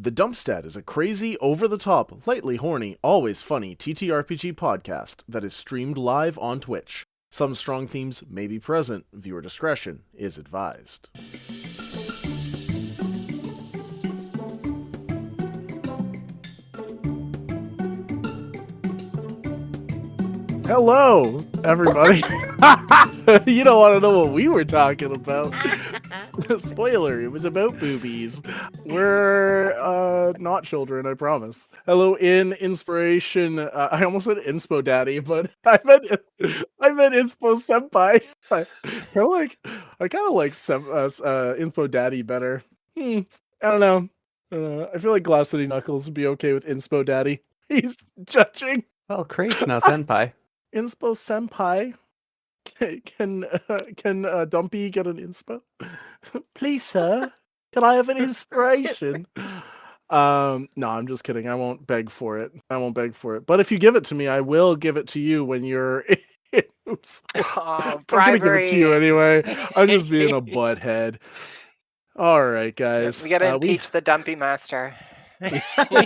The Dumpstead is a crazy, over-the-top, lightly horny, always funny TTRPG podcast that is streamed live on Twitch. Some strong themes may be present. Viewer discretion is advised. Hello, everybody. You don't want to know what we were talking about. Spoiler, it was about boobies. We're not children, I promise. Hello, in inspiration. I almost said inspo daddy, but I meant inspo senpai. I kind of like inspo daddy better. I don't know. I feel like Glass City Knuckles would be okay with inspo daddy. He's judging. Well, Craig's now senpai. Inspo senpai. Can Dumpie get an inspo? Please, sir. Can I have an inspiration? No, I'm just kidding. I won't beg for it. But if you give it to me, I will give it to you when you're oops. Oh, I'm gonna give it to you anyway. I'm just being a butthead. All right, guys. We gotta impeach the Dumpie Master. He's no,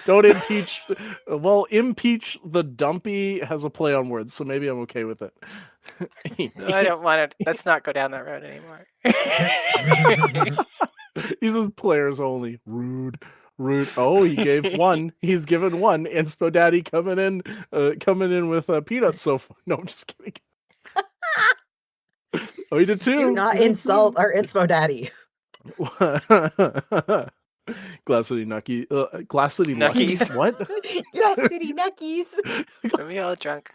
don't impeach. Well, impeach the Dumpy has a play on words, so maybe I'm okay with it. I don't want to. Let's not go down that road anymore. He's just players only. Rude. Oh, he gave one. He's given one. Inspo Daddy coming in with peanuts. So no, I'm just kidding. Oh, he did too. Do not insult our Inspo Daddy. Glass City Nucky. Glass City Nuckies. What? Glass City Nuckies. Are we all drunk?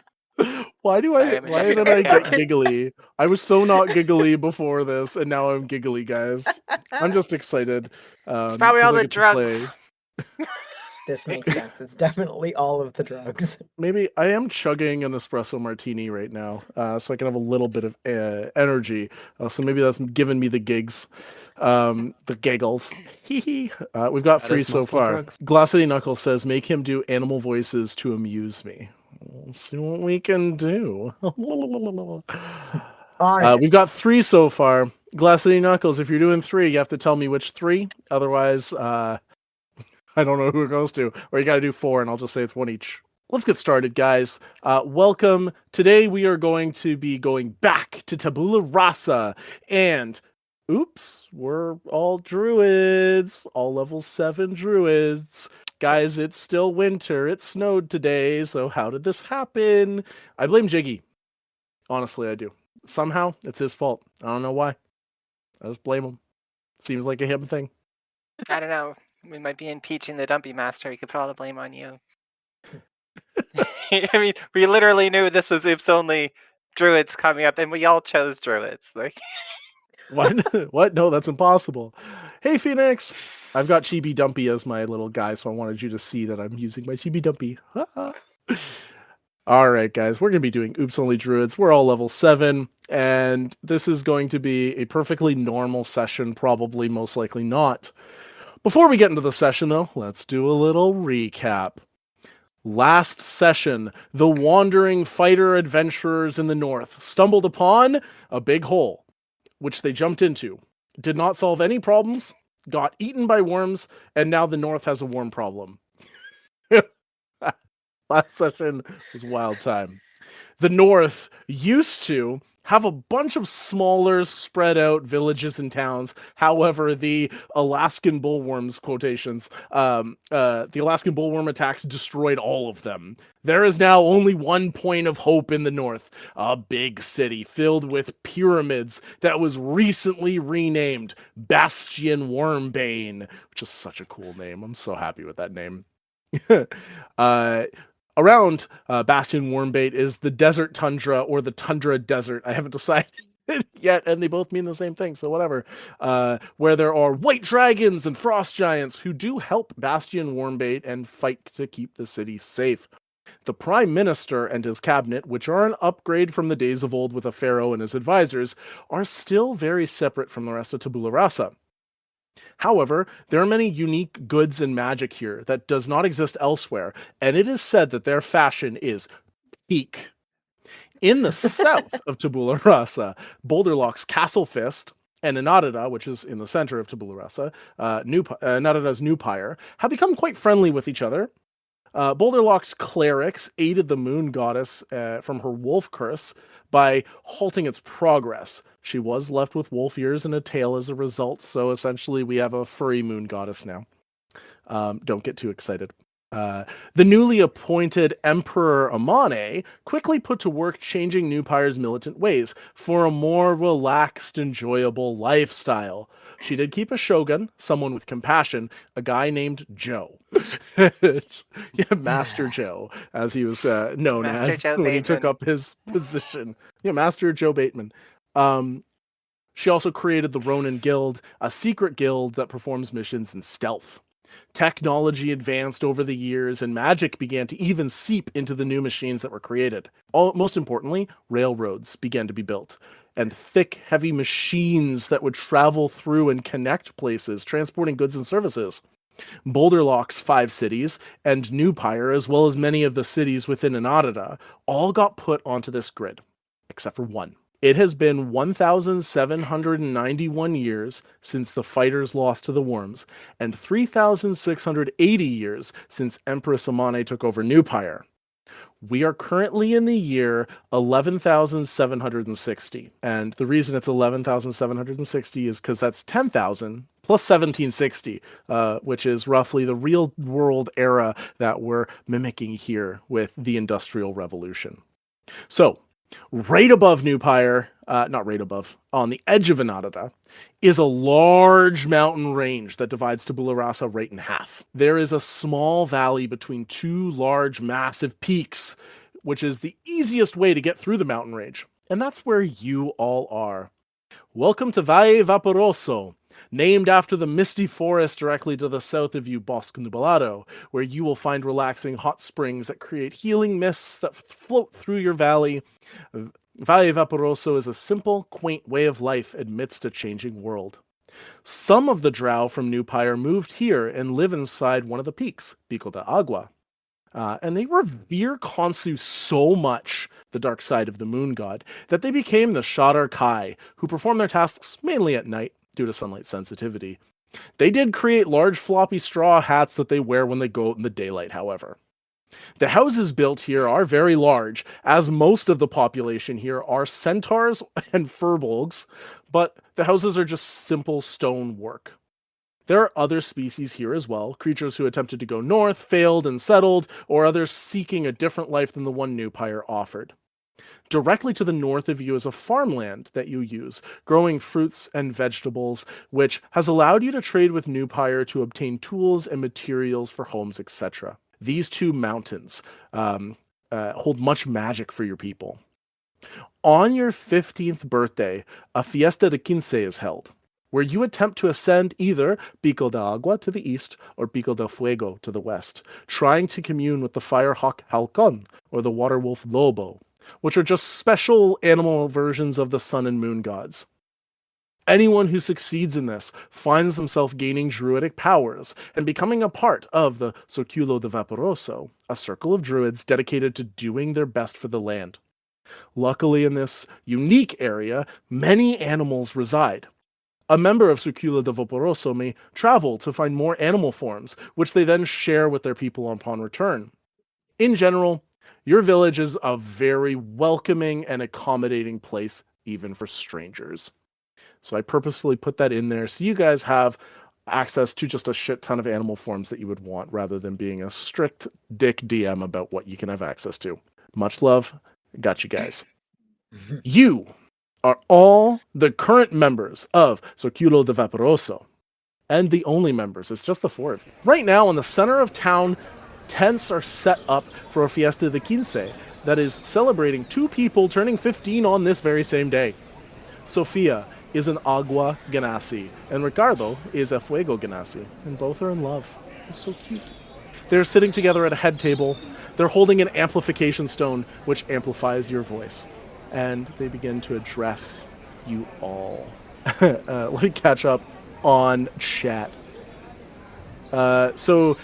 Why Sorry, did I get giggly? I was so not giggly before this, and now I'm giggly, guys. I'm just excited. It's probably all the drugs. This makes sense. It's definitely all of the drugs. Maybe I am chugging an espresso martini right now, so I can have a little bit of energy. So maybe that's giving me the gigs, the giggles. We've got 3 so far. Drugs. Glass City Knuckles says, make him do animal voices to amuse me. We'll see what we can do. We've got 3 so far. Glass City Knuckles, if you're doing 3, you have to tell me which 3. Otherwise, I don't know who it goes to. Or you got to do 4, and I'll just say it's 1 each. Let's get started, guys. Welcome. Today we are going to be going back to Tabula Rasa. And, oops, we're all Druids. All level 7 Druids. Guys, it's still winter. It snowed today. So how did this happen? I blame Jiggy. Honestly, I do. Somehow, it's his fault. I don't know why. I just blame him. Seems like a him thing. I don't know. We might be impeaching the Dumpie Master. We could put all the blame on you. I mean, we literally knew this was Oops Only Druids coming up, and we all chose Druids. Like, What? No, that's impossible. Hey, Phoenix. I've got Chibi Dumpy as my little guy, so I wanted you to see that I'm using my Chibi Dumpy. All right, guys. We're going to be doing Oops Only Druids. We're all level 7, and this is going to be a perfectly normal session, probably, most likely not. Before we get into the session, though, let's do a little recap. Last session, the wandering fighter adventurers in the north stumbled upon a big hole, which they jumped into. Did not solve any problems, got eaten by worms, and now the north has a worm problem. Last session was wild time. The north used to have a bunch of smaller, spread out villages and towns. However, the Alaskan bullworms, quotations, the Alaskan bullworm attacks destroyed all of them. There is now only one point of hope in the north, a big city filled with pyramids that was recently renamed Bastion Wormbane, which is such a cool name. I'm so happy with that name. Around Bastion Wormbait is the desert tundra or the tundra desert. I haven't decided yet, and they both mean the same thing, so whatever. Where there are white dragons and frost giants who do help Bastion Wormbait and fight to keep the city safe. The Prime Minister and his cabinet, which are an upgrade from the days of old with a pharaoh and his advisors, are still very separate from the rest of Tabula Rasa. However, there are many unique goods and magic here that does not exist elsewhere, and it is said that their fashion is peak. In the south of Tabula Rasa, Boulderlock's Castle Fist, and Inarada, which is in the center of Tabula Rasa, Inarada's new Pyre, have become quite friendly with each other. Boulderlock's clerics aided the moon goddess from her wolf curse by halting its progress. She was left with wolf ears and a tail as a result, so essentially we have a furry moon goddess now. Don't get too excited. The newly appointed Emperor Amane quickly put to work changing New Pyre's militant ways for a more relaxed, enjoyable lifestyle. She did keep a shogun, someone with compassion, a guy named Joe. Yeah, Master Joe, as he was known Master as Joe when he took Bateman. up his position. Yeah, Master Joe Bateman. She also created the Ronin Guild, a secret guild that performs missions in stealth. Technology advanced over the years, and magic began to even seep into the new machines that were created. Most importantly, railroads began to be built, and thick, heavy machines that would travel through and connect places, transporting goods and services. Boulderlock's 5 cities, and New Pyre, as well as many of the cities within Inarada, all got put onto this grid, except for one. It has been 1,791 years since the fighters lost to the worms, and 3,680 years since Empress Amane took over New Pyre. We are currently in the year 11,760, and the reason it's 11,760 is because that's 10,000 plus 1760, which is roughly the real world era that we're mimicking here with the Industrial Revolution. So, right above New Pyre, not right above, on the edge of Inarada, is a large mountain range that divides Tabula Rasa right in half. There is a small valley between 2 large, massive peaks, which is the easiest way to get through the mountain range. And that's where you all are. Welcome to Valle Vaporoso, named after the misty forest directly to the south of you, Bosque Nublado, where you will find relaxing hot springs that create healing mists that float through your valley. Valle Vaporoso is a simple, quaint way of life amidst a changing world. Some of the drow from New Pyre moved here and live inside one of the peaks, Pico de Agua. And they revere Khonsu so much, the dark side of the moon god, that they became the Shadar Kai, who perform their tasks mainly at night due to sunlight sensitivity. They did create large floppy straw hats that they wear when they go out in the daylight, however. The houses built here are very large, as most of the population here are centaurs and furbolgs, but the houses are just simple stone work. There are other species here as well, creatures who attempted to go north, failed, and settled, or others seeking a different life than the one New Pyre offered. Directly to the north of you is a farmland that you use, growing fruits and vegetables, which has allowed you to trade with New Pyre to obtain tools and materials for homes, etc. These 2 mountains hold much magic for your people. On your 15th birthday, a Fiesta de Quince is held, where you attempt to ascend either Pico de Agua to the east or Pico del Fuego to the west, trying to commune with the firehawk Halcon or the waterwolf Lobo, which are just special animal versions of the sun and moon gods. Anyone who succeeds in this finds themselves gaining druidic powers and becoming a part of the Circulo de Vaporoso, a circle of druids dedicated to doing their best for the land. Luckily, in this unique area, many animals reside. A member of Circulo de Vaporoso may travel to find more animal forms, which they then share with their people upon return. In general, your village is a very welcoming and accommodating place, even for strangers. So I purposefully put that in there so you guys have access to just a shit ton of animal forms that you would want, rather than being a strict dick DM about what you can have access to. Much love. Got you guys. You are all the current members of Circulo de Vaporoso. And the only members. It's just the 4 of you. Right now, in the center of town, tents are set up for a Fiesta de Quince that is celebrating 2 people turning 15 on this very same day. Sofia is an Agua Ganassi, and Ricardo is a Fuego Ganassi, and both are in love. It's so cute. They're sitting together at a head table. They're holding an amplification stone, which amplifies your voice, and they begin to address you all. Let me catch up on chat. So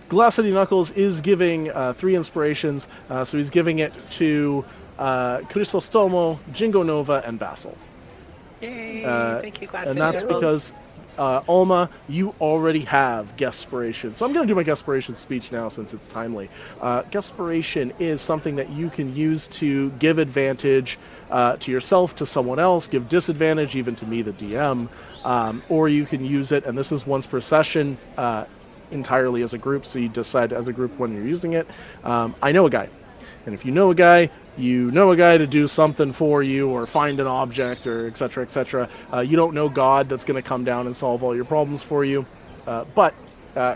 Glassity Knuckles is giving 3 inspirations, so he's giving it to Chrisostomo, Jingo Nova, and Bassel. Yay! Thank you, Glass. And that's because, Alma, you already have Guesperation. So I'm going to do my Guesperation speech now since it's timely. Guesperation is something that you can use to give advantage to yourself, to someone else, give disadvantage even to me, the DM, or you can use it, and this is once per session, entirely as a group, so you decide as a group when you're using it. I know a guy. And if you know a guy, you know a guy to do something for you or find an object or et cetera, et cetera. You don't know God that's going to come down and solve all your problems for you. But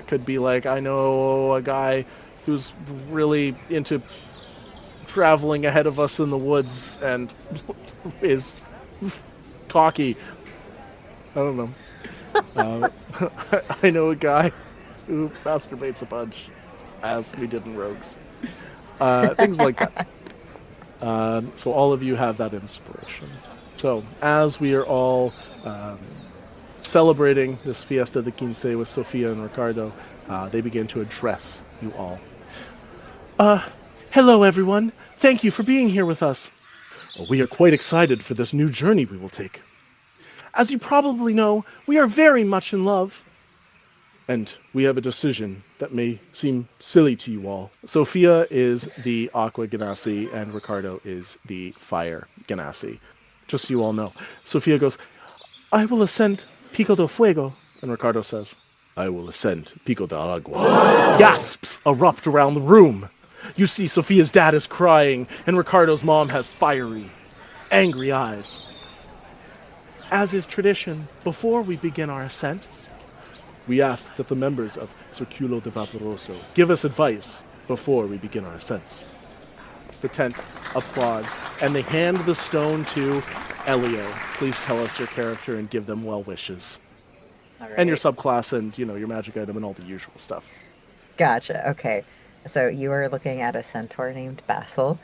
could be like, I know a guy who's really into traveling ahead of us in the woods and is cocky. I don't know. I know a guy who masturbates a bunch, as we did in Rogues. Things like that. So all of you have that inspiration. So as we are all celebrating this Fiesta de Quince with Sofia and Ricardo, they begin to address you all. Hello everyone. Thank you for being here with us. We are quite excited for this new journey we will take. As you probably know, we are very much in love. And we have a decision that may seem silly to you all. Sofia is the Aqua Ganassi, and Ricardo is the Fire Ganassi. Just so you all know. Sofia goes, I will ascend Pico de Fuego. And Ricardo says, I will ascend Pico de Agua. Gasps erupt around the room. You see Sofia's dad is crying, and Ricardo's mom has fiery, angry eyes. As is tradition, before we begin our ascent, we ask that the members of Circulo de Vaporoso give us advice before we begin our ascents. The tent applauds, and they hand the stone to Elio. Please tell us your character and give them well wishes. All right. And your subclass and, your magic item and all the usual stuff. Gotcha. Okay. So you are looking at a centaur named Bassel.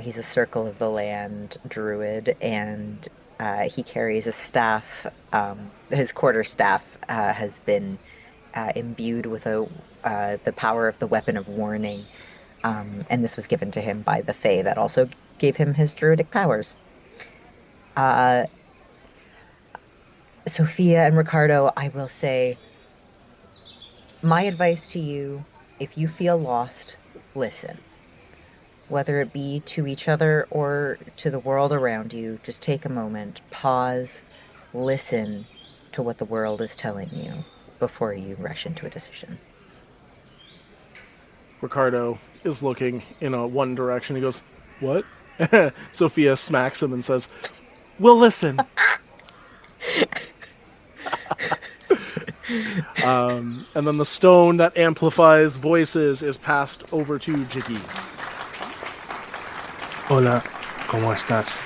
He's a Circle of the Land druid, and he carries a staff. His quarterstaff has been imbued with the power of the Weapon of Warning, and this was given to him by the Fae that also gave him his druidic powers. Sofia and Ricardo, I will say, my advice to you, if you feel lost, listen. Whether it be to each other or to the world around you, just take a moment, pause, listen to what the world is telling you before you rush into a decision. Ricardo is looking in one direction. He goes, what? Sofia smacks him and says, we'll listen. And then the stone that amplifies voices is passed over to Jiggy. Hola, ¿cómo estás?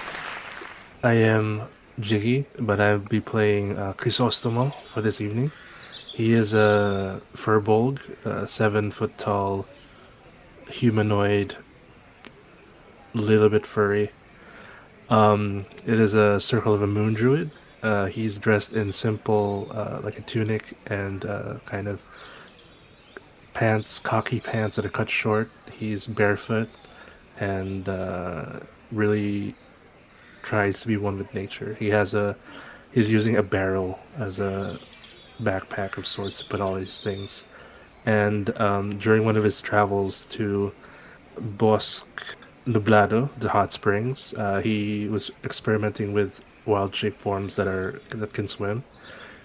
I am Jiggy, but I'll be playing Chrisostomo for this evening. He is a furbolg, 7 foot tall, humanoid, little bit furry. It is a Circle of a Moon druid. He's dressed in simple, like a tunic and kind of pants, cocky pants that are cut short. He's barefoot and really tries to be one with nature. He's using a barrel as a backpack of sorts to put all these things. And during one of his travels to Bosque Nublado, the hot springs, he was experimenting with wild shape forms that can swim,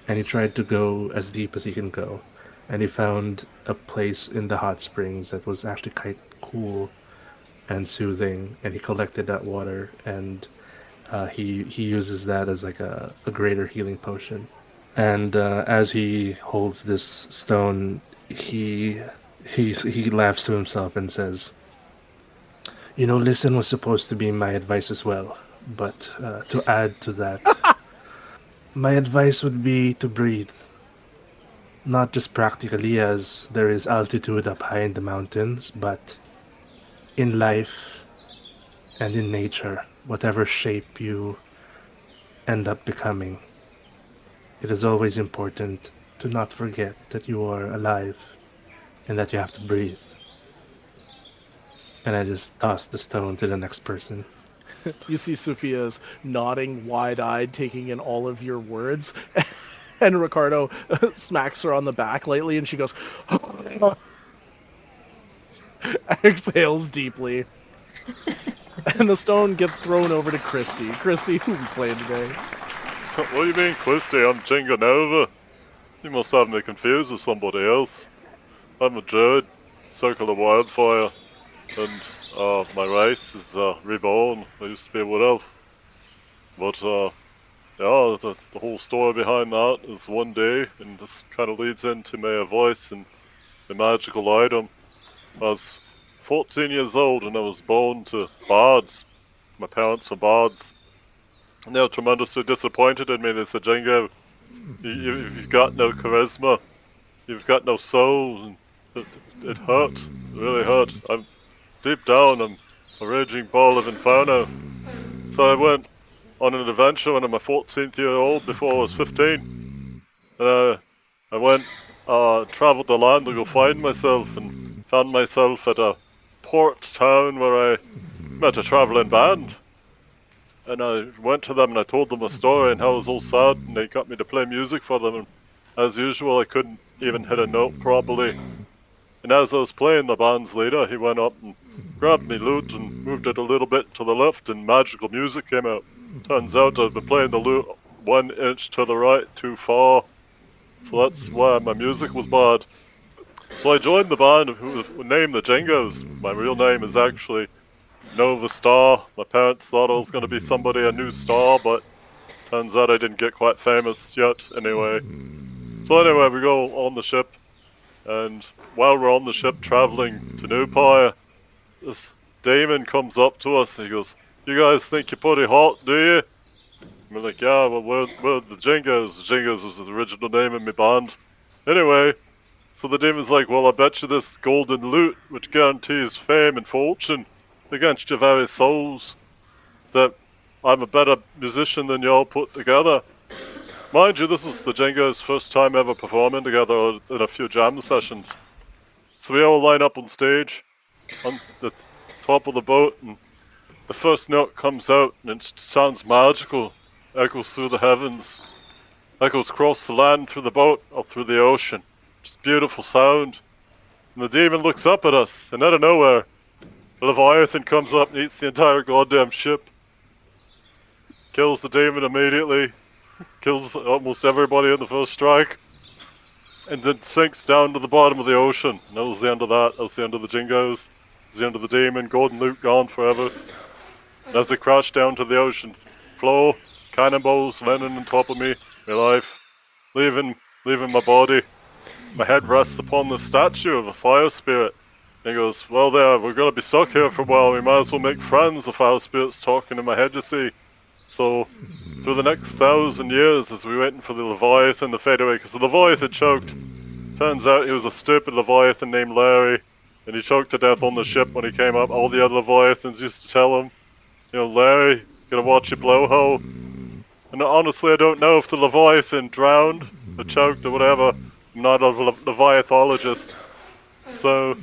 and he tried to go as deep as he can go, and he found a place in the hot springs that was actually quite cool and soothing, and he collected that water, and he uses that as like a greater healing potion. And as he holds this stone, he laughs to himself and says, listen was supposed to be my advice as well. But to add to that, my advice would be to breathe. Not just practically, as there is altitude up high in the mountains, but in life and in nature, whatever shape you end up becoming. It is always important to not forget that you are alive and that you have to breathe. And I just tossed the stone to the next person. You see Sophia's nodding wide-eyed, taking in all of your words. And Ricardo smacks her on the back lightly, and she goes, exhales deeply. And the stone gets thrown over to Kristi. Kristi, who we playing today? What do you mean, Christi? I'm Jingo Nova. You must have me confused with somebody else. I'm a druid, Circulo de Wildfire, and my race is reborn. I used to be a wood elf. But yeah, the whole story behind that is one day, and this kind of leads into my voice and the magical item. I was 14 years old and I was born to bards. My parents were bards. And they were tremendously disappointed in me. They said, Jingo, you've got no charisma. You've got no soul. And it hurt. It really hurt. Deep down, I'm a raging ball of inferno. So I went on an adventure when I'm a 14th year old before I was 15. And I went, traveled the land to go find myself and found myself at a port town where I met a traveling band. And I went to them and I told them a story and how I was all sad, and they got me to play music for them. And as usual, I couldn't even hit a note properly. And as I was playing, the band's leader, he went up and grabbed me lute and moved it a little bit to the left, and magical music came out. Turns out I'd been playing the lute 1 inch to the right too far. So that's why my music was bad. So I joined the band who was named the Jingos. My real name is actually Nova Star. My parents thought I was going to be somebody, a new star, but turns out I didn't get quite famous yet anyway. So anyway, we go on the ship, and while we're on the ship traveling to New Pyre, this demon comes up to us and he goes, you guys think you're pretty hot, do you? And we're like, yeah, well, we're the Jingos. The Jingos was the original name of my band. Anyway, so the demon's like, well, I bet you this golden lute, which guarantees fame and fortune against your very souls, that I'm a better musician than y'all put together. Mind you, this is the Jingos' first time ever performing together in a few jam sessions. So we all line up on stage on the top of the boat, and the first note comes out and it sounds magical, echoes through the heavens, echoes across the land, through the boat, or through the ocean. Just beautiful sound. And the demon looks up at us, and out of nowhere, the Leviathan comes up and eats the entire goddamn ship. Kills the demon immediately, kills almost everybody in the first strike, and then sinks down to the bottom of the ocean. And that was the end of that. That was the end of the Jingos. It was the end of the demon. Golden loot gone forever. And as it crashed down to the ocean floor, cannonballs landing on top of me, my life, leaving my body. My head rests upon the statue of a fire spirit. And he goes, well there, we're going to be stuck here for a while. We might as well make friends. The fire spirit's talking in my head, you see. So, through the next 1,000 years, as we waiting for the Leviathan to fade away, because the Leviathan choked. Turns out he was a stupid Leviathan named Larry, and he choked to death on the ship when he came up. All the other Leviathans used to tell him, you know, Larry, gonna watch your blowhole. And honestly, I don't know if the Leviathan drowned, or choked, or whatever. I'm not a Leviathologist. So,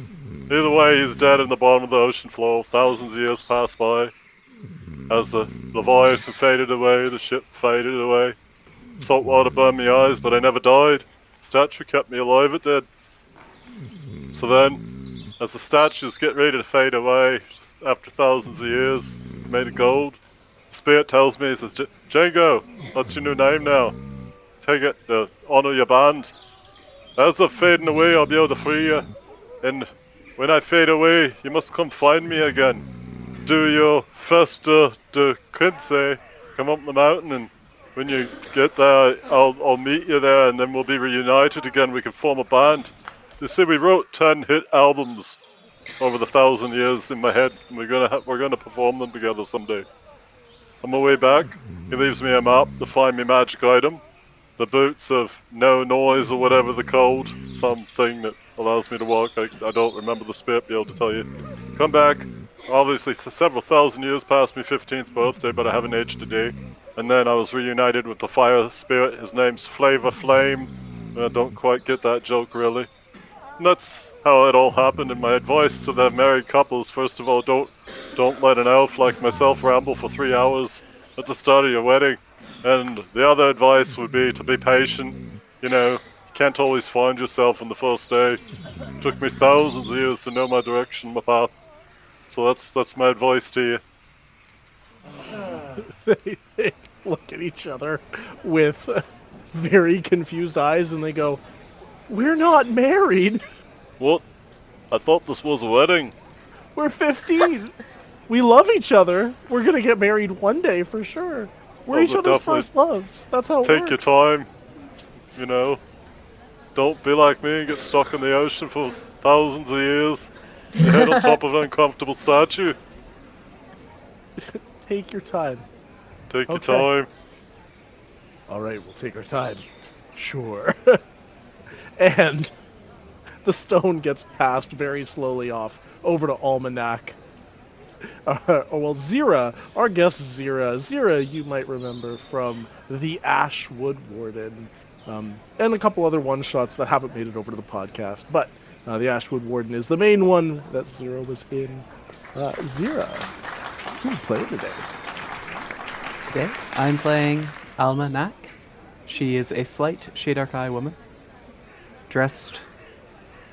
either way, he's dead in the bottom of the ocean floor. Thousands of years passed by. As the Leviathan faded away, the ship faded away. Salt water burned my eyes, but I never died. The statue kept me alive, it did. So then, as the statues get ready to fade away, after thousands of years, made of gold, the spirit tells me, he says, Jingo, that's your new name now. Take it to honor your band. As they're fading away, I'll be able to free you. And when I fade away, you must come find me again. Do your Fiesta de Quince, come up the mountain, and when you get there, I'll meet you there, and then we'll be reunited again. We can form a band. You see, we wrote 10 hit albums over the 1,000 years in my head, and we're gonna perform them together someday. On my way back, he leaves me a map to find me magic item, the boots of no noise or whatever they're called, something that allows me to walk. I don't remember the spirit be able to tell you. Come back. Obviously, several thousand years past my 15th birthday, but I haven't aged a day. And then I was reunited with the fire spirit. His name's Flavor Flame. I don't quite get that joke, really. And that's how it all happened. And my advice to the married couples, first of all, don't don't let an elf like myself ramble for 3 hours at the start of your wedding. And the other advice would be to be patient. You know, you can't always find yourself on the first day. It took me thousands of years to know my direction, my path. So that's my advice to you. They look at each other with very confused eyes and they go, "We're not married. What? I thought this was a wedding. We're 15. We love each other. We're going to get married one day for sure. We're Well, each but other's definitely first loves. That's how it Take works." your time. You know, don't be like me and get stuck in the ocean for thousands of years. Your head on top of an uncomfortable statue. Take your time. Take your Okay. time. All right, we'll take our time. Sure. And the stone gets passed very slowly off over to Alma Knack. Zira, our guest Zira. Zira, you might remember from the Ashwood Warden, and a couple other one-shots that haven't made it over to the podcast. But the Ashwood Warden is the main one that Zira was in. Zira, who are you playing today? Today, I'm playing Alma Knack. She is a slight Shade Eye woman, dressed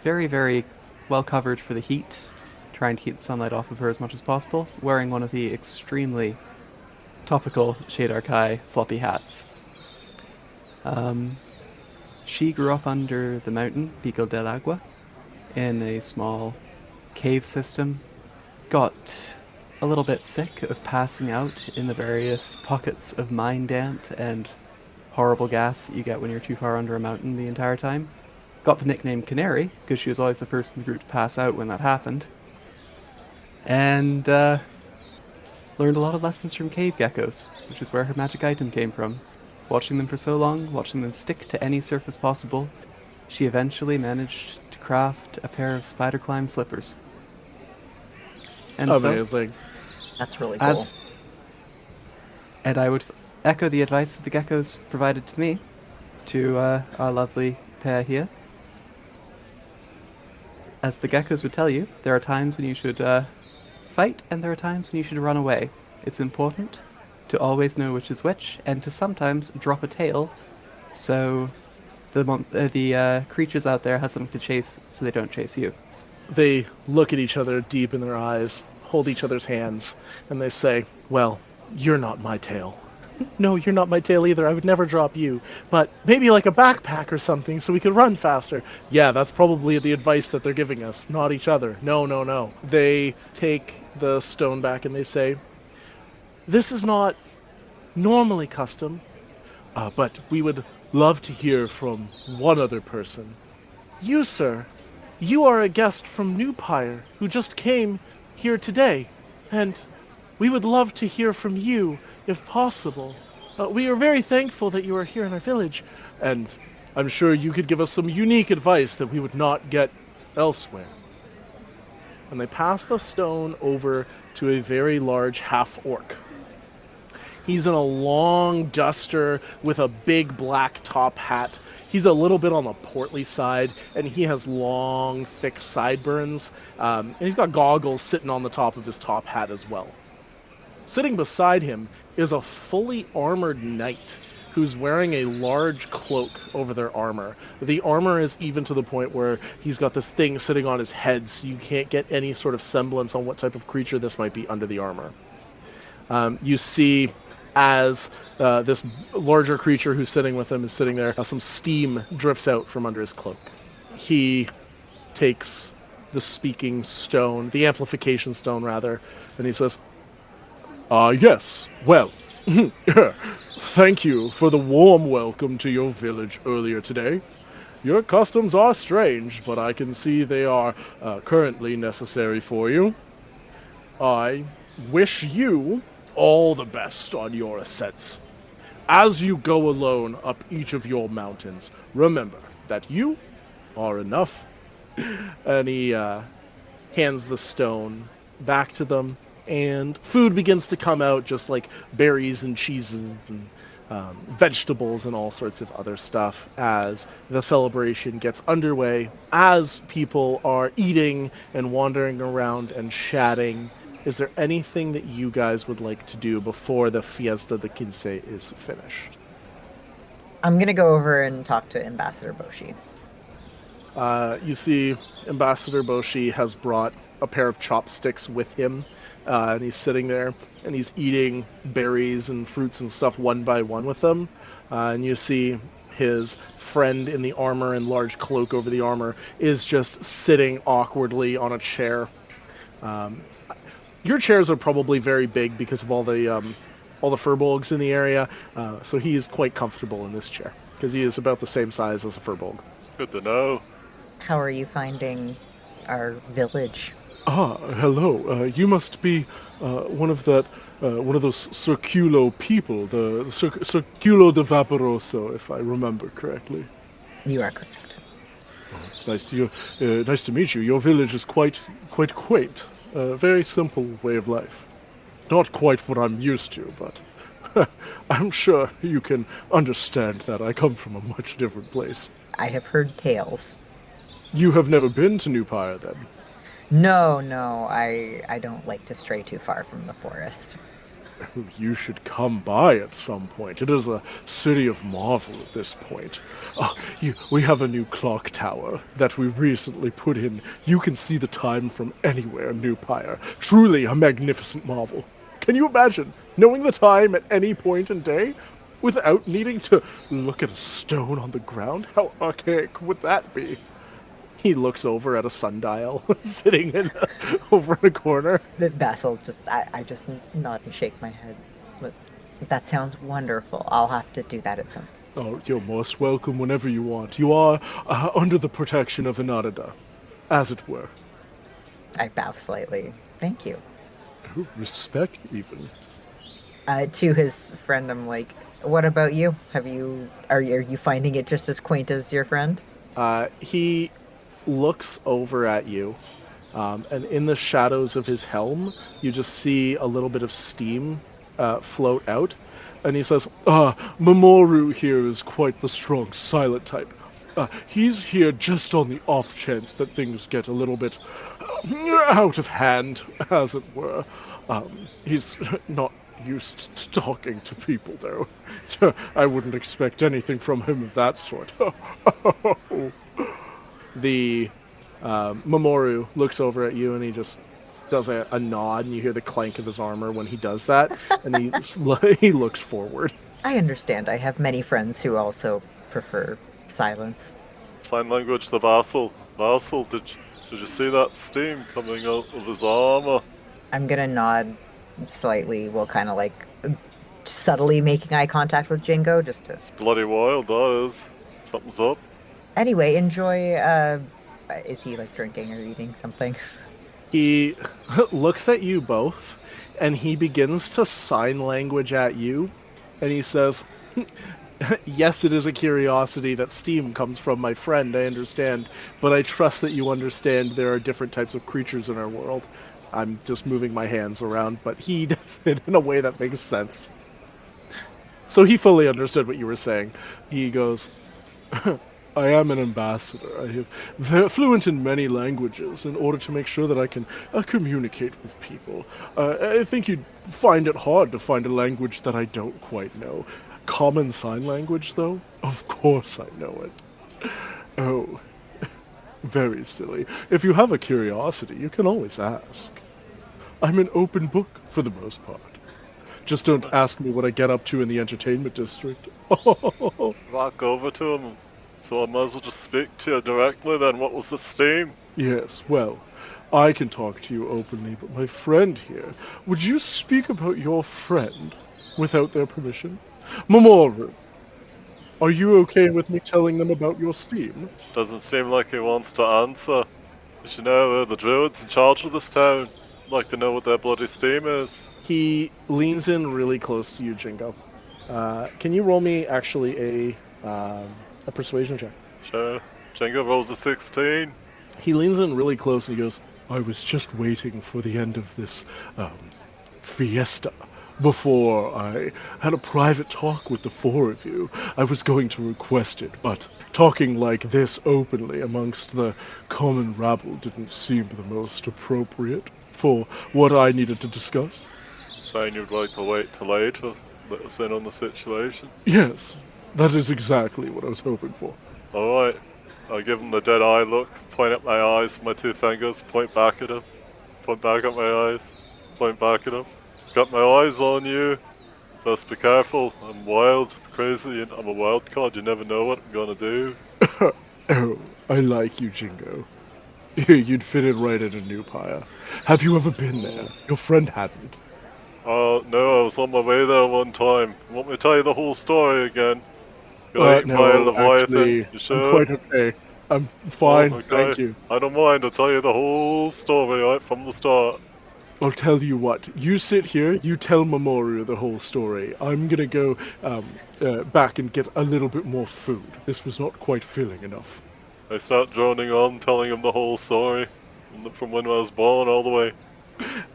very, very well covered for the heat, trying to keep the sunlight off of her as much as possible, wearing one of the extremely topical Shade Eye floppy hats. She grew up under the mountain Pico del Agua in a small cave system, got a little bit sick of passing out in the various pockets of mine damp and horrible gas that you get when you're too far under a mountain the entire time. Got the nickname Canary, because she was always the first in the group to pass out when that happened. And learned a lot of lessons from cave geckos, which is where her magic item came from. Watching them for so long, watching them stick to any surface possible, she eventually managed to craft a pair of spider climb slippers. And Amazing. That's really cool. And I would echo the advice that the geckos provided to me, to our lovely pair here. As the geckos would tell you, there are times when you should fight, and there are times when you should run away. It's important to always know which is which, and to sometimes drop a tail, so the creatures out there have something to chase, so they don't chase you. They look at each other deep in their eyes, hold each other's hands, and they say, "Well, you're not my tail." "No, you're not my tail either. I would never drop you. But maybe like a backpack or something so we could run faster." Yeah, that's probably the advice that they're giving us, not each other. No. They take the stone back and they say, "This is not normally custom, but we would love to hear from one other person. You, sir. You are a guest from New Pyre who just came here today, and we would love to hear from you if possible. We are very thankful that you are here in our village, and I'm sure you could give us some unique advice that we would not get elsewhere." And they pass the stone over to a very large half-orc. He's in a long duster with a big black top hat. He's a little bit on the portly side, and he has long, thick sideburns. And he's got goggles sitting on the top of his top hat as well. Sitting beside him is a fully armored knight who's wearing a large cloak over their armor. The armor is even to the point where he's got this thing sitting on his head, so you can't get any sort of semblance on what type of creature this might be under the armor. You see, as this larger creature who's sitting with him is sitting there, some steam drifts out from under his cloak. He takes the speaking stone, the amplification stone rather, and he says, "Yes, well, thank you for the warm welcome to your village earlier today. Your customs are strange, but I can see they are currently necessary for you. I wish you all the best on your ascents. As you go alone up each of your mountains, remember that you are enough." And he hands the stone back to them, and food begins to come out, just like berries and cheeses and vegetables and all sorts of other stuff as the celebration gets underway, as people are eating and wandering around and chatting is there anything that you guys would like to do before the Fiesta de Quince is finished? I'm gonna go over and talk to Ambassador Boshi. You see Ambassador Boshi has brought a pair of chopsticks with him, and he's sitting there, and he's eating berries and fruits and stuff one by one with them. And you see his friend in the armor and large cloak over the armor is just sitting awkwardly on a chair. Your chairs are probably very big because of all the furbolgs in the area, so he is quite comfortable in this chair because he is about the same size as a furbolg. Good to know. How are you finding our village? Ah, hello. You must be one of those Circulo people, the Circulo de Vaporoso, if I remember correctly. You are correct. Oh, it's nice to meet you. Your village is quite quaint. A very simple way of life. Not quite what I'm used to, but I'm sure you can understand that I come from a much different place. I have heard tales. You have never been to New Pyre, then? No, I don't like to stray too far from the forest. You should come by at some point. It is a city of marvel at this point. We have a new clock tower that we recently put in. You can see the time from anywhere in New Pyre. Truly a magnificent marvel. Can you imagine knowing the time at any point in day without needing to look at a stone on the ground? How archaic would that be? He looks over at a sundial sitting over in a corner. Bassel I just nod and shake my head. That sounds wonderful. I'll have to do that at some point. Oh, you're most welcome whenever you want. You are under the protection of Inarada, as it were. I bow slightly. Thank you. Oh, respect, even. To his friend, I'm like, what about you? Are you finding it just as quaint as your friend? He looks over at you, and in the shadows of his helm, you just see a little bit of steam float out, and he says, Mamoru here is quite the strong, silent type. He's here just on the off chance that things get a little bit out of hand, as it were. He's not used to talking to people, though. I wouldn't expect anything from him of that sort. The Mamoru looks over at you and he just does a nod, and you hear the clank of his armor when he does that, and he looks forward. I understand. I have many friends who also prefer silence. Sign language to Bassel. Bassel, did you see that steam coming out of his armor? I'm gonna nod slightly, while kind of like subtly making eye contact with Jingo, just to... It's bloody wild, that is. Something's up. Anyway, enjoy, is he like drinking or eating something? He looks at you both, and he begins to sign language at you, and he says, yes, it is a curiosity that steam comes from my friend, I understand, but I trust that you understand there are different types of creatures in our world. I'm just moving my hands around, but he does it in a way that makes sense. So he fully understood what you were saying. He goes, I am an ambassador. I have fluent in many languages in order to make sure that I can communicate with people. I think you'd find it hard to find a language that I don't quite know. Common sign language, though? Of course I know it. Oh, very silly. If you have a curiosity, you can always ask. I'm an open book for the most part. Just don't ask me what I get up to in the entertainment district. Walk over to him. So I might as well just speak to you directly then. What was the steam? Yes, well, I can talk to you openly, but my friend here, would you speak about your friend without their permission? Mamoru, are you okay with me telling them about your steam? Doesn't seem like he wants to answer. You should know the Druids in charge of this town. I'd like to know what their bloody steam is. He leans in really close to you, Jingo. Can you roll me actually a persuasion check? Sure. Jingo rolls a 16. He leans in really close and he goes, I was just waiting for the end of this fiesta before I had a private talk with the four of you. I was going to request it, but talking like this openly amongst the common rabble didn't seem the most appropriate. for what I needed to discuss? Saying you'd like to wait till later, let us in on the situation. Yes, that is exactly what I was hoping for. Alright, I give him the dead eye look, point at my eyes with my 2 fingers, point back at him, point back at my eyes, point back at him. Got my eyes on you. Just be careful, I'm wild, crazy, and I'm a wild card, you never know what I'm gonna do. Oh, I like you, Jingo. You'd fit in right in a new Pyre. Have you ever been there? Your friend hadn't. No, I was on my way there one time. Want me to tell you the whole story again? Got eaten by a No, Leviathan. actually, You sure? I'm quite okay. I'm fine, Oh, okay. thank you. I don't mind, I'll tell you the whole story right from the start. I'll tell you what, you sit here, you tell Mamoru the whole story. I'm gonna go back and get a little bit more food. This was not quite filling enough. I start droning on, telling him the whole story. From when I was born all the way.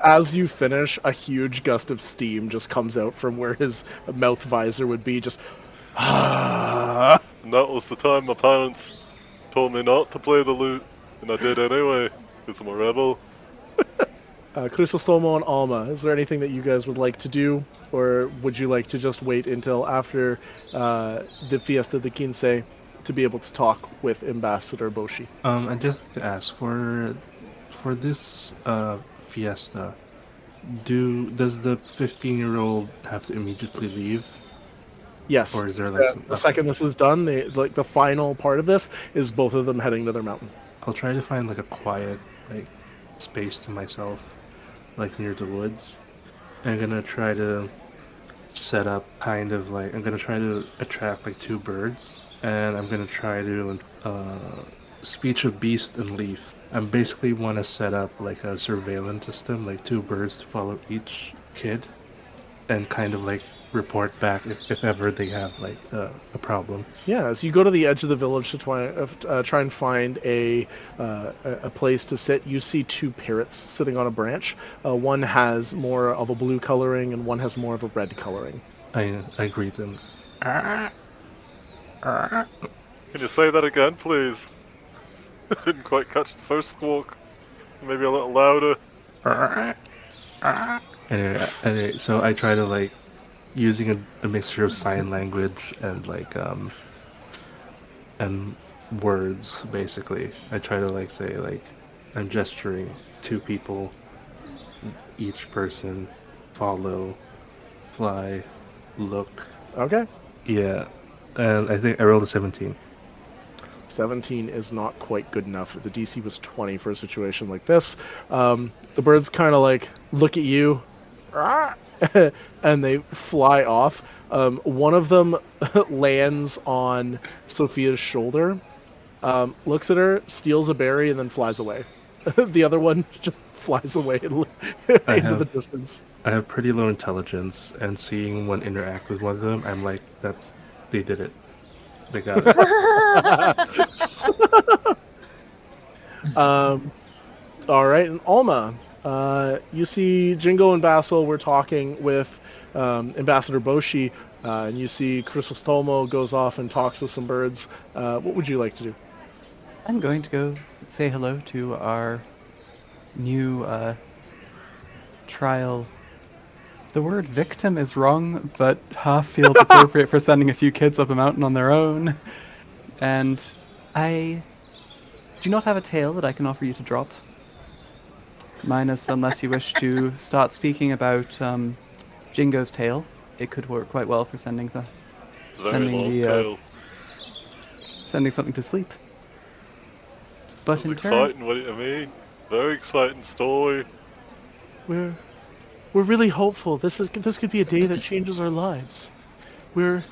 As you finish, a huge gust of steam just comes out from where his mouth visor would be, just And that was the time my parents told me not to play the lute. And I did anyway, because I'm a rebel. Chrisostomo and Alma, is there anything that you guys would like to do? Or would you like to just wait until after the Fiesta de Quince to be able to talk with Ambassador Boshi? I'd just like to ask, for this fiesta, does the 15-year-old have to immediately leave? Yes. Or is there like The second this is done, the final part of this is both of them heading to their mountain. I'll try to find like a quiet space to myself, like near the woods. I'm gonna try to set up I'm gonna try to attract like 2 birds, and I'm gonna try to speech of beast and leaf. I basically want to set up like a surveillance system, like 2 birds to follow each kid, and kind of like report back if ever they have like a problem. Yeah, so you go to the edge of the village to try and find a place to sit. You see 2 parrots sitting on a branch. One has more of a blue coloring, and one has more of a red coloring. I greet them. Can you say that again, please? I didn't quite catch the first squawk. Maybe a little louder. Anyway, so I try to using a mixture of sign language and and words, basically. I try to say I'm gesturing 2 people, each person, follow, fly, look. Okay. Yeah, and I think I rolled a 17. 17 is not quite good enough. The DC was 20 for a situation like this. The birds kind of look at you, and they fly off. One of them lands on Sophia's shoulder, looks at her, steals a berry, and then flies away. The other one just flies away into the distance. I have pretty low intelligence, and seeing one interact with one of them, I'm like, they did it. They got it. All right, and Alma, you see Jingo and Bassel were talking with Ambassador Boshi, and you see Chrisostomo goes off and talks with some birds. What would you like to do? I'm going to go say hello to our new trial. The word victim is wrong, but half feels appropriate for sending a few kids up a mountain on their own. And I do not have a tale that I can offer you to drop. Minus, unless you wish to start speaking about Jingo's tale. It could work quite well for sending something to sleep. But That's in turn, exciting, what do you mean? Very exciting story. We're really hopeful. This could be a day that changes our lives. We're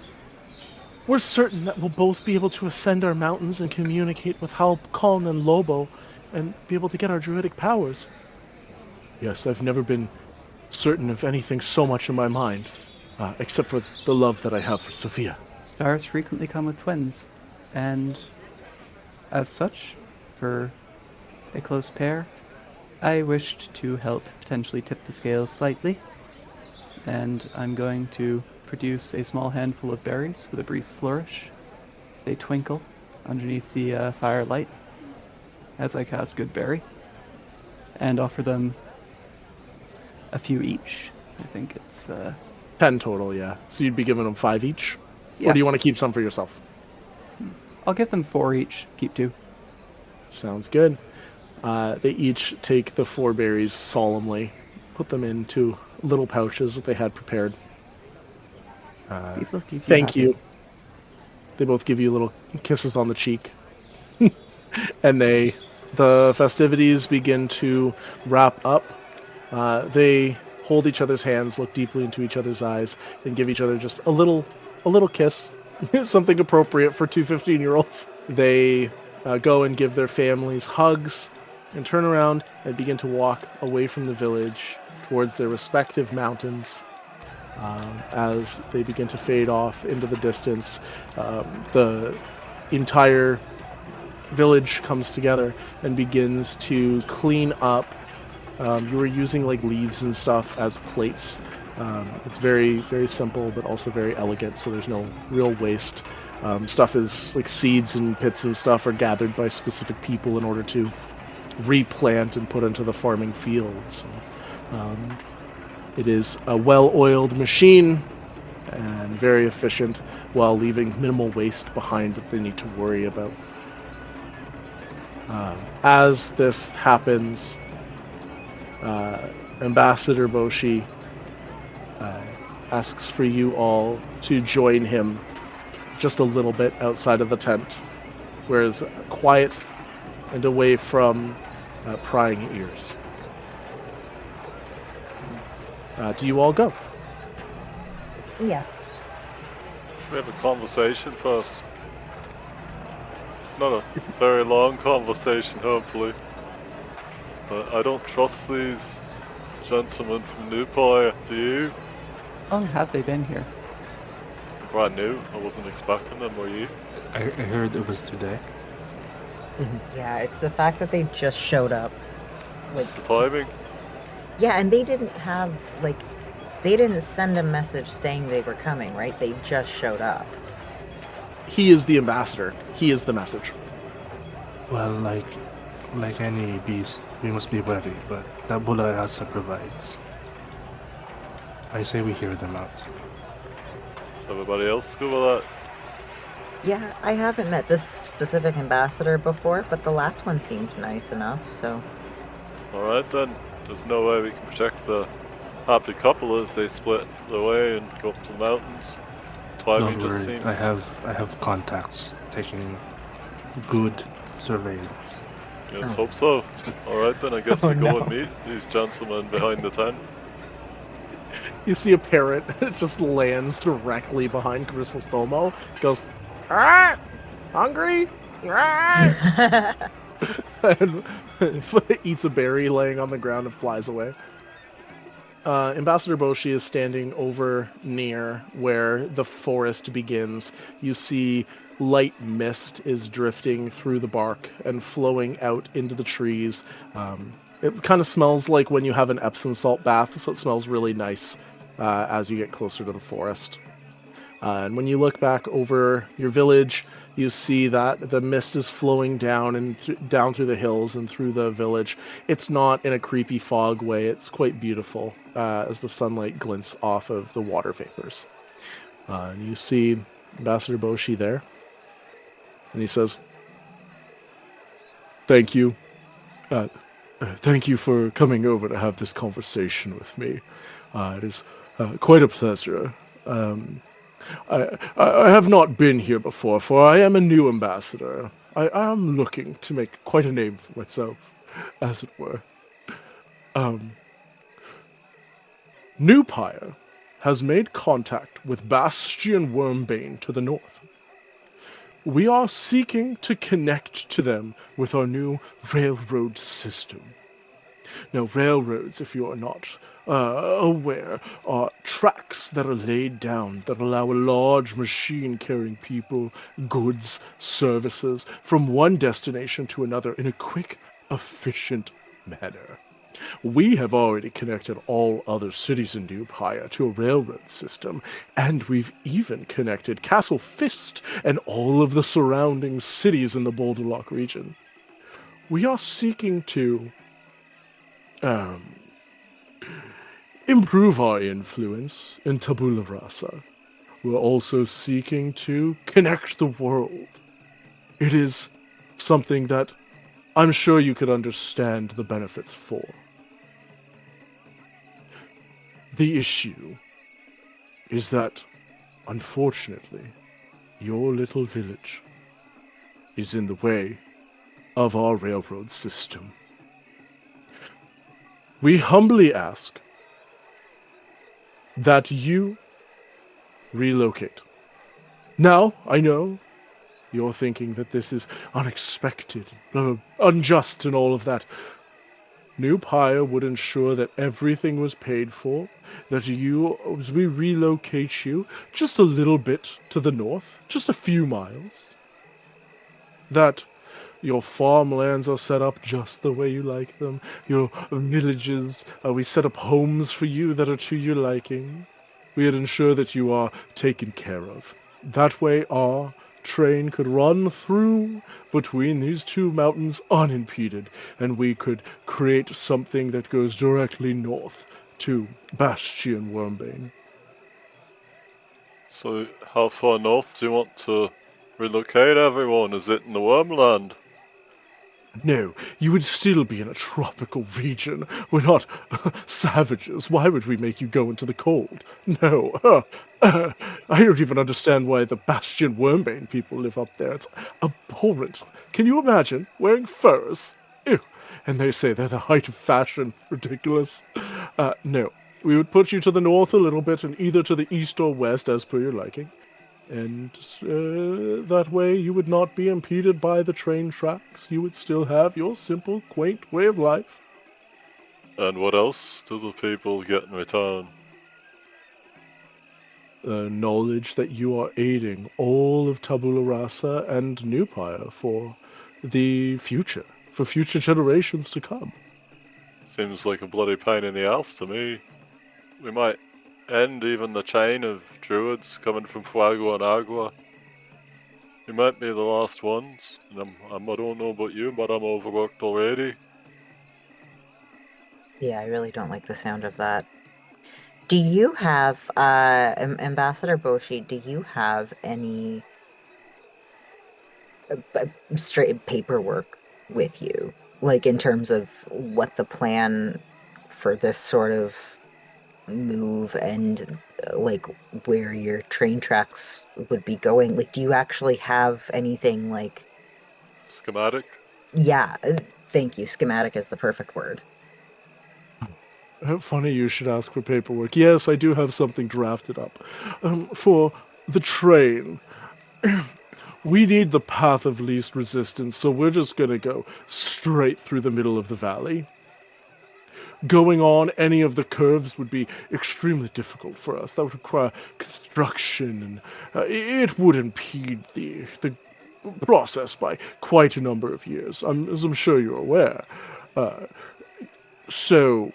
certain that we'll both be able to ascend our mountains and communicate with Halcon and Lobo, and be able to get our druidic powers. Yes, I've never been certain of anything so much in my mind, except for the love that I have for Sophia. stars frequently come with twins, and as such, for a close pair, I wished to help potentially tip the scales slightly, and I'm going to produce a small handful of berries with a brief flourish. They twinkle underneath the firelight as I cast Good Berry, and offer them a few each. I think it's 10 total, yeah. So you'd be giving them 5 each? Yeah. Or do you want to keep some for yourself? I'll give them 4 each. Keep 2. Sounds good. They each take the 4 berries solemnly, put them into little pouches that they had prepared. These will keep you Thank happy. you. They both give you little kisses on the cheek. And the festivities begin to wrap up. They hold each other's hands, look deeply into each other's eyes, and give each other just a little kiss. Something appropriate for 2 15-year-olds. They go and give their families hugs and turn around and begin to walk away from the village towards their respective mountains. As they begin to fade off into the distance, the entire village comes together and begins to clean up. You were using like leaves and stuff as plates. It's very, very simple, but also very elegant, so there's no real waste. Stuff is like seeds and pits and stuff are gathered by specific people in order to replant and put into the farming fields. It is a well-oiled machine and very efficient while leaving minimal waste behind that they need to worry about. As this happens, Ambassador Boshi asks for you all to join him just a little bit outside of the tent, where it's quiet and away from prying ears. Do you all go? Yeah. We have a conversation first. Not a very long conversation, hopefully. But I don't trust these gentlemen from New Pyre, do you? How long have they been here? Brand new. I wasn't expecting them, were you? I heard it was today. Yeah, it's the fact that they just showed up. Like, It's the timing. yeah, and they didn't have, like, they didn't send a message saying they were coming, right? They just showed up. He is the ambassador. He is the message. Well, like any beast, we must be ready, but that Bulayasa provides. I say we hear them out. Everybody else go with that? Yeah, I haven't met this specific ambassador before, but the last one seemed nice enough, so... Alright then. There's no way we can protect the happy couple as they split the way and go up to the mountains. Timing Don't just worry, seems... I have contacts taking good surveillance. Let's hope so. Alright then, I guess Oh, we go no. and meet these gentlemen behind the tent. You see a parrot. It just lands directly behind Chrisostomo. Goes, "Ah, hungry? Ah!" And eats a berry laying on the ground and flies away. Ambassador Boshi is standing over near where the forest begins. You see light mist is drifting through the bark and flowing out into the trees. It kind of smells like when you have an Epsom salt bath, so it smells really nice as you get closer to the forest. And when you look back over your village, you see that the mist is flowing down and down through the hills and through the village. It's not in a creepy fog way. It's quite beautiful as the sunlight glints off of the water vapors. And you see Ambassador Boshi there. And he says, "Thank you. Thank you for coming over to have this conversation with me. It is quite a pleasure. I have not been here before, for I am a new ambassador. I am looking to make quite a name for myself, as it were. New Pyre has made contact with Bastion Wormbane to the north. We are seeking to connect to them with our new railroad system. Now, railroads, if you are not aware, are tracks that are laid down that allow a large machine carrying people, goods, services from one destination to another in a quick, efficient manner. We have already connected all other cities in New Pyre to a railroad system, and we've even connected Castle Fist and all of the surrounding cities in the Boulderlock region. We are seeking to improve our influence in Tabula Rasa. We're also seeking to connect the world. It is something that I'm sure you could understand the benefits for. The issue is that, unfortunately, your little village is in the way of our railroad system. We humbly ask that you relocate. Now, I know you're thinking that this is unexpected, unjust, and all of that. New Pyre would ensure that everything was paid for, that as we relocate you just a little bit to the north, just a few miles, that your farmlands are set up just the way you like them, your villages, we set up homes for you that are to your liking. We'd ensure that you are taken care of. That way our train could run through between these two mountains unimpeded, and we could create something that goes directly north to Bastion Wormbane. So, how far north do you want to relocate everyone? Is it in the Wormland? No, you would still be in a tropical region. We're not savages. Why would we make you go into the cold? No. I don't even understand why the Bastion Wormbane people live up there. It's abhorrent. Can you imagine wearing furs? Ew. And they say they're the height of fashion. Ridiculous. No. We would put you to the north a little bit and either to the east or west as per your liking. And that way you would not be impeded by the train tracks. You would still have your simple, quaint way of life. And what else do the people get in return? Knowledge that you are aiding all of Tabula Rasa and New Pyre for the future, for future generations to come. Seems like a bloody pain in the ass to me. We might end even the chain of druids coming from Fuego and Agua. We might be the last ones, and I don't know about you, but I'm overworked already. Yeah, I really don't like the sound of that. Do you have, Ambassador Boshi, do you have any straight paperwork with you? Like, in terms of what the plan for this sort of move and, like, where your train tracks would be going? Like, do you actually have anything, like... Schematic? Yeah, thank you. Schematic is the perfect word. How funny you should ask for paperwork. Yes, I do have something drafted up. For the train, we need the path of least resistance, so we're just going to go straight through the middle of the valley. Going on any of the curves would be extremely difficult for us. That would require construction, and it would impede the process by quite a number of years, as I'm sure you're aware. So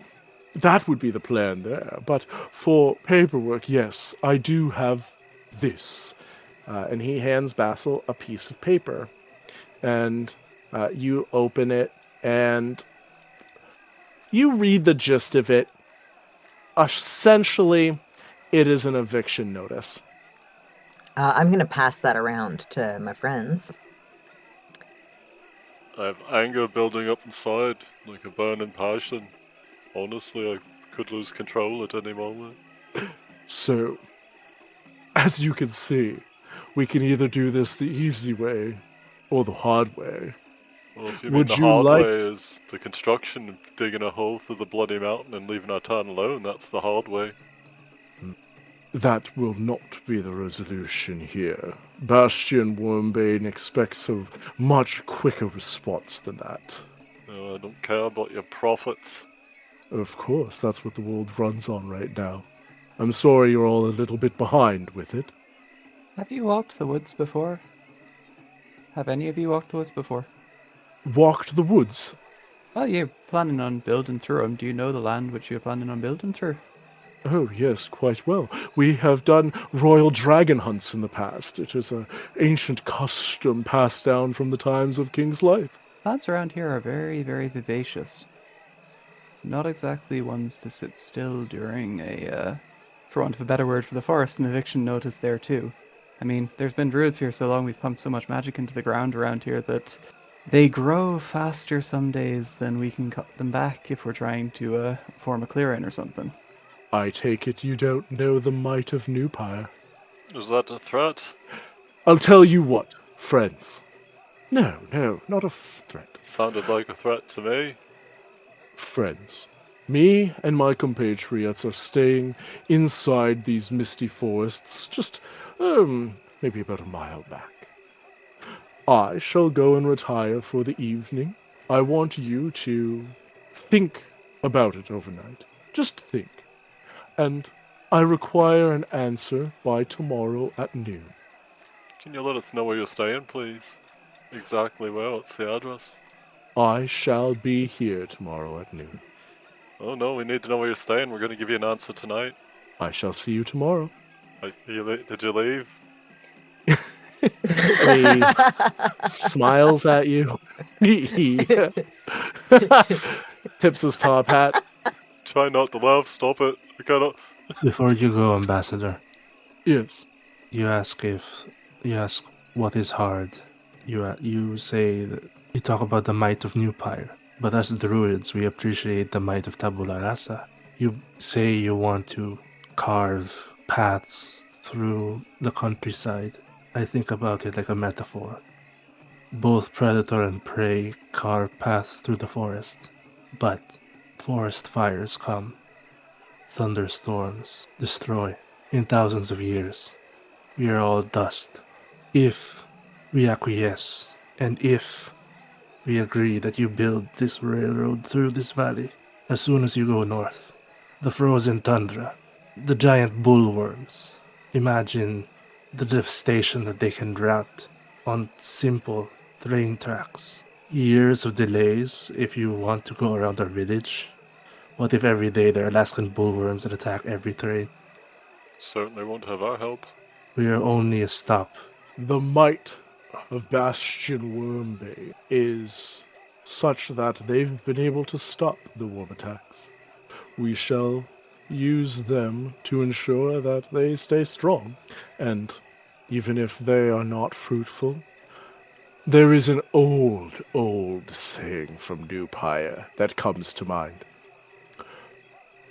that would be the plan there. But for paperwork, yes, I do have this. And he hands Bassel a piece of paper. And you open it, and you read the gist of it. Essentially, it is an eviction notice. I'm going to pass that around to my friends. I have anger building up inside, like a burning passion. Honestly, I could lose control at any moment. So, as you can see, we can either do this the easy way or the hard way. Well, if you mean the hard way is the construction, digging a hole through the bloody mountain and leaving our town alone, that's the hard way. That will not be the resolution here. Bastion Wormbane expects a much quicker response than that. No, I don't care about your profits. Of course, that's what the world runs on right now. I'm sorry you're all a little bit behind with it. Have you walked the woods before? Have any of you walked the woods before? Walked the woods? Oh, you're planning on building through them. Do you know the land which you're planning on building through? Oh, yes, quite well. We have done royal dragon hunts in the past. It is an ancient custom passed down from the times of King's life. Lands around here are very, very vivacious. not exactly ones to sit still during a, for want of a better word for the forest, an eviction notice there too. I mean, there's been druids here so long, we've pumped so much magic into the ground around here that they grow faster some days than we can cut them back if we're trying to form a clearing or something. I take it you don't know the might of New Pyre. Is that a threat? I'll tell you what, friends. No, not a threat. Sounded like a threat to me. Friends. Me and my compatriots are staying inside these misty forests, just, maybe about a mile back. I shall go and retire for the evening. I want you to think about it overnight. Just think. And I require an answer by tomorrow at noon. Can you let us know where you're staying, please? Exactly where? What's the address? I shall be here tomorrow at noon. Oh no, we need to know where you're staying. We're going to give you an answer tonight. I shall see you tomorrow. Did you leave? He smiles at you. He tips his top hat. Try not to laugh. Stop it. I cannot. Before you go, Ambassador, Yes. you ask what is hard. You say that you talk about the might of New Pyre, but as Druids, we appreciate the might of Tabula Rasa. You say you want to carve paths through the countryside. I think about it like a metaphor. Both predator and prey carve paths through the forest, but forest fires come. Thunderstorms destroy in thousands of years. We are all dust. If we acquiesce, and if we agree that you build this railroad through this valley, as soon as you go north, the frozen tundra, the giant bullworms, imagine the devastation that they can rout on simple train tracks. Years of delays if you want to go around our village. What if every day there are Alaskan bullworms that attack every train? Certainly won't have our help. We are only a stop. The might of Bastion Wormbay is such that they've been able to stop the worm attacks. We shall use them to ensure that they stay strong, and even if they are not fruitful, there is an old saying from New Pyre that comes to mind.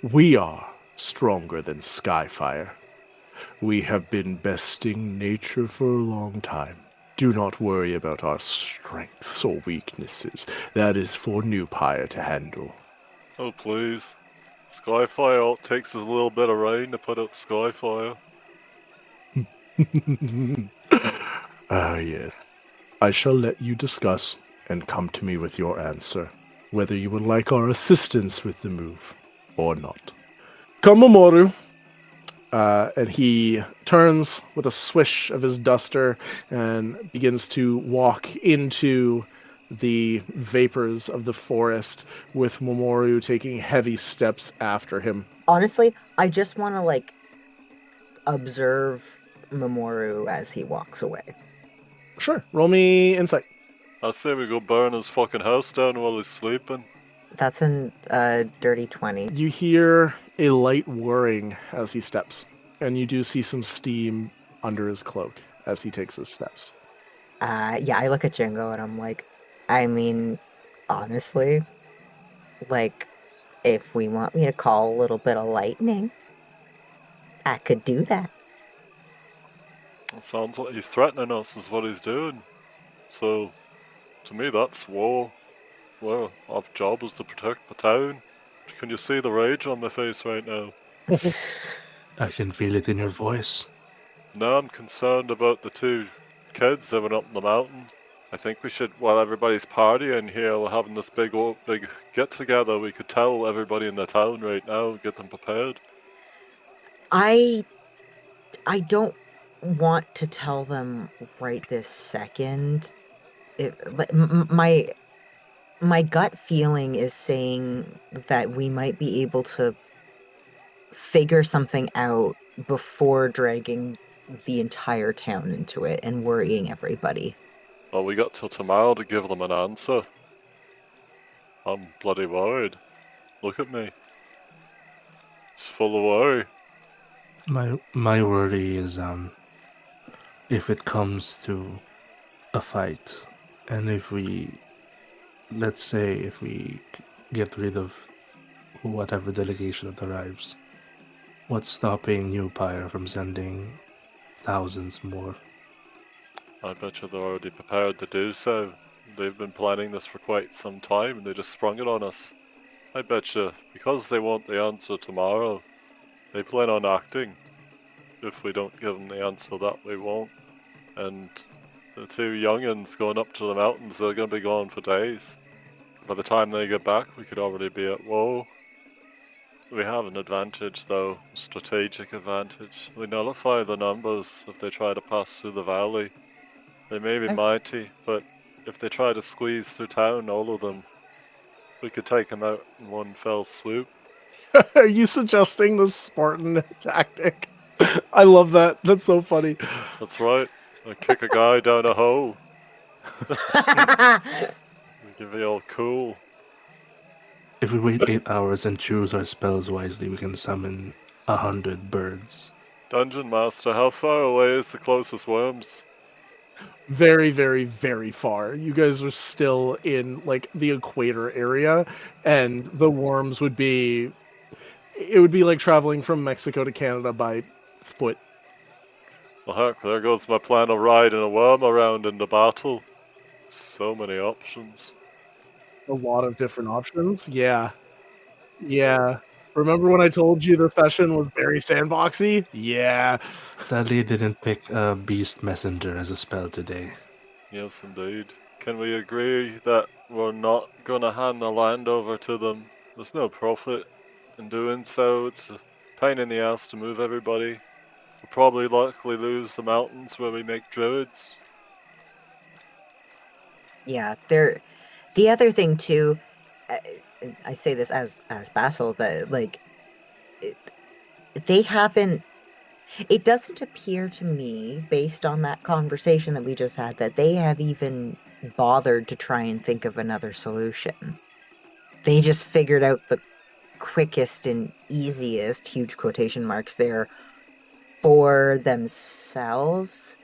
We are stronger than Skyfire. We have been besting nature for a long time. Do not worry about our strengths or weaknesses. That is for New Pyre to handle. Oh please. Skyfire, all it takes is a little bit of rain to put out Skyfire. Ah, yes. I shall let you discuss and come to me with your answer, whether you would like our assistance with the move or not. Come, Mamoru. And he turns with a swish of his duster and begins to walk into the vapors of the forest, with Mamoru taking heavy steps after him. Honestly, I just want to, observe Mamoru as he walks away. Sure, roll me insight. I say we go burn his fucking house down while he's sleeping. That's a dirty 20. You hear a light whirring as he steps, and you do see some steam under his cloak as he takes his steps. Yeah, I look at Jingo and I'm like, I mean, honestly, if we want me to call a little bit of lightning, I could do that. It sounds like he's threatening us is what he's doing. So, to me that's war. Well, our job is to protect the town. Can you see the rage on my face right now? I can feel it in your voice. Now I'm concerned about the two kids that went up in the mountain. I think we should, while everybody's partying here, we're having this big get-together, we could tell everybody in the town right now, get them prepared. I don't want to tell them right this second. My gut feeling is saying that we might be able to figure something out before dragging the entire town into it and worrying everybody. Well, we got till tomorrow to give them an answer. I'm bloody worried. Look at me. It's full of worry. My worry is if it comes to a fight, and if we, let's say, if we get rid of whatever delegation that arrives, what's stopping New Pyre from sending thousands more? I bet you they're already prepared to do so. They've been planning this for quite some time and they just sprung it on us. I bet you, because they want the answer tomorrow, they plan on acting. If we don't give them the answer that we won't. And the two youngins going up to the mountains, they're going to be gone for days. By the time they get back, we could already be at war. We have an advantage though, a strategic advantage. We nullify the numbers if they try to pass through the valley. They may be mighty, but if they try to squeeze through town, all of them, we could take them out in one fell swoop. Are you suggesting the Spartan tactic? I love that. That's so funny. That's right. I kick a guy down a hole. Give it all cool. If we wait 8 hours and choose our spells wisely, we can summon 100 birds. Dungeon Master, how far away is the closest worms? Very, very, very far. You guys are still in like the equator area, and the worms would be. It would be like traveling from Mexico to Canada by foot. Well, heck, there goes my plan of riding a worm around in the battle. So many options. A lot of different options. Yeah. Yeah. Remember when I told you the session was very sandboxy? Yeah. Sadly, I didn't pick Beast Messenger as a spell today. Yes, indeed. Can we agree that we're not gonna hand the land over to them? There's no profit in doing so. It's a pain in the ass to move everybody. We'll probably likely lose the mountains where we make druids. Yeah, the other thing too, I say this as Bassel, that like they haven't. It doesn't appear to me, based on that conversation that we just had, that they have even bothered to try and think of another solution. They just figured out the quickest and easiest, huge quotation marks there, for themselves.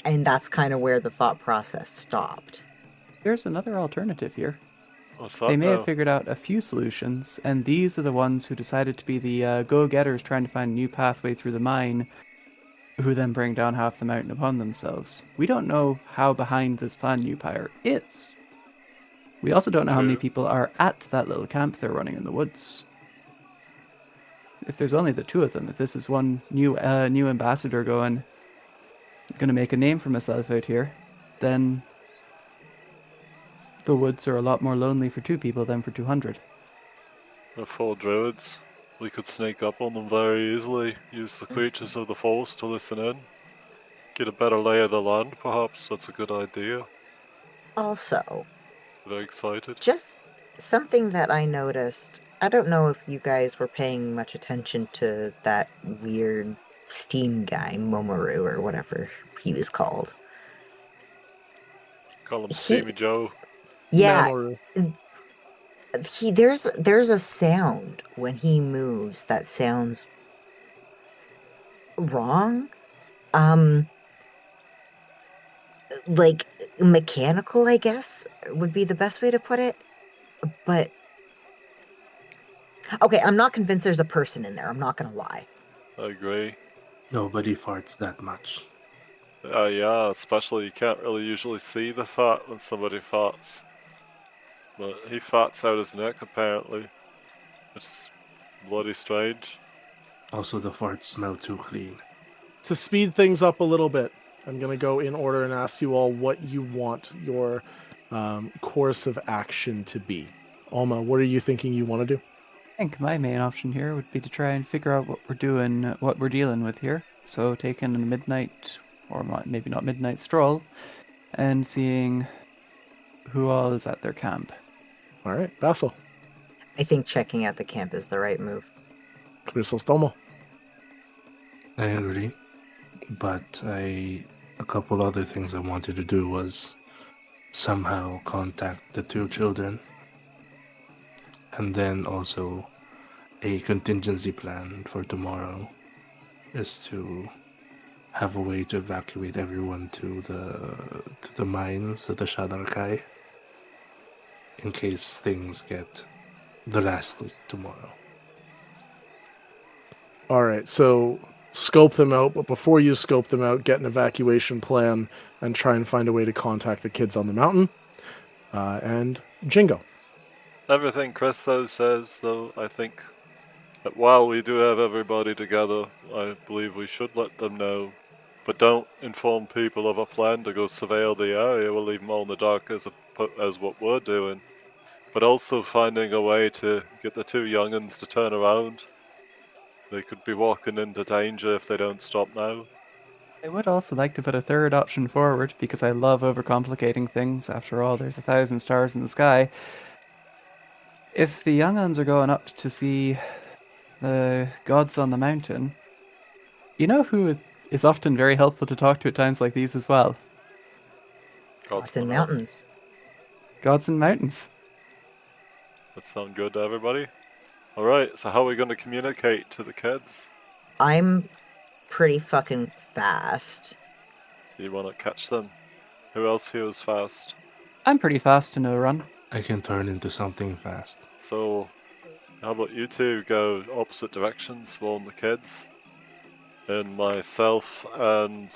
And that's kind of where the thought process stopped. There's another alternative here. What's that They may now? have figured out a few solutions, and these are the ones who decided to be the go-getters trying to find a new pathway through the mine, who then bring down half the mountain upon themselves. We don't know how behind this plan New Pyre is. We also don't know how many people are at that little camp they're running in the woods. If there's only the two of them, if this is one new ambassador going to make a name for myself out here, then the woods are a lot more lonely for 2 people than for 200. We're 4 druids. We could sneak up on them very easily, use the creatures of the forest to listen in. Get a better lay of the land, perhaps. That's a good idea. Also, Very excited. just something that I noticed. I don't know if you guys were paying much attention to that weird steam guy, Momoru, or whatever he was called. Call him Steamy Joe. Yeah, Mamoru. there's a sound when he moves that sounds wrong. Like mechanical, I guess, would be the best way to put it. But okay, I'm not convinced there's a person in there. I'm not gonna lie. I agree. Nobody farts that much. Yeah, especially you can't really usually see the fat when somebody farts. But he farts out his neck apparently. Which is bloody strange. Also, the farts smell too clean. To speed things up a little bit, I'm going to go in order and ask you all what you want your course of action to be. Alma, what are you thinking you want to do? I think my main option here would be to try and figure out what we're dealing with here. So taking a midnight, or maybe not midnight stroll, and seeing who all is at their camp. All right, Bassel. I think checking out the camp is the right move. Chrisostomo. I agree. But a couple other things I wanted to do was somehow contact the 2 children. And then also a contingency plan for tomorrow is to have a way to evacuate everyone to the mines of the Shadarkai in case things get drastic tomorrow. All right, so scope them out, but before you scope them out, get an evacuation plan and try and find a way to contact the kids on the mountain. And Jingo. Everything Christo says, though, I think that while we do have everybody together, I believe we should let them know. But don't inform people of a plan to go surveil the area. We'll leave them all in the dark as what we're doing. But also finding a way to get the two young'uns to turn around. They could be walking into danger if they don't stop now. I would also like to put a third option forward, because I love overcomplicating things. After all, there's 1,000 stars in the sky. If the young'uns are going up to see the gods on the mountain, you know who is often very helpful to talk to at times like these as well? Gods in mountains. Gods in mountains. That sound good to everybody? Alright, so how are we going to communicate to the kids? I'm pretty fucking fast. Do you want to catch them? Who else here is fast? I'm pretty fast to no run. I can turn into something fast. So, how about you two go opposite directions, warn the kids? And myself and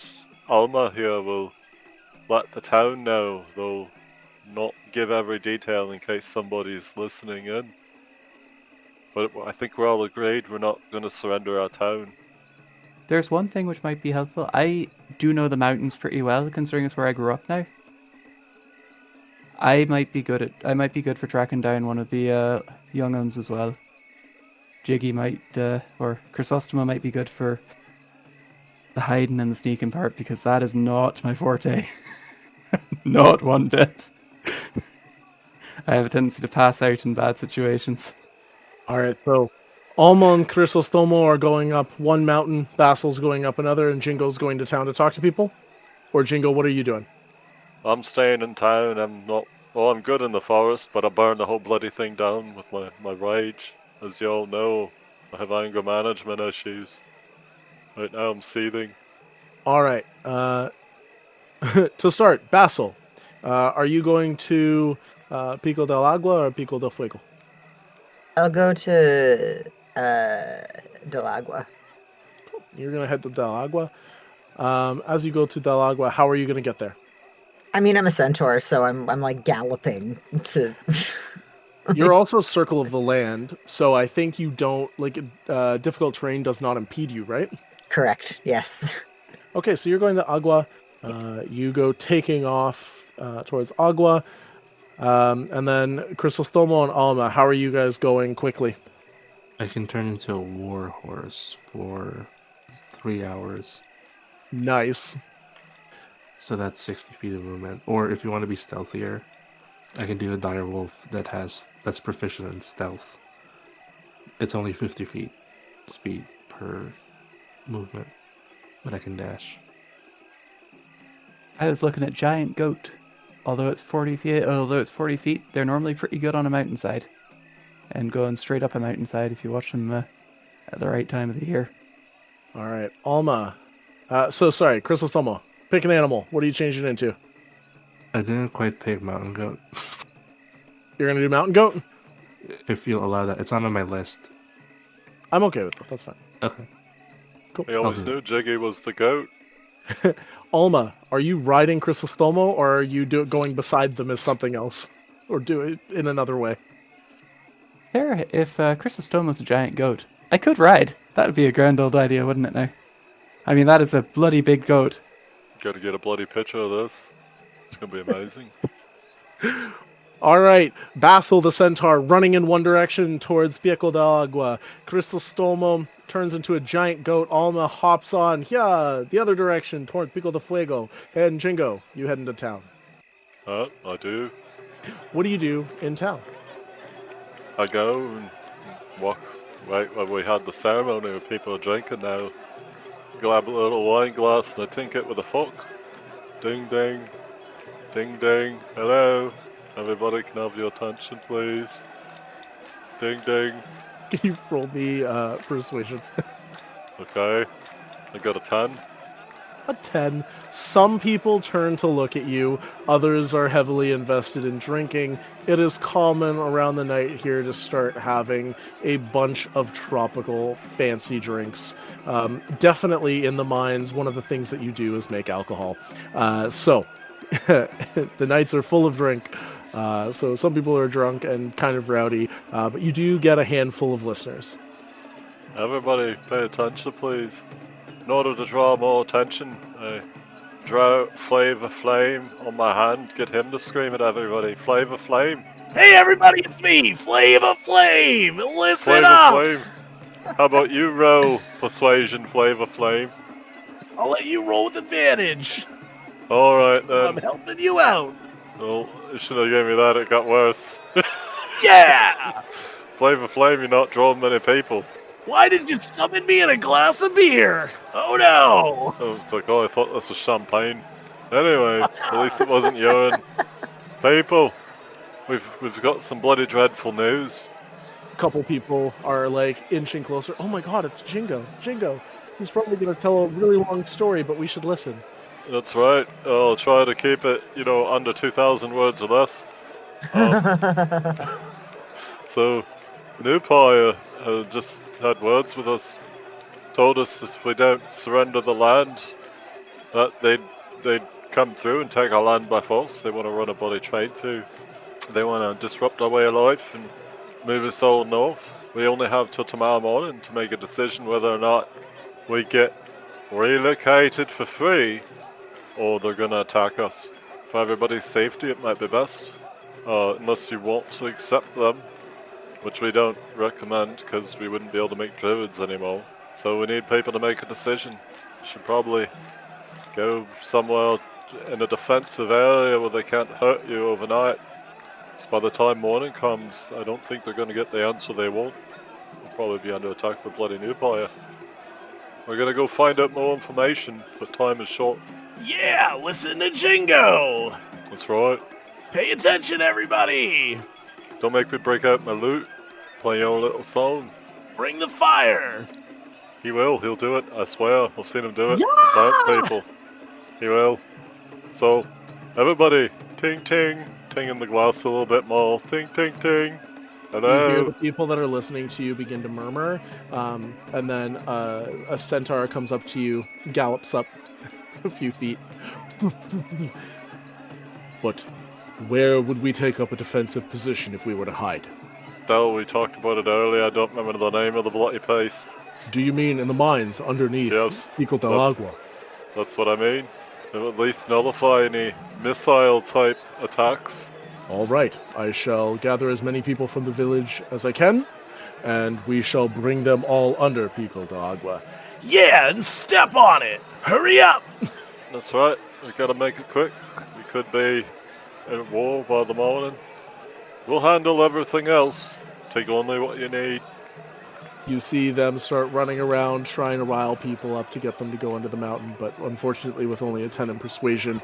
Alma here will let the town know, though not give every detail in case somebody's listening in. But I think we're all agreed we're not going to surrender our town. There's one thing which might be helpful. I do know the mountains pretty well, considering it's where I grew up now. I might be good for tracking down one of the young uns as well. Jiggy might, or Chrisostomo might be good for the hiding and the sneaking part, because that is not my forte. Not one bit. I have a tendency to pass out in bad situations. All right, so Alma and Chrisostomo are going up one mountain, Bassel's going up another, and Jingo's going to town to talk to people? Or Jingo, what are you doing? I'm staying in town. I'm good in the forest, but I burned the whole bloody thing down with my rage. As you all know, I have anger management issues. Right now I'm seething. All right, to start, Bassel, are you going to Pico del Agua or Pico del Fuego? I'll go to Del Agua. You're going to head to Del Agua. As you go to Del Agua, how are you going to get there? I mean, I'm a centaur, so I'm like galloping to. You're also Circle of the Land, so I think you don't, difficult terrain does not impede you, right? Correct, yes. Okay, so you're going to Agua. You go taking off towards Agua. And then Chrisostomo and Alma, how are you guys going quickly? I can turn into a war horse for 3 hours. Nice. So that's 60 feet of movement. Or if you want to be stealthier, I can do a dire wolf that's proficient in stealth. It's only 50 feet speed per movement, but I can dash. I was looking at giant goat. Although it's 40 feet, they're normally pretty good on a mountainside. And going straight up a mountainside if you watch them at the right time of the year. All right, Alma. Sorry, Chrisostomo. Pick an animal. What are you changing into? I didn't quite pick mountain goat. You're going to do mountain goat? If you'll allow that. It's not on my list. I'm okay with that. That's fine. Okay. Cool. We always knew Jiggy was the goat. Alma, are you riding Chrisostomo, or are you going beside them as something else? Or do it in another way? There, if Chrisostomo's a giant goat, I could ride. That would be a grand old idea, wouldn't it now? I mean, that is a bloody big goat. Gotta get a bloody picture of this. It's gonna be amazing. All right, Bassel the centaur running in one direction towards Pico del Agua. Chrisostomo turns into a giant goat. Alma hops on, the other direction towards Pico del Fuego. And Jingo, you head into town. I do. What do you do in town? I go and walk right where we had the ceremony where people are drinking now. Grab a little wine glass and I tink it with a fork. Ding ding. Ding ding. Hello. Everybody can have your attention, please. Ding ding. Can you roll me persuasion? Okay. I got a 10. A 10. Some people turn to look at you, others are heavily invested in drinking. It is common around the night here to start having a bunch of tropical fancy drinks. Definitely in the mines, one of the things that you do is make alcohol. So the nights are full of drink. So some people are drunk and kind of rowdy, but you do get a handful of listeners. Everybody, pay attention, please. In order to draw more attention, I draw Flavor Flame on my hand. Get him to scream at everybody. Flavor Flame. Hey everybody, it's me, Flavor Flame! Listen Flavor up! Flame. How about you roll Persuasion, Flavor Flame? I'll let you roll with advantage. Alright I'm then. helping you out. Well, you should have given me that, it got worse. Yeah! Flavor Flame, you're not drawing many people. Why did you summon me in a glass of beer? Oh no! Oh, it's like, oh, I thought this was champagne. Anyway, at least it wasn't urine. People, we've got some bloody dreadful news. A couple people are like inching closer. Oh my god, it's Jingo. Jingo. He's probably gonna tell a really long story, but we should listen. That's right. I'll try to keep it, under 2,000 words or less. So, New Pyre just had words with us. Told us if we don't surrender the land, that they'd come through and take our land by force. They want to run a bloody trade through. They want to disrupt our way of life and move us all north. We only have till tomorrow morning to make a decision whether or not we get relocated for free or they're going to attack us. For everybody's safety, it might be best. Unless you want to accept them, which we don't recommend because we wouldn't be able to make Druids anymore. So we need people to make a decision. Should probably go somewhere in a defensive area where they can't hurt you overnight. So by the time morning comes, I don't think they're going to get the answer they want. We'll probably be under attack by bloody New Pyre. We're going to go find out more information, but time is short. Yeah, listen to Jingo! That's right. Pay attention, everybody! Don't make me break out my lute. Play your little song. Bring the fire! He will, he'll do it, I swear. I've seen him do it. He's dance people. He will. So, everybody, ting ting, ting in the glass a little bit more. Ting ting ting. Hello. You hear the people that are listening to you begin to murmur, and then a centaur comes up to you, gallops up a few feet. But where would we take up a defensive position if we were to hide? Del, we talked about it earlier. I don't remember the name of the bloody place. Do you mean in the mines underneath Yes. Pico del That's- Agua? That's what I mean. It'll at least nullify any missile-type attacks. All right, I shall gather as many people from the village as I can, and we shall bring them all under Pico del Agua. Yeah, and step on it! Hurry up! That's right. We gotta make it quick. We could be in war by the morning. We'll handle everything else. Take only what you need. You see them start running around trying to rile people up to get them to go into the mountain, but unfortunately with only a 10 in persuasion,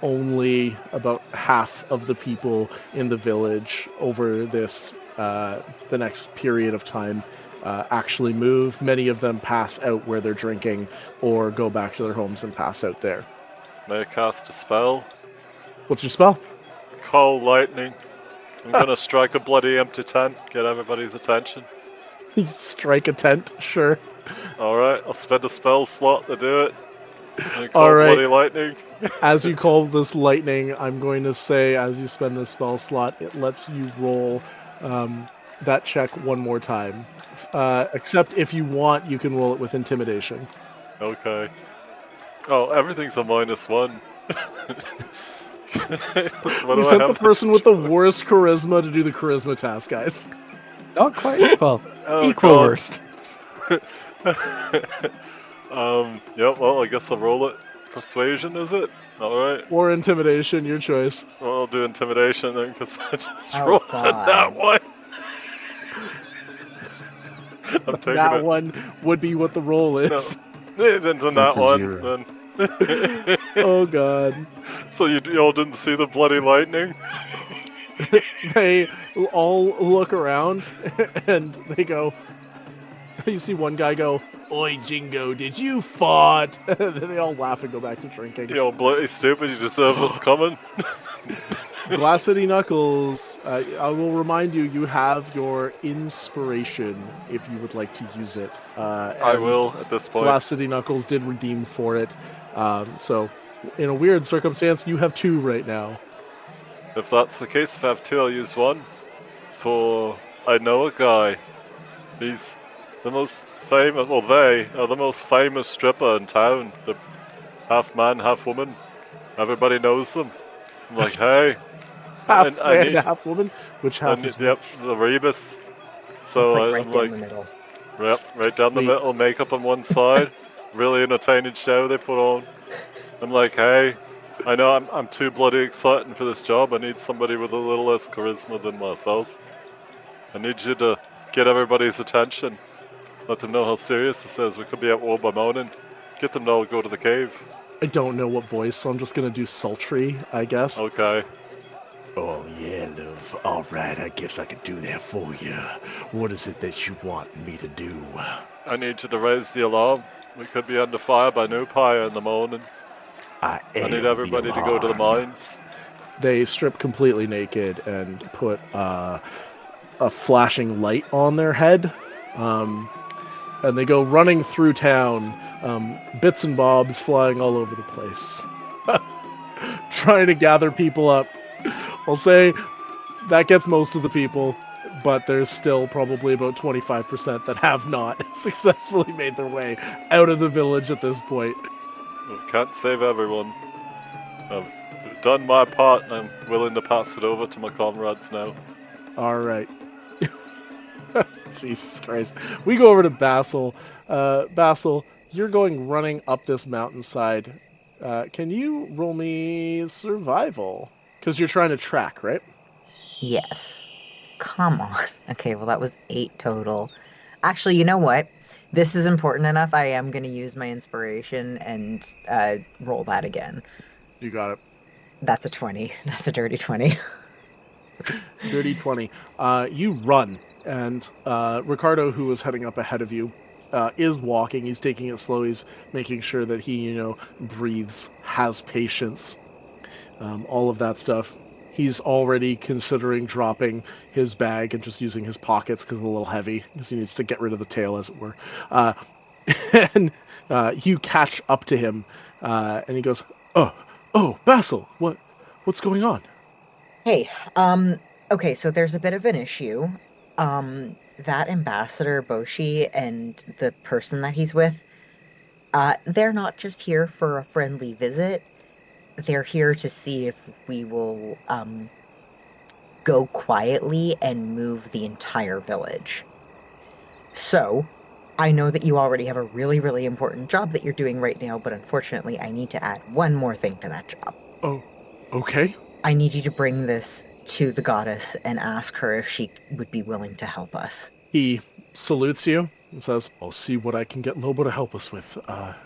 only about half of the people in the village over this the next period of time actually move. Many of them pass out where they're drinking or go back to their homes and pass out there. May I cast a spell? What's your spell? Call lightning. I'm gonna strike a bloody empty tent, get everybody's attention. You strike a tent, sure. Alright, I'll spend a spell slot to do it. And call All right. bloody lightning. As you call this lightning, I'm going to say as you spend the spell slot, it lets you roll that check one more time. Except if you want, you can roll it with intimidation. Okay. Oh, everything's a -1. What We do I sent the have to person with the destroy? worst charisma to do the charisma task, guys. Not quite equal. Oh, Equal God. worst. Yeah, well, I guess I'll roll it. Persuasion, is it? Alright. Or intimidation, your choice. Well, I'll do intimidation then, because I just Oh, rolled God. that one. I'm taking That it. one would be what the roll is. Then that That's a one. zero. Then. Oh god. So you all didn't see the bloody lightning? They all look around and they go. You see one guy go, "Oi, Jingo, did you fart?" And then they all laugh and go back to drinking. You old bloody stupid, you deserve what's coming. Glass City Knuckles, I will remind you, you have your inspiration if you would like to use it. I will at this point. Glass City Knuckles did redeem for it. So, in a weird circumstance, you have 2 right now. If that's the case, if I have 2, I'll use 1. For I know a guy. He's the most famous, well, they are the most famous stripper in town. They're half man, half woman. Everybody knows them. I'm like, hey. Half man, half woman? Which half is Yep, the Rebus. So It's like right I'm down like, the middle. yep, right down the middle, makeup on one side. Really entertaining show they put on. I'm like, hey, I know I'm too bloody exciting for this job. I need somebody with a little less charisma than myself. I need you to get everybody's attention. Let them know how serious this is. We could be at war by morning. Get them to all go to the cave. I don't know what voice, so I'm just going to do sultry, I guess. Okay. Oh, yeah, love. All right, I guess I could do that for you. What is it that you want me to do? I need you to raise the alarm. We could be under fire by new Pyre in the morning. I need everybody to go to the mines. They strip completely naked and put a flashing light on their head. And they go running through town, bits and bobs flying all over the place. Trying to gather people up. I'll say that gets most of the people, but there's still probably about 25% that have not successfully made their way out of the village at this point. We can't save everyone. I've done my part and I'm willing to pass it over to my comrades now. All right. Jesus Christ. We go over to Bassel. Bassel, you're going running up this mountainside. Can you roll me survival? Because you're trying to track, right? Yes. Come on. Okay, well that was 8 total. Actually, you know what? This is important enough. I am going to use my inspiration and roll that again. You got it. That's a 20. That's a dirty 20. Dirty 20. You run, and Ricardo, who is heading up ahead of you, is walking. He's taking it slow. He's making sure that he, breathes, has patience, all of that stuff. He's already considering dropping his bag and just using his pockets because it's a little heavy, because he needs to get rid of the tail, as it were. And you catch up to him, and he goes, "Oh, Bassel, what's going on?" Hey, okay, so there's a bit of an issue. That ambassador, Boshi, and the person that he's with, they're not just here for a friendly visit. They're here to see if we will, go quietly and move the entire village. So, I know that you already have a really, really important job that you're doing right now, but unfortunately, I need to add one more thing to that job. Oh, okay. I need you to bring this to the goddess and ask her if she would be willing to help us. He salutes you and says, "I'll see what I can get Lobo to help us with.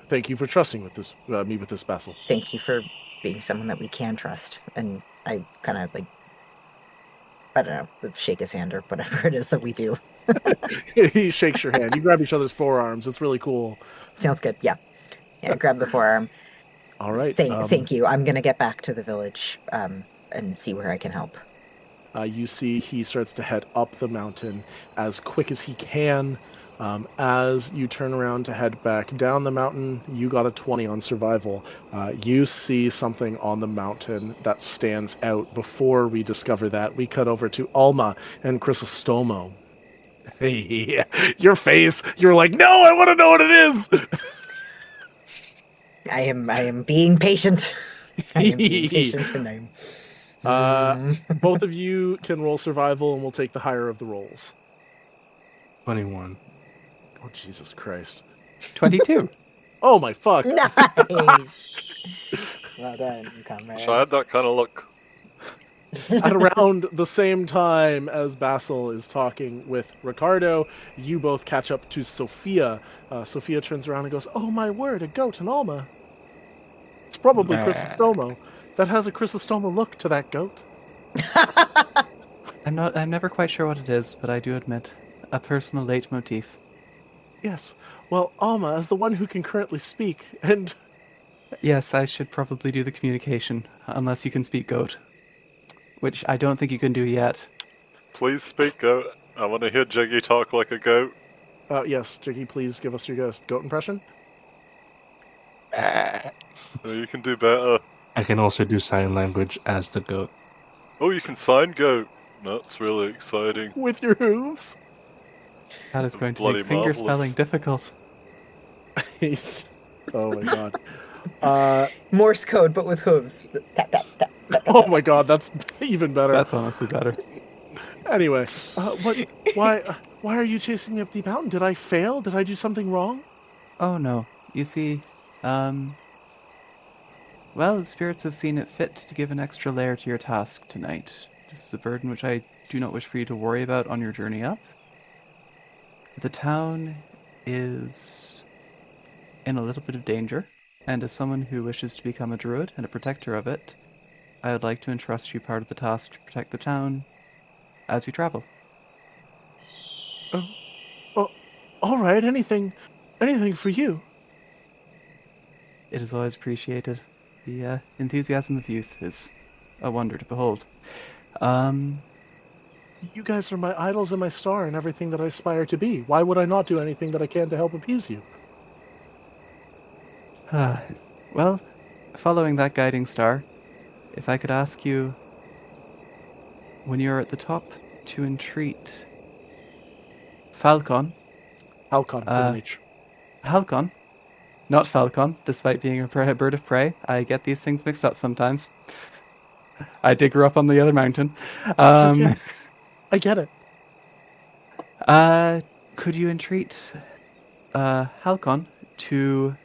Thank you for trusting with this, me with this, Bassel." Thank you for being someone that we can trust. And I kind of I don't know, shake his hand or whatever it is that we do. He shakes your hand. You grab each other's forearms. It's really cool. Sounds good. Yeah, grab the forearm. All right. Thank you. I'm going to get back to the village and see where I can help. You see he starts to head up the mountain as quick as he can. As you turn around to head back down the mountain, you got a 20 on survival. You see something on the mountain that stands out. Before we discover that, we cut over to Alma and Chrisostomo. Hey, your face, you're like, "No, I want to know what it is." I am being patient. I am being patient tonight. Both of you can roll survival, and we'll take the higher of the rolls. 21. Oh, Jesus Christ. 22. Oh, my fuck. Nice. Well done, comrades. So I had that kind of look. At around the same time as Bassel is talking with Ricardo, you both catch up to Sophia. Sophia turns around and goes, "Oh my word, a goat and Alma. It's probably Chrisostomo. That has a Chrisostomo look to that goat." I'm never quite sure what it is, but I do admit, a personal leitmotif. Yes. Well, Alma, as the one who can currently speak, and Yes, I should probably do the communication, unless you can speak goat. Which I don't think you can do yet. Please speak goat. I want to hear Jiggy talk like a goat. yes, Jiggy, please give us your goat impression. Oh, you can do better. I can also do sign language as the goat. Oh, you can sign goat. That's really exciting. With your hooves. That is going to Bloody make finger marvelous. spelling difficult. Oh my god. Morse code, but with hooves. Tap, tap, tap, tap, tap, Oh my god, that's even better. That's honestly better. Anyway, why are you chasing me up the mountain? Did I fail? Did I do something wrong? Oh no. You see, well, the spirits have seen it fit to give an extra layer to your task tonight. This is a burden which I do not wish for you to worry about on your journey up. The town is in a little bit of danger, and as someone who wishes to become a druid and a protector of it, I would like to entrust you part of the task to protect the town as you travel. Oh, all right. Anything for you. It is always appreciated. The enthusiasm of youth is a wonder to behold. You guys are my idols and my star and everything that I aspire to be. Why would I not do anything that I can to help appease you? Well, following that guiding star, if I could ask you, when you're at the top, to entreat Falcon. Halcon, H. Halcon, not Falcon, despite being a bird of prey. I get these things mixed up sometimes. I did grow up on the other mountain. Okay. I get it. Could you entreat Halcon to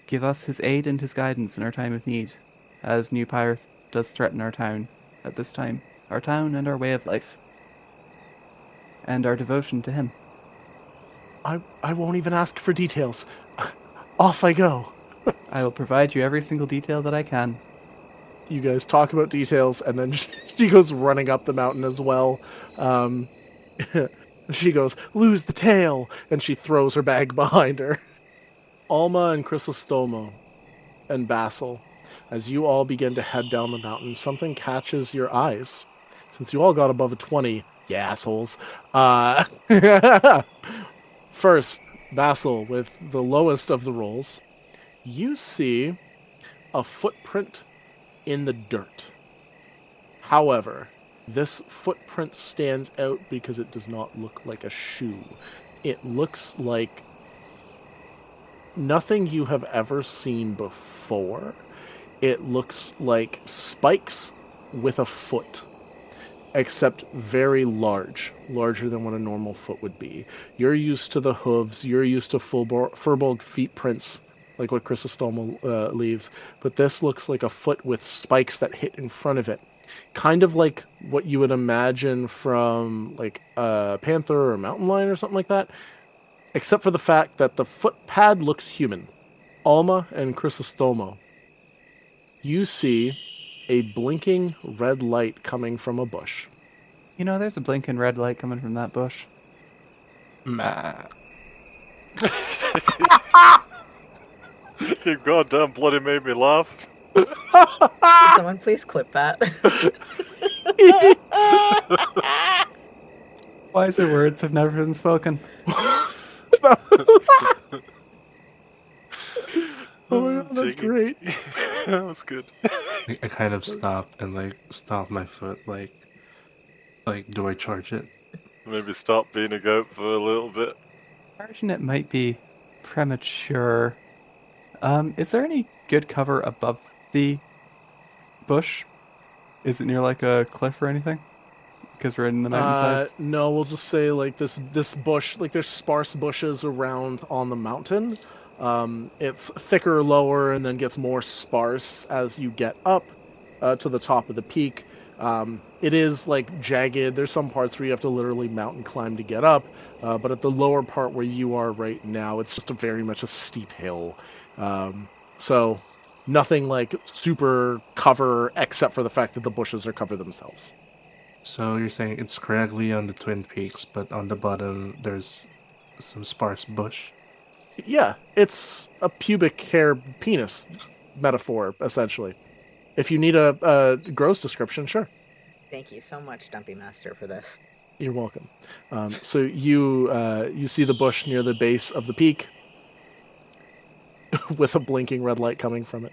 give us his aid and his guidance in our time of need, as New Pyre does threaten our town at this time, our town and our way of life, and our devotion to him. I won't even ask for details. Off I go. I will provide you every single detail that I can. You guys talk about details, and then she goes running up the mountain as well. She goes, lose the tail, and she throws her bag behind her. Alma and Chrisostomo and Bassel, as you all begin to head down the mountain, something catches your eyes. Since you all got above a 20, you assholes. First, Bassel, with the lowest of the rolls, you see a footprint in the dirt. However, this footprint stands out because it does not look like a shoe. It looks like nothing you have ever seen before. It looks like spikes with a foot, except very large, larger than what a normal foot would be. You're used to the hooves, you're used to furbolg feet prints, like what Chrisostomo leaves, but this looks like a foot with spikes that hit in front of it. Kind of like what you would imagine from like a panther or a mountain lion or something like that, except for the fact that the foot pad looks human. Alma and Chrisostomo, you see a blinking red light coming from a bush. You know, there's a blinking red light coming from that bush. You goddamn bloody made me laugh. Can someone please clip that? Wiser words have never been spoken. Oh my god, that's Jiggy. great. That was good. I kind of stop and stomp my foot. Do I charge it? Maybe stop being a goat for a little bit. Charging it might be premature. Is there any good cover above the bush? Is it near like a cliff or anything? Because we're in the mountainsides. No, we'll just say like this bush, like there's sparse bushes around on the mountain. It's thicker lower and then gets more sparse as you get up to the top of the peak. It is like jagged. There's some parts where you have to literally mountain climb to get up. But at the lower part where you are right now, it's just very much a steep hill. So nothing like super cover except for the fact that the bushes are cover themselves. So you're saying it's scraggly on the twin peaks, but on the bottom there's some sparse bush. Yeah, it's a pubic hair penis metaphor, essentially. If you need a gross description, sure. Thank you so much, Dumpie Master, for this. You're welcome. So you see the bush near the base of the peak with a blinking red light coming from it.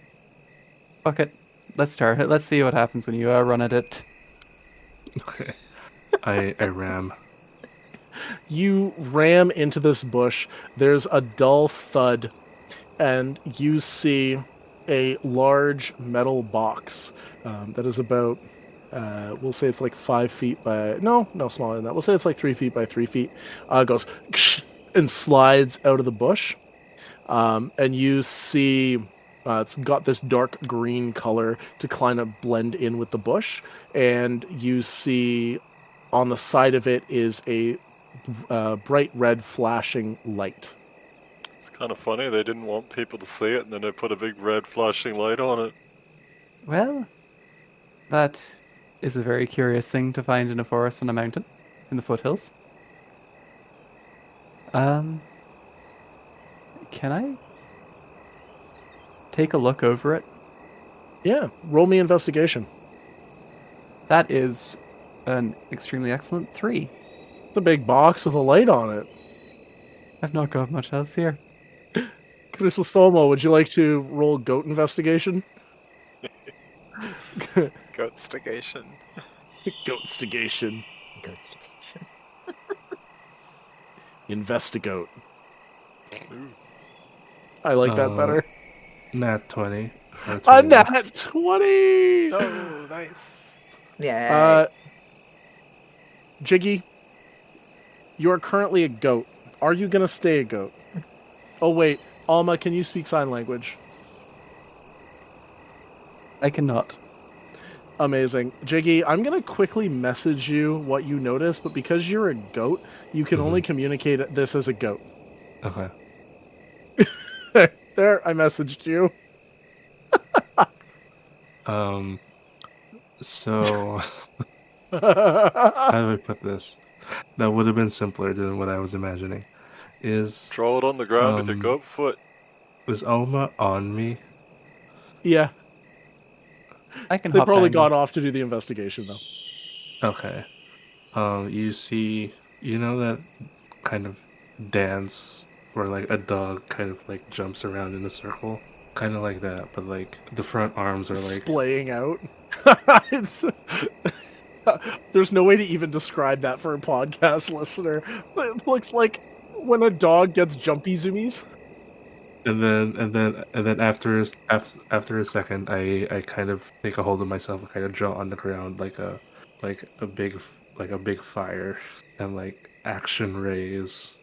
Fuck it. Let's start it. Let's see what happens when you run at it. Okay. I ram. You ram into this bush. There's a dull thud, and you see a large metal box that is about, we'll say it's like 5 feet by, no, smaller than that. We'll say it's like 3 feet by 3 feet. Goes and slides out of the bush. And you see it's got this dark green color to kind of blend in with the bush. And you see on the side of it is a bright red flashing light. It's kind of funny, they didn't want people to see it, and then they put a big red flashing light on it. Well, that is a very curious thing to find in a forest on a mountain, in the foothills. Can I take a look over it? Yeah, roll me investigation. That is an extremely excellent 3. The big box with a light on it. I've not got much else here. Chrisostomo, would you like to roll goat investigation? Goatstigation. Goatstigation. Ghostigation. Investigate. I like that better. Nat 20. A nat 20! Oh, nice. Yeah. Jiggy, you are currently a goat. Are you going to stay a goat? Oh, wait. Alma, can you speak sign language? I cannot. Amazing. Jiggy, I'm going to quickly message you what you notice, but because you're a goat, you can only communicate this as a goat. Okay. There, I messaged you. So how do I put this? That would have been simpler than what I was imagining. Throw it on the ground with your goat foot. Was Alma on me? Yeah, I can they hop probably down. got off to do the investigation, though. Okay. You see, you know that kind of dance where like a dog kind of like jumps around in a circle? Kind of like that, but like the front arms are like... Splaying out. There's no way to even describe that for a podcast listener. It looks like when a dog gets jumpy zoomies. And then after a second, I kind of take a hold of myself and kind of draw on the ground like a big fire, and like action rays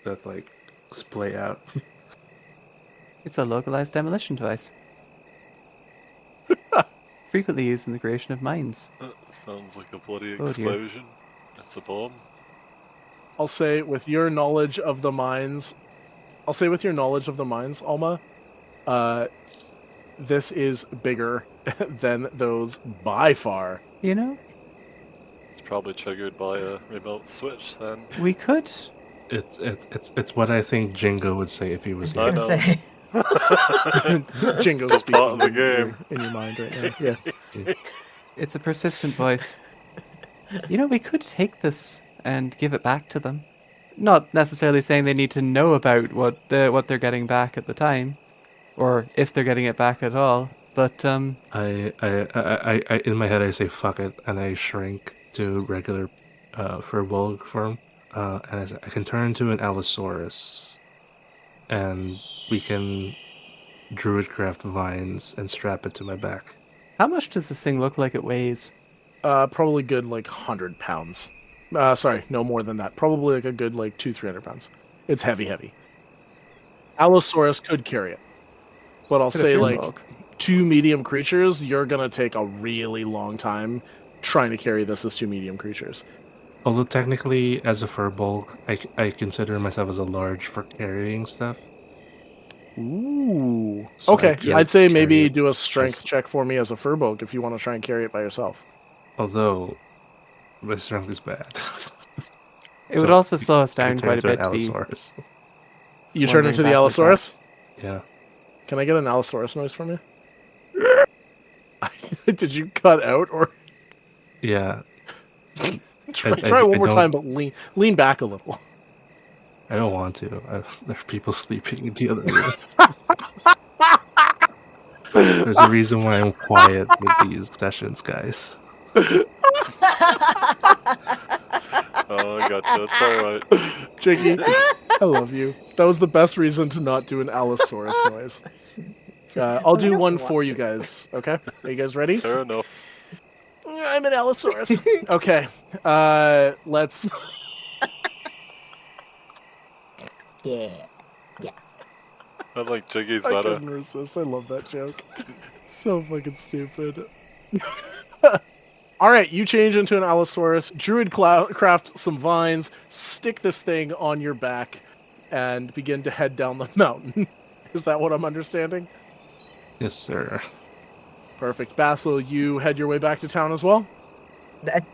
that like splay out. It's a localized demolition device. Frequently used in the creation of mines. Sounds like a bloody Oh, dear. explosion. It's a bomb. I'll say with your knowledge of the mines, Alma, this is bigger than those by far. You know, It's probably triggered by a remote switch then. we could. It's what I think Jingo would say if he I was was I gonna there. know. say. Jingo's It's part of the speaking game. in your mind right now. Yeah. It's a persistent voice. You know, we could take this and give it back to them. Not necessarily saying they need to know about what they're getting back at the time, or if they're getting it back at all. But I in my head I say fuck it, and I shrink to regular Furbolg form, and I say, I can turn into an Allosaurus, and we can druidcraft vines and strap it to my back. how much does this thing look like it weighs? Probably good like 100 pounds. Sorry, no more than that. Probably like a good like 200-300 pounds. It's heavy. Allosaurus could carry it. But I'll Could a say Furbolg? like 2 medium creatures, you're going to take a really long time trying to carry this as 2 medium creatures. Although technically, as a Furbolg, I consider myself as a large for carrying stuff. Ooh. So Okay, I could I'd say carry maybe it do a strength as- check for me as a Furbolg if you want to try and carry it by yourself. Although, My strength is bad. It would So, also slow us I down can quite a turn bit into to an be Allosaurus. You turn wandering into the back like that. Allosaurus? Yeah. Can I get an Allosaurus noise from you? Did you cut out or Yeah. try one I more don't- time, but lean back a little. I don't want to. There are people sleeping in the other room. There's a reason why I'm quiet with these sessions, guys. Oh, I gotcha. It's alright. Jiggy, I love you. That was the best reason to not do an Allosaurus noise. I'll do don't one want for you to. guys. Okay, are you guys ready? Fair enough. I'm an Allosaurus. Okay, let's. Yeah. I like Jiggy's I better. couldn't resist. I love that joke. So fucking stupid. All right, you change into an Allosaurus. Druid craft some vines, stick this thing on your back, and begin to head down the mountain. Is that what I'm understanding? Yes, sir. Perfect. Bassel, you head your way back to town as well?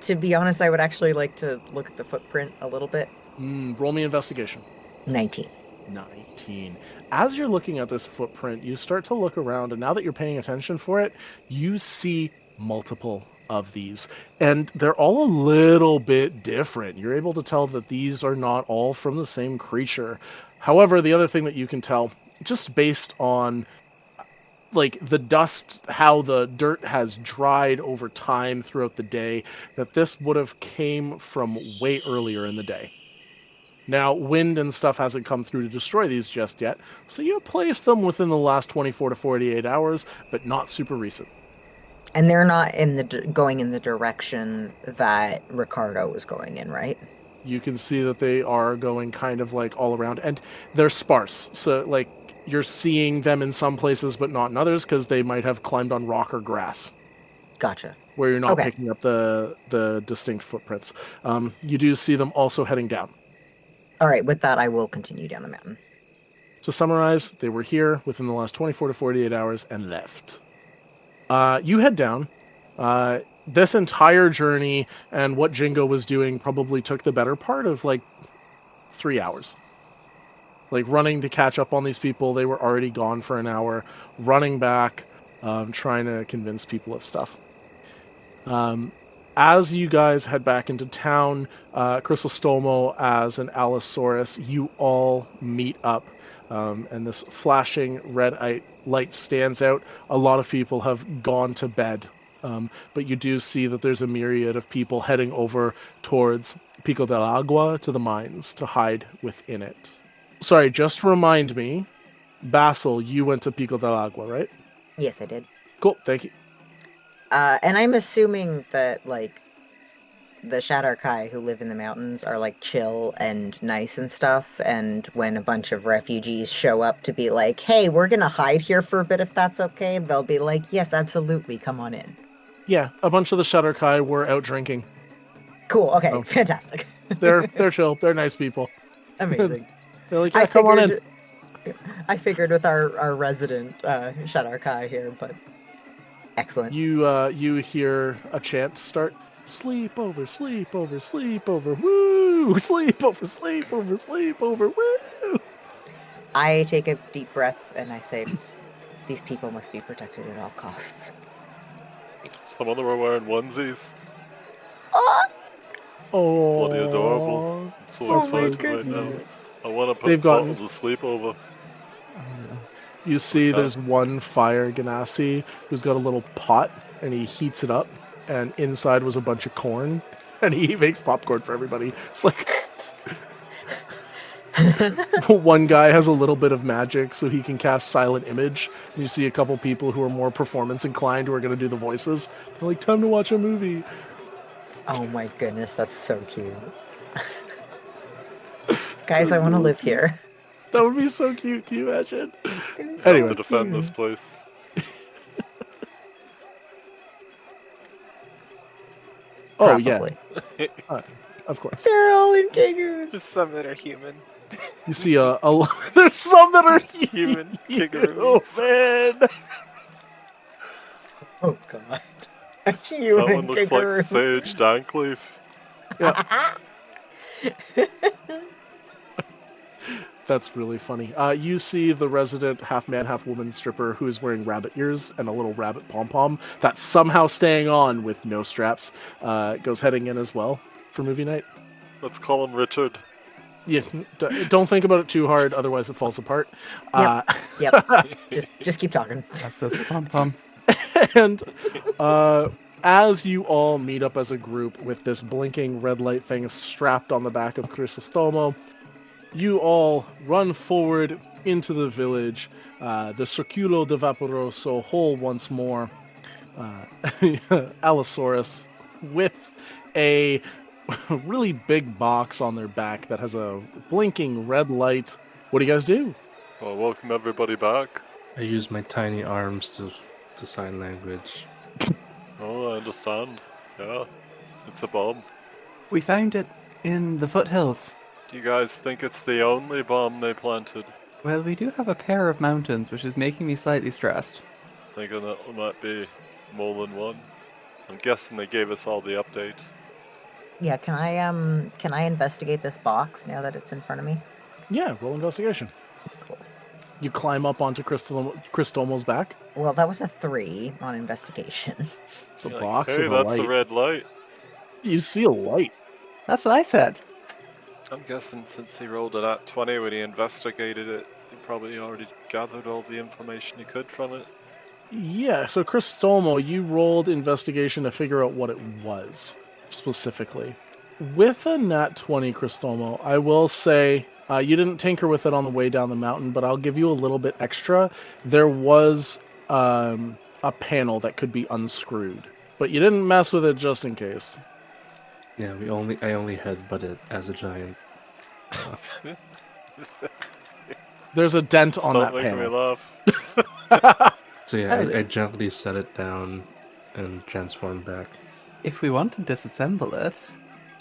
To be honest, I would actually like to look at the footprint a little bit. Roll me investigation. 19. 19. As you're looking at this footprint, you start to look around, and now that you're paying attention for it, you see multiple of these. And they're all a little bit different. You're able to tell that these are not all from the same creature. However, the other thing that you can tell, just based on like the dust, how the dirt has dried over time throughout the day, that this would have came from way earlier in the day. Now, wind and stuff hasn't come through to destroy these just yet, so you place them within the last 24 to 48 hours, but not super recent. And they're not in the going in the direction that Ricardo was going in, right? You can see that they are going kind of like all around, and they're sparse. So, like, you're seeing them in some places, but not in others, because they might have climbed on rock or grass, Gotcha. where you're not Okay. picking up the distinct footprints. You do see them also heading down. All right, with that, I will continue down the mountain. To summarize, they were here within the last 24 to 48 hours and left. You head down. This entire journey and what Jingo was doing probably took the better part of like 3 hours. Like running to catch up on these people. They were already gone for an hour. Running back, trying to convince people of stuff. As you guys head back into town, Chrisostomo as an Allosaurus, you all meet up. And this flashing red light stands out. A lot of people have gone to bed. But you do see that there's a myriad of people heading over towards Pico del Agua to the mines to hide within it. Sorry, just remind me, Bassel, you went to Pico del Agua, right? Yes, I did. Cool, thank you. And I'm assuming that, like, the Shadarkai who live in the mountains are, like, chill and nice and stuff, and when a bunch of refugees show up to be like, hey, we're gonna hide here for a bit if that's okay, they'll be like, yes, absolutely, come on in. Yeah, a bunch of the Shadarkai were out drinking. Cool, okay, Oh. fantastic. They're chill, they're nice people. Amazing. They're like, yeah, come on in. I figured with our resident Shadarkai here, but excellent. You hear a chant start. Sleep over, sleep over, sleep over, woo! Sleep over, sleep over, sleep over, woo! I take a deep breath and I say, these people must be protected at all costs. Some of them are wearing onesies. Oh, Bloody adorable. I'm so Oh my excited right now. goodness. I want to put They've gotten- to sleep over. You see, What's there's one fire ganassi who's got a little pot, and he heats it up, and inside was a bunch of corn, and he makes popcorn for everybody. It's like one guy has a little bit of magic, so he can cast silent image. And you see a couple people who are more performance inclined who are going to do the voices. They're like, time to watch a movie. Oh my goodness, that's so cute. Guys, I want to live here. That would be so cute. Can you imagine? To Anyway, defend this place. oh yeah, Probably. of course. They're all in kangaroos. Just some that are human. You see there's some that are Human Oh kangaroos. man. Oh god. A That human one looks kangaroo. like Sage Dankleaf. Yeah. That's really funny. You see the resident half-man, half-woman stripper who is wearing rabbit ears and a little rabbit pom-pom that's somehow staying on with no straps, goes heading in as well for movie night. Let's call him Richard. Yeah, don't think about it too hard, otherwise it falls apart. Yep. Just keep talking. That's just the pom pom. And as you all meet up as a group with this blinking red light thing strapped on the back of Chrisostomo, you all run forward into the village. The Circulo de Vaporoso hole once more. Allosaurus with a really big box on their back that has a blinking red light. What do you guys do? Well, welcome everybody back. I use my tiny arms to sign language. Oh, I understand. Yeah, it's a bomb. We found it in the foothills. Do you guys think it's the only bomb they planted? Well, we do have a pair of mountains, which is making me slightly stressed. Thinking that it might be more than one. I'm guessing they gave us all the update. Yeah, can I investigate this box now that it's in front of me? Yeah, roll investigation. Cool. You climb up onto Christomo's back. Well, that was a 3 on investigation. The You're box like, hey, with a that's light. a red light. You see a light. That's what I said. I'm guessing since he rolled it at 20 when he investigated it, he probably already gathered all the information he could from it. Yeah, so Christomo, you rolled investigation to figure out what it was, specifically. With a nat 20, Christomo, I will say, you didn't tinker with it on the way down the mountain, but I'll give you a little bit extra. There was a panel that could be unscrewed, but you didn't mess with it just in case. Yeah, I only headbutt it as a giant. There's a dent on Stop that making me panel. laugh. So yeah, I gently set it down and transform back. If we want to disassemble it,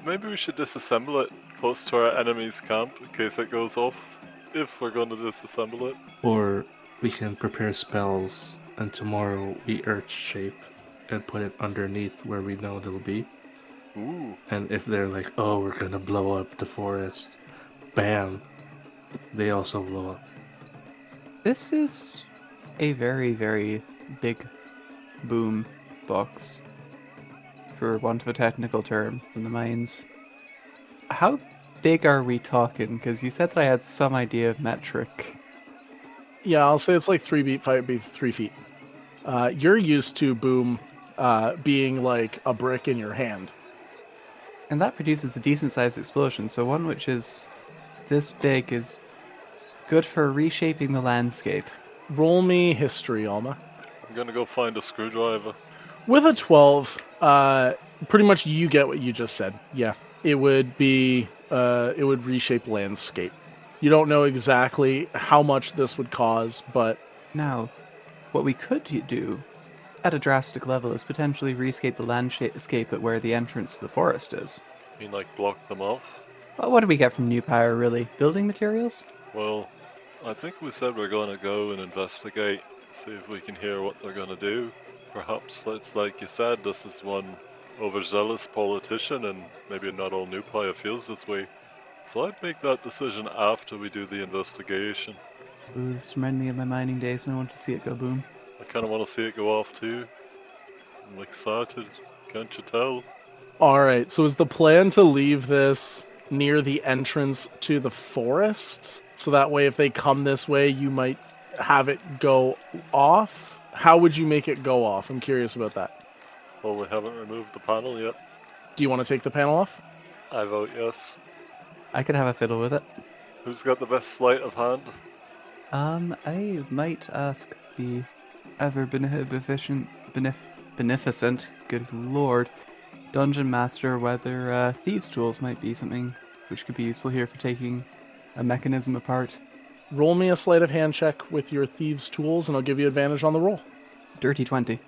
Maybe we should disassemble it close to our enemy's camp in case it goes off. If we're going to disassemble it. Or we can prepare spells and tomorrow we earth shape and put it underneath where we know they'll be. Ooh. And if they're like, oh, we're gonna blow up the forest, bam, they also blow up. this is a very, very big boom box, for want of a technical term from the mines. How big are we talking? Because you said that I had some idea of metric. Yeah, I'll say it's like 3 feet. You're used to boom being like a brick in your hand. And that produces a decent sized explosion, so one which is this big is good for reshaping the landscape. Roll me history, Alma. I'm gonna go find a screwdriver. With a 12, pretty much you get what you just said. Yeah, it would be, it would reshape landscape. You don't know exactly how much this would cause, but Now, what we could do at a drastic level is potentially rescape the landscape at where the entrance to the forest is. I mean, like, block them off. Well, what do we get from New Pyre, really? Building materials? Well, I think we said we're gonna go and investigate, see if we can hear what they're gonna do. Perhaps it's like you said, this is one overzealous politician, and maybe not all New Pyre feels this way. So I'd make that decision after we do the investigation. Ooh, this reminded me of my mining days, and I want to see it go boom. I kind of want to see it go off too. I'm excited, can't you tell? alright, so is the plan to leave this near the entrance to the forest? So that way if they come this way, you might have it go off? How would you make it go off? I'm curious about that. Well, we haven't removed the panel yet. Do you want to take the panel off? I vote yes. I could have a fiddle with it. Who's got the best sleight of hand? I might ask the ever beneficent, good lord, dungeon master whether thieves' tools might be something which could be useful here for taking a mechanism apart. Roll me a sleight of hand check with your thieves' tools, and I'll give you advantage on the roll. Dirty 20.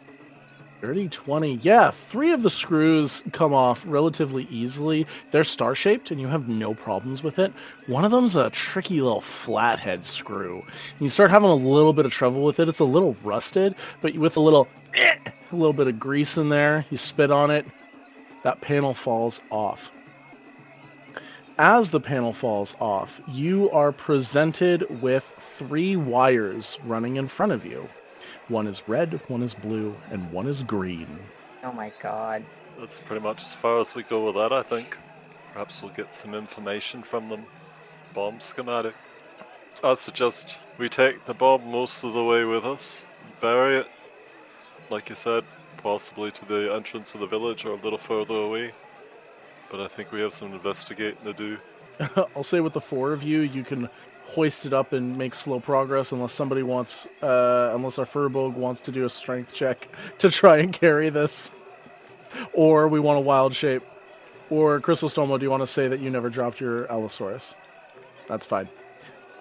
Dirty 20. Yeah, 3 of the screws come off relatively easily. They're star-shaped, and you have no problems with it. One of them's a tricky little flathead screw. And you start having a little bit of trouble with it. It's a little rusted, but with a little bit of grease in there, you spit on it, that panel falls off. As the panel falls off, you are presented with 3 wires running in front of you. One is red, one is blue, and one is green. Oh my god. That's pretty much as far as we go with that, I think. Perhaps we'll get some information from them. Bomb schematic. I suggest we take the bomb most of the way with us, bury it, like you said, possibly to the entrance of the village or a little further away. But I think we have some investigating to do. I'll say with the 4 of you, you can hoist it up and make slow progress unless somebody wants, unless our Furbolg wants to do a strength check to try and carry this. Or we want a wild shape. Or Chrisostomo, do you want to say that you never dropped your Allosaurus? That's fine.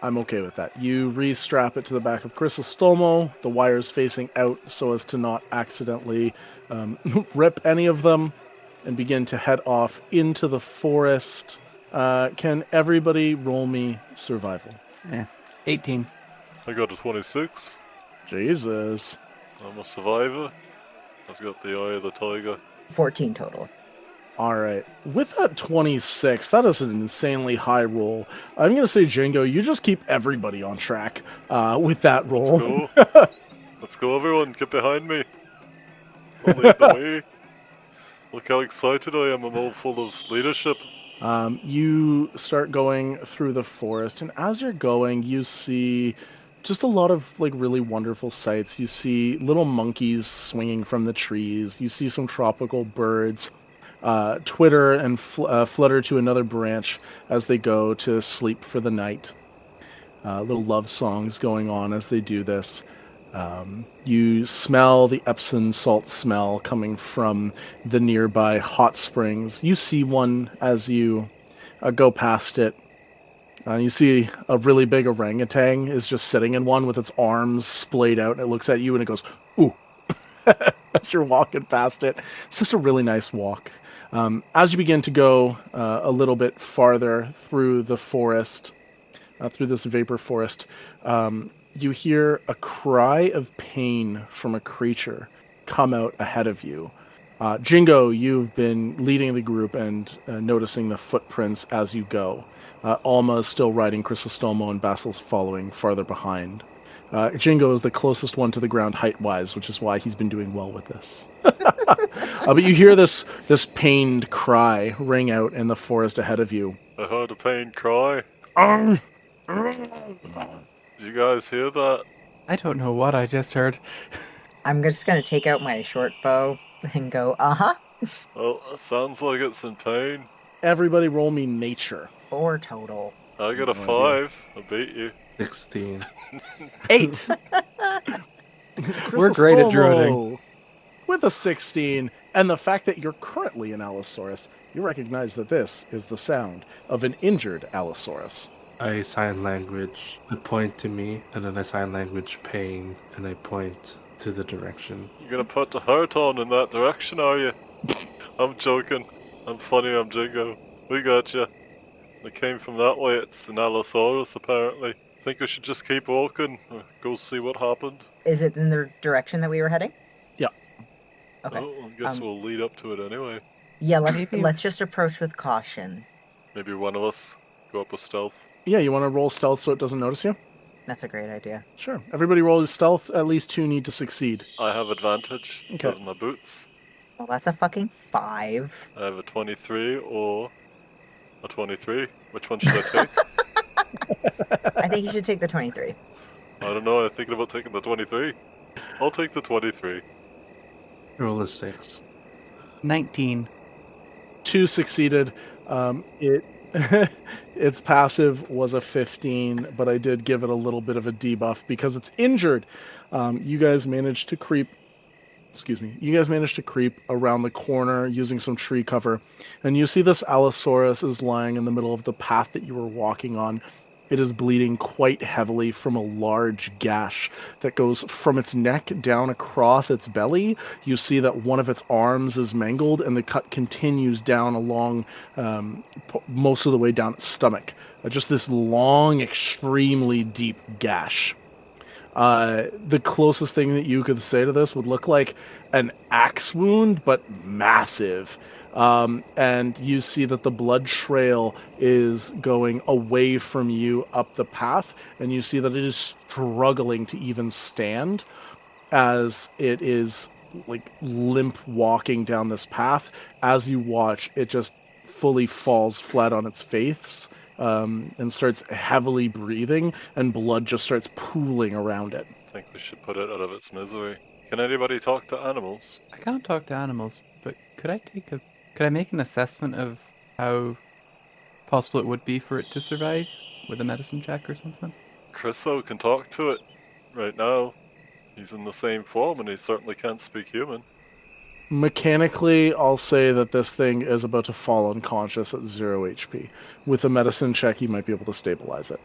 I'm okay with that. You re-strap it to the back of Chrisostomo, the wires facing out so as to not accidentally rip any of them, and begin to head off into the forest. Can everybody roll me survival? 18. I got a 26. Jesus. I'm a survivor. I've got the eye of the tiger. 14 total. All right. With that 26, that is an insanely high roll. I'm going to say, Jingo, you just keep everybody on track with that roll. Let's go. Let's go, everyone. Get behind me. I'll lead the way. Look how excited I am. I'm all full of leadership. You start going through the forest, and as you're going, you see just a lot of like really wonderful sights. You see little monkeys swinging from the trees. You see some tropical birds twitter and flutter to another branch as they go to sleep for the night. Little love songs going on as they do this. You smell the Epsom salt smell coming from the nearby hot springs. You see one as you go past it. You see a really big orangutan is just sitting in one with its arms splayed out, and it looks at you and it goes, ooh, as you're walking past it. It's just a really nice walk. As you begin to go a little bit farther through the forest, through this vapor forest, you hear a cry of pain from a creature come out ahead of you. Jingo, you've been leading the group and noticing the footprints as you go. Alma is still riding Chrisostomo, and Bassel's following farther behind. Jingo is the closest one to the ground height-wise, which is why he's been doing well with this. But you hear this pained cry ring out in the forest ahead of you. I heard a pained cry. Did you guys hear that? I don't know what I just heard. I'm just gonna take out my short bow and go, uh-huh. Well, it sounds like it's in pain. Everybody roll me nature. 4 total. I got a 5. I beat you. 16. 8! We're great at druiding. With a 16, and the fact that you're currently an Allosaurus, you recognize that this is the sound of an injured Allosaurus. I sign language. I point to me, and then I sign language pain, and I point to the direction. You're gonna put the hurt on in that direction, are you? I'm joking. I'm funny, I'm Jingo. We got you. It came from that way. It's an Allosaurus, apparently. Think we should just keep walking or go see what happened? Is it in the direction that we were heading? Yeah. Okay. Oh, I guess we'll lead up to it anyway. Yeah, Maybe- let's just approach with caution. Maybe one of us go up with stealth. Yeah, you want to roll stealth so it doesn't notice you? That's a great idea. Sure. Everybody roll stealth. At least 2 need to succeed. I have advantage Okay. because of my boots. Well, that's a fucking 5. I have a 23 or a 23. Which one should I take? I think you should take the 23. I don't know. I'm thinking about taking the 23. I'll take the 23. Roll a 6. 19. 2 succeeded. Its passive was a 15, but I did give it a little bit of a debuff because it's injured. You guys managed to creep around the corner using some tree cover, and you see this Allosaurus is lying in the middle of the path that you were walking on. It is bleeding quite heavily from a large gash that goes from its neck down across its belly. You see that one of its arms is mangled, and the cut continues down along most of the way down its stomach. Just this long, extremely deep gash. The closest thing that you could say to this would look like an axe wound, but massive. and you see that the blood trail is going away from you up the path, and you see that it is struggling to even stand as it is like limp walking down this path. As you watch, it just fully falls flat on its face and starts heavily breathing, and blood just starts pooling around it. I think we should put it out of its misery. Can anybody talk to animals? I can't talk to animals, but could I make an assessment of how possible it would be for it to survive with a medicine check or something? Chriso can talk to it right now. He's in the same form and he certainly can't speak human. Mechanically, I'll say that this thing is about to fall unconscious at 0 HP. With a medicine check, you might be able to stabilize it.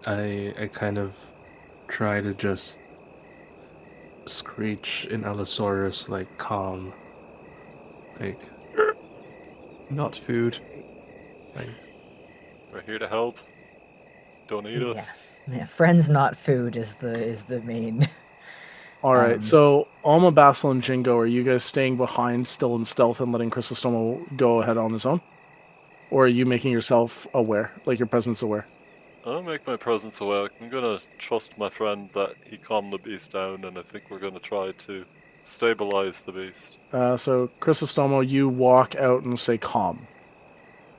I kind of try to just screech in Allosaurus, like, calm. Like, Not food. like We're here to help. Don't eat us. Yeah, friends not food is the main. All right, so Alma, Bassel, and Jingo, are you guys staying behind still in stealth and letting Chrisostomo go ahead on his own? Or are you making yourself aware, like your presence aware? I'll make my presence aware. I'm gonna trust my friend that he calmed the beast down, and I think we're gonna try to stabilize the beast. So Chrisostomo, you walk out and say calm.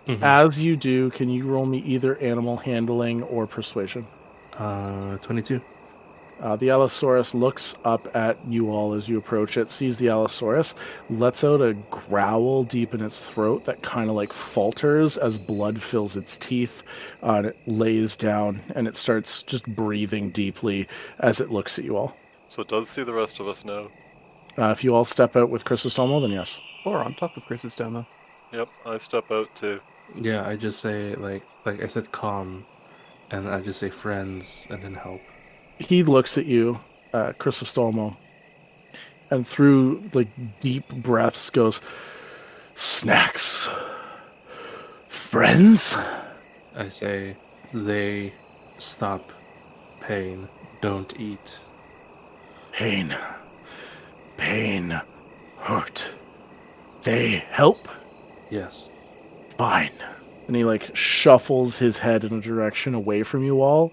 mhm. As you do, can you roll me either animal handling or persuasion? 22. The Allosaurus looks up at you all as you approach it, sees the Allosaurus, lets out a growl deep in its throat that kind of like falters as blood fills its teeth, and it lays down, and it starts just breathing deeply as it looks at you all. So it does see the rest of us now. If you all step out with Chrisostomo, then yes. Or on top of Chrisostomo. Yep, I step out too. Yeah, I just say, like I said, calm, and I just say friends, and then help. He looks at you, Chrisostomo, and through like deep breaths goes, snacks. Friends? I say, they stop pain, don't eat. Pain. Pain. Hurt. They help? Yes. Fine. And he like shuffles his head in a direction away from you all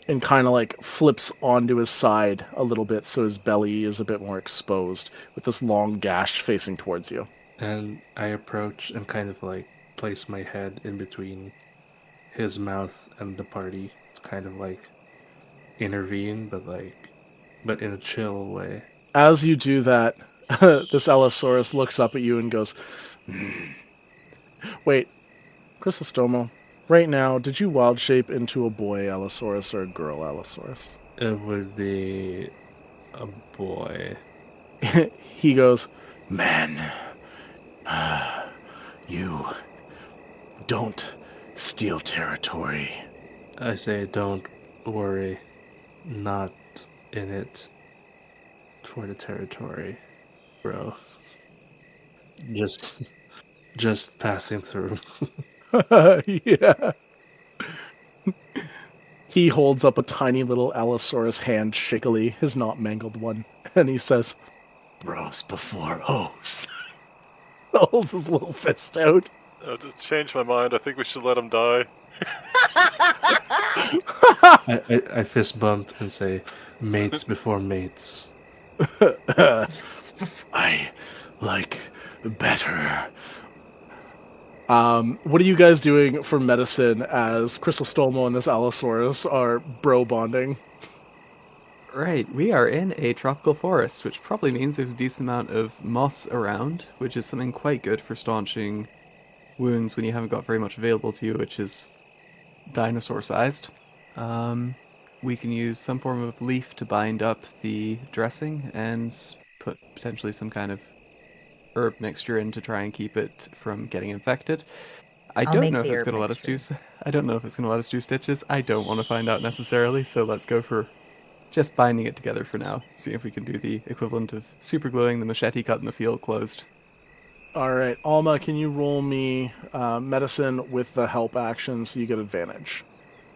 and kind of like flips onto his side a little bit so his belly is a bit more exposed with this long gash facing towards you. And I approach and kind of like place my head in between his mouth and the party. It's kind of like intervene, but in a chill way. As you do that, this Allosaurus looks up at you and goes, Wait, Chrisostomo, right now, did you wild shape into a boy Allosaurus or a girl Allosaurus? It would be a boy. He goes, Man, you don't steal territory. I say, don't worry, not in it for the territory, bro. Just passing through. Yeah. He holds up a tiny little Allosaurus hand shakily, his not mangled one, and he says, Bros before hoes. Holds his little fist out. I just changed my mind. I think we should let him die. I fist bump and say, mates before mates. I like better. What are you guys doing for medicine as Chrisostomo and this Allosaurus are bro bonding? Right, we are in a tropical forest, which probably means there's a decent amount of moss around, which is something quite good for staunching wounds when you haven't got very much available to you, which is dinosaur-sized. We can use some form of leaf to bind up the dressing and put potentially some kind of herb mixture in to try and keep it from getting infected. I don't know if it's going to let us do. I don't know if it's going to let us do stitches. I don't want to find out necessarily. So let's go for just binding it together for now. See if we can do the equivalent of super gluing the machete cut in the field closed. All right, Alma, can you roll me medicine with the help action so you get advantage?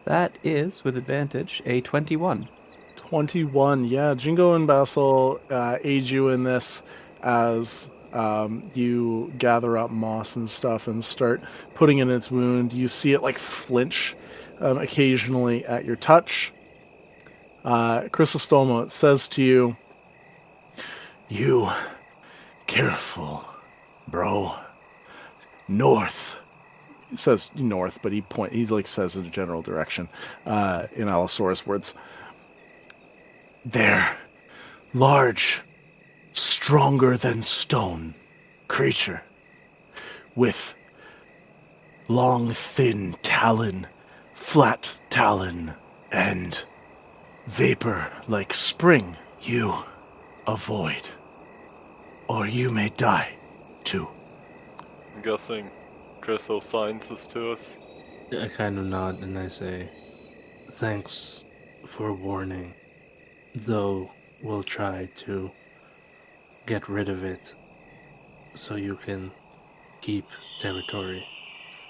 That is, with advantage, a 21. 21, yeah. Jingo and Bassel aid you in this as You gather up moss and stuff and start putting in its wound. You see it like flinch occasionally at your touch. Chrisostomo says to you, "You careful, bro. North." He says north, but he like says in a general direction in Allosaurus words. "They're large, stronger than stone creature with long, thin talon, flat talon, and vapor like spring. You avoid, or you may die too." I'm guessing Chris signs this to us. I kind of nod and I say, "Thanks for warning, though we'll try to get rid of it so you can keep territory."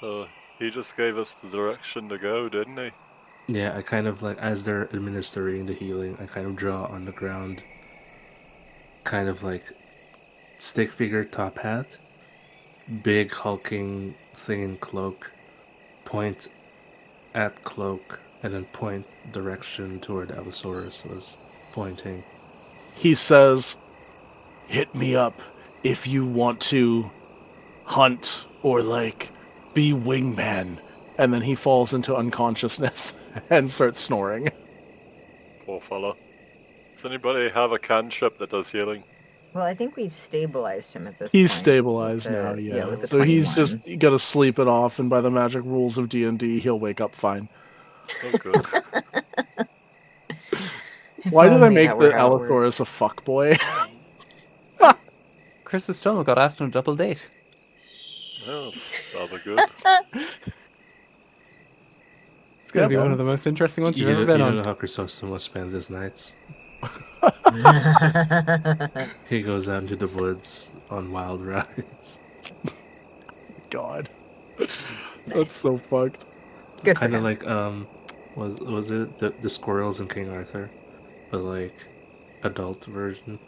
So he just gave us the direction to go, didn't he? Yeah, I kind of like, as they're administering the healing, I kind of draw on the ground, kind of like stick figure top hat, big hulking thing in cloak, point at cloak, and then point direction toward Allosaurus was pointing. He says, "Hit me up if you want to hunt or like be wingman." And then he falls into unconsciousness and starts snoring. Poor fella. Does anybody have a cantrip that does healing? Well, I think we've stabilized him at this point. He's stabilized with the- now, yeah. with the So he's 21. just got to sleep it off, and by the magic rules of D&D, he'll wake up fine. Oh, good. If Why did I only make that were the how it worked. Allosaurus a fuckboy? Chrisostomo got asked on a double date. Yeah, that's rather good. It's going to Yeah, be one man. of the most interesting ones you've You ever don't been on. know how Crisostomo spends his nights. He goes out into the woods on wild rides. God. That's so fucked. Good for Kind of him. like was it the squirrels in King Arthur, but like adult version.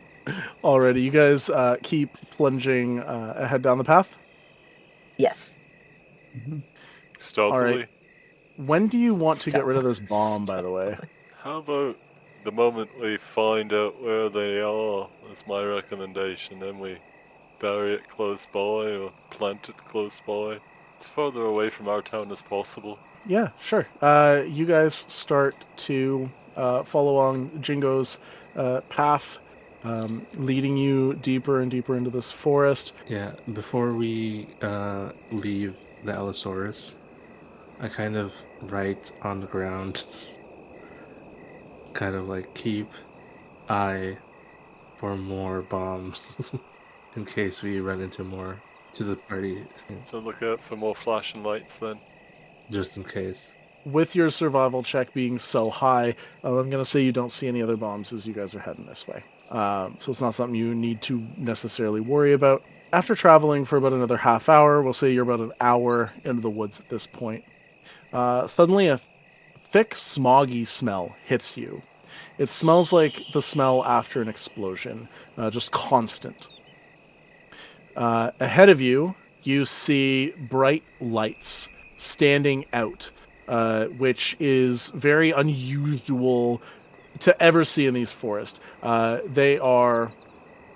Alrighty, you guys keep plunging ahead down the path. Yes. Stealthily. When do you want to get rid of this bomb, by the way? How about the moment we find out where they are, is my recommendation, then we bury it close by or plant it close by, as farther away from our town as possible. Yeah, sure. You guys start to follow along Jingo's path, leading you deeper and deeper into this forest. Yeah, before we leave the Allosaurus, I kind of write on the ground, kind of like keep eye for more bombs in case we run into more to the party, So look out for more flashing lights then. just in case. With your survival check being so high, I'm going to say you don't see any other bombs as you guys are heading this way. So it's not something you need to necessarily worry about. After traveling for about another half hour, we'll say you're about an hour into the woods at this point, suddenly a thick, smoggy smell hits you. It smells like the smell after an explosion, just constant. Ahead of you, you see bright lights standing out, which is very unusual to ever see in these forests. They are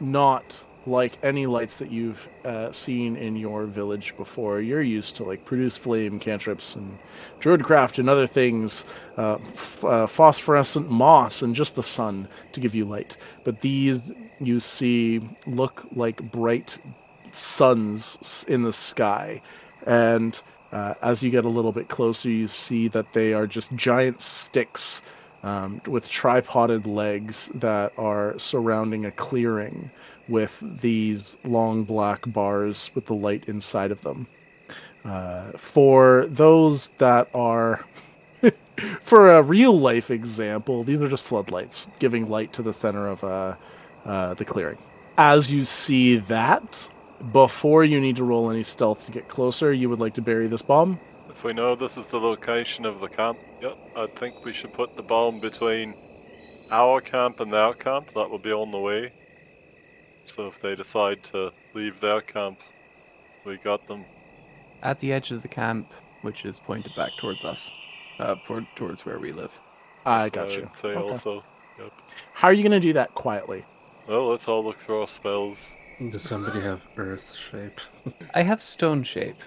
not like any lights that you've seen in your village before. You're used to like produce flame cantrips and druidcraft and other things, phosphorescent moss and just the sun to give you light. But these you see look like bright suns in the sky, and as you get a little bit closer, you see that they are just giant sticks with tripoded legs that are surrounding a clearing with these long black bars with the light inside of them. For those that are, for a real life example, these are just floodlights giving light to the center of the clearing. As you see that, before you need to roll any stealth to get closer, you would like to bury this bomb. If we know this is the location of the camp, yep, I think we should put the bomb between our camp and their camp. That will be on the way. So if they decide to leave their camp. We got them. At the edge of the camp, which is pointed back towards us, towards where we live. I That's what got you. I'd say Okay. also. Yep. How are you going to do that quietly? Well, let's all look through our spells. Does somebody have earth shape? I have stone shape.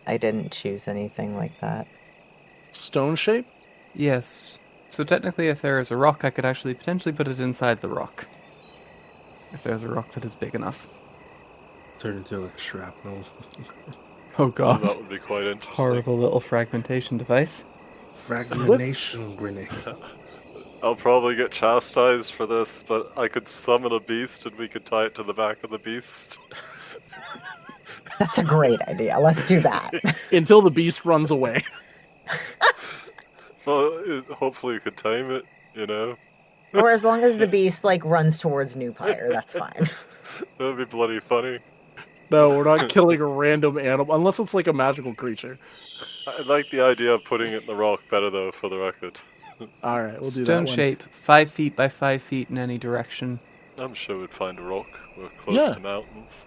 I didn't choose anything like that. Stone shape? Yes. So technically, if there is a rock, I could actually potentially put it inside the rock. If there's a rock that is big enough. Turn into like shrapnel. Oh god. That would be quite interesting. Horrible little fragmentation device. Fragmentation grenade. I'll probably get chastised for this, but I could summon a beast and we could tie it to the back of the beast. That's a great idea. Let's do that. Until the beast runs away. Well, hopefully you could tame it, you know? Or as long as the beast runs towards New Pyre, that's fine. That'd be bloody funny. No, we're not killing a random animal, unless it's like a magical creature. I like the idea of putting it in the rock better, though, for the record. All right, we'll do that Stone one. shape, 5 feet by 5 feet in any direction. I'm sure we'd find a rock. We're close to mountains.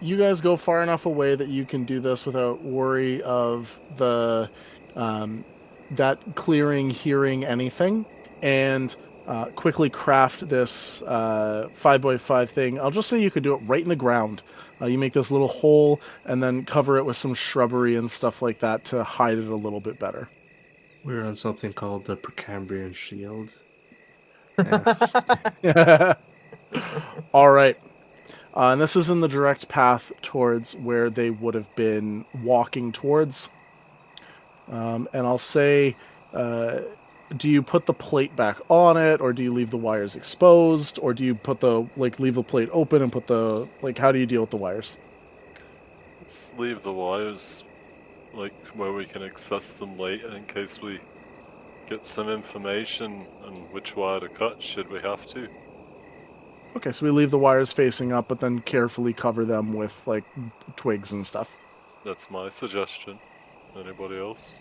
You guys go far enough away that you can do this without worry of the that clearing hearing anything, and quickly craft this 5x5 thing. I'll just say you could do it right in the ground. You make this little hole and then cover it with some shrubbery and stuff like that to hide it a little bit better. We're on something called the Precambrian Shield. All right. And this is in the direct path towards where they would have been walking towards. And I'll say, do you put the plate back on it, or do you leave the wires exposed, or do you put leave the plate open and put how do you deal with the wires? Let's leave the wires, where we can access them later in case we get some information on which wire to cut, should we have to. Okay, so we leave the wires facing up, but then carefully cover them with, twigs and stuff. That's my suggestion. Anybody else?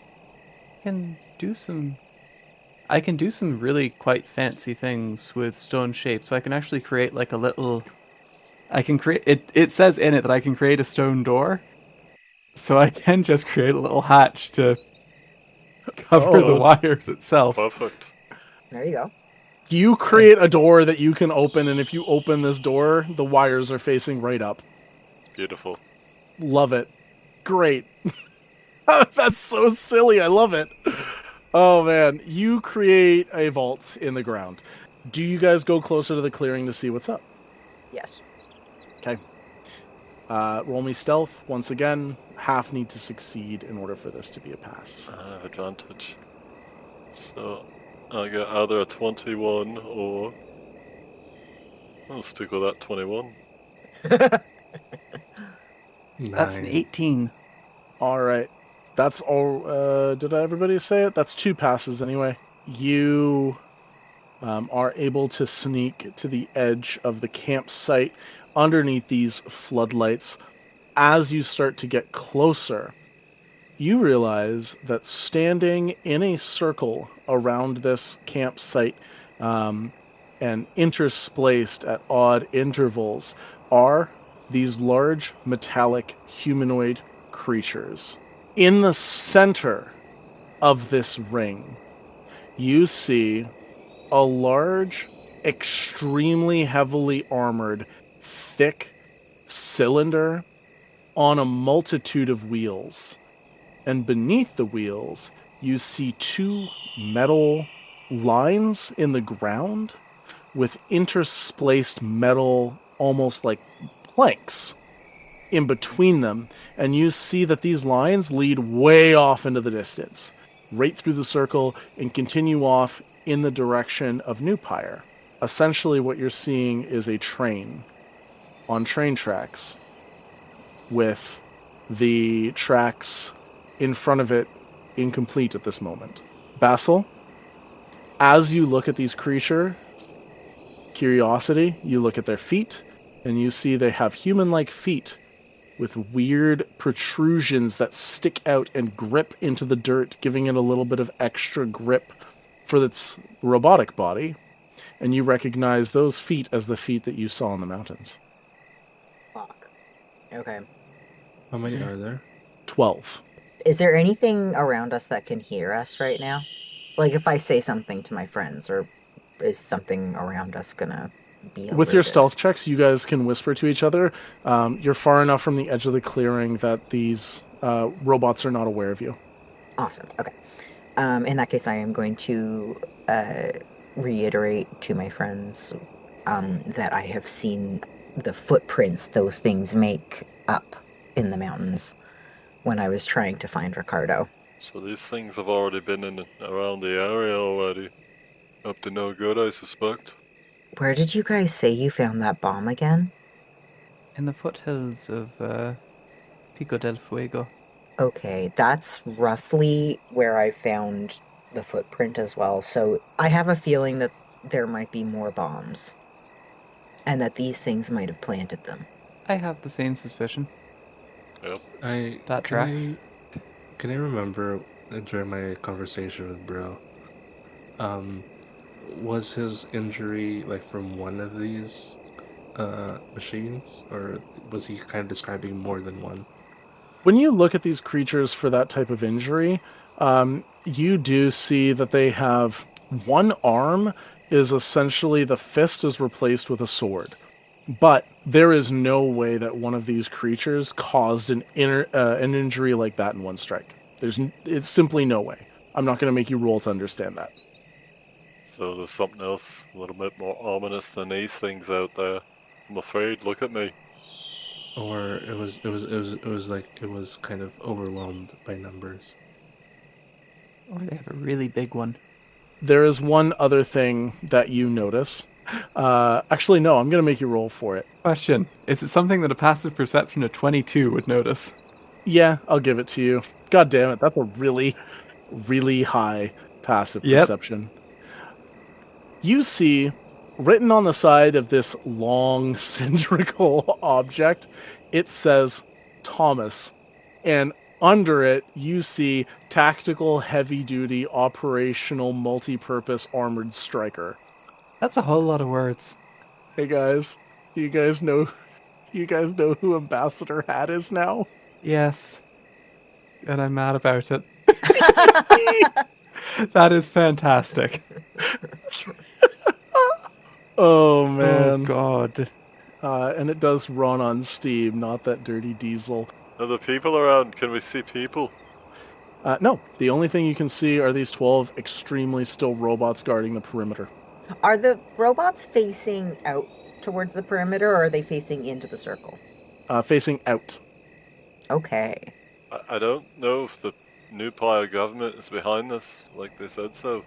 I can do some really quite fancy things with stone shape. So I can actually create a little... It says in it that I can create a stone door. So I can just create a little hatch to cover the wires itself. Perfect. There you go. You create a door that you can open, and if you open this door, the wires are facing right up. Beautiful. Love it. Great. That's so silly. I love it. Oh, man. You create a vault in the ground. Do you guys go closer to the clearing to see what's up? Yes. Okay. Roll me stealth. Once again, half need to succeed in order for this to be a pass. I have advantage. So, I get either a 21 or... I'll stick with that 21. That's an 18. All right. That's all. Did everybody say it? That's 2 passes anyway. You are able to sneak to the edge of the campsite underneath these floodlights. As you start to get closer, you realize that standing in a circle around this campsite and interspaced at odd intervals are these large metallic humanoid creatures. In the center of this ring, you see a large, extremely heavily armored, thick cylinder on a multitude of wheels. And beneath the wheels, you see 2 metal lines in the ground with interspaced metal, almost like planks, in between them. And you see that these lines lead way off into the distance, right through the circle, and continue off in the direction of New Pyre. Essentially what you're seeing is a train on train tracks, with the tracks in front of it incomplete at this moment. Bassel, as you look at these creatures, curiosity, you look at their feet, and you see they have human-like feet with weird protrusions that stick out and grip into the dirt, giving it a little bit of extra grip for its robotic body. And you recognize those feet as the feet that you saw in the mountains. Okay. How many are there? 12. Is there anything around us that can hear us right now? Like if I say something to my friends, or is something around us gonna be With your alerted? stealth checks, you guys can whisper to each other. You're far enough from the edge of the clearing that these robots are not aware of you. Awesome. Okay. In that case, I am going to reiterate to my friends that I have seen the footprints those things make up in the mountains when I was trying to find Ricardo. So these things have already been in around the area already. Up to no good, I suspect. Where did you guys say you found that bomb again? In the foothills of Pico del Fuego. Okay, that's roughly where I found the footprint as well. So I have a feeling that there might be more bombs and that these things might have planted them. I have the same suspicion. Yep. That tracks. Can I remember during my conversation with Bro? Was his injury like from one of these machines, or was he kind of describing more than one? When you look at these creatures for that type of injury, you do see that they have one arm is essentially the fist is replaced with a sword. But there is no way that one of these creatures caused an injury like that in one strike. It's simply no way. I'm not going to make you roll to understand that. So there's something else a little bit more ominous than these things out there. I'm afraid. Look at me. Or it was kind of overwhelmed by numbers. Or they have a really big one. There is one other thing that you notice. Actually, no, I'm going to make you roll for it. Question. Is it something that a passive perception of 22 would notice? Yeah, I'll give it to you. God damn it, that's a really, really high passive perception. You see, written on the side of this long cylindrical object, it says Thomas. And under it, you see tactical, heavy-duty, operational, multi-purpose armored striker. That's a whole lot of words. Hey guys, you guys know who Ambassador Hat is now? Yes. And I'm mad about it. That is fantastic. Oh man. Oh god. And it does run on Steam, not that dirty diesel. Are there people around? Can we see people? No, the only thing you can see are these 12 extremely still robots guarding the perimeter. Are the robots facing out towards the perimeter, or are they facing into the circle? Facing out. Okay. I don't know if the new Pyre government is behind this, like they said so.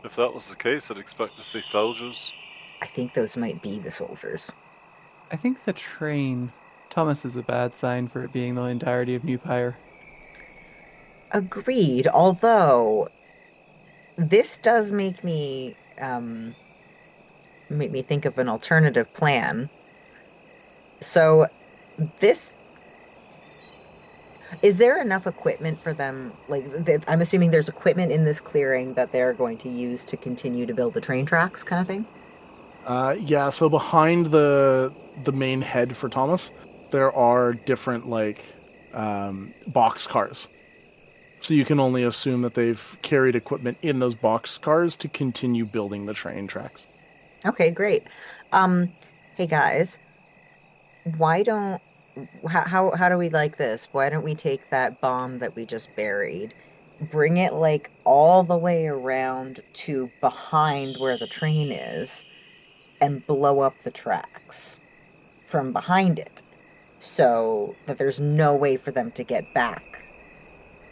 If that was the case, I'd expect to see soldiers. I think those might be the soldiers. I think the train, Thomas, is a bad sign for it being the entirety of New Pyre. Agreed, although this does make me think of an alternative plan. So this, is there enough equipment for them? Like, I'm assuming there's equipment in this clearing that they're going to use to continue to build the train tracks, kind of thing. Yeah, so behind the main head for Thomas, there are different box cars. So you can only assume that they've carried equipment in those box cars to continue building the train tracks. Okay, great. Hey guys, how do we like this? Why don't we take that bomb that we just buried, bring it like all the way around to behind where the train is, and blow up the tracks from behind it, so that there's no way for them to get back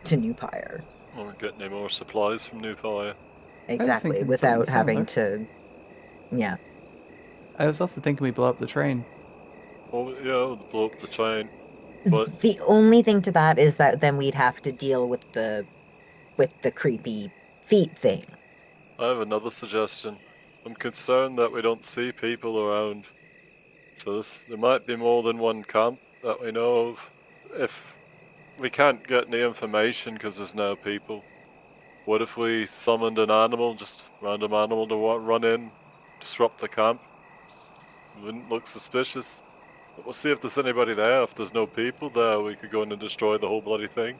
to New Pyre. Or get any more supplies from New Pyre. Exactly, thinking without something having to, yeah. I was also thinking we blow up the train. Well, yeah, we'll blow up the train. But The only thing to that is that then we'd have to deal with the creepy feet thing. I have another suggestion. I'm concerned that we don't see people around. So there might be more than one camp that we know of. If we can't get any information because there's no people, what if we summoned an animal, just random animal, to run in, disrupt the camp? It wouldn't look suspicious. We'll see if there's anybody there. If there's no people there, we could go in and destroy the whole bloody thing.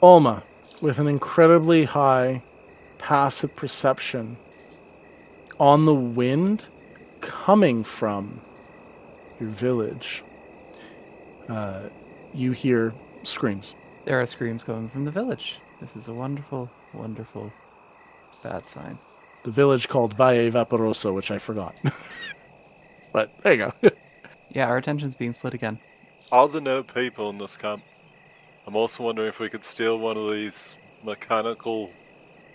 Alma, with an incredibly high passive perception, on the wind coming from your village, you hear screams. There are screams coming from the village. This is a wonderful, wonderful bad sign. The village called Valle Vaporoso, which I forgot. But there you go. Yeah, our attention's being split again. Are there no people in this camp? I'm also wondering if we could steal one of these mechanical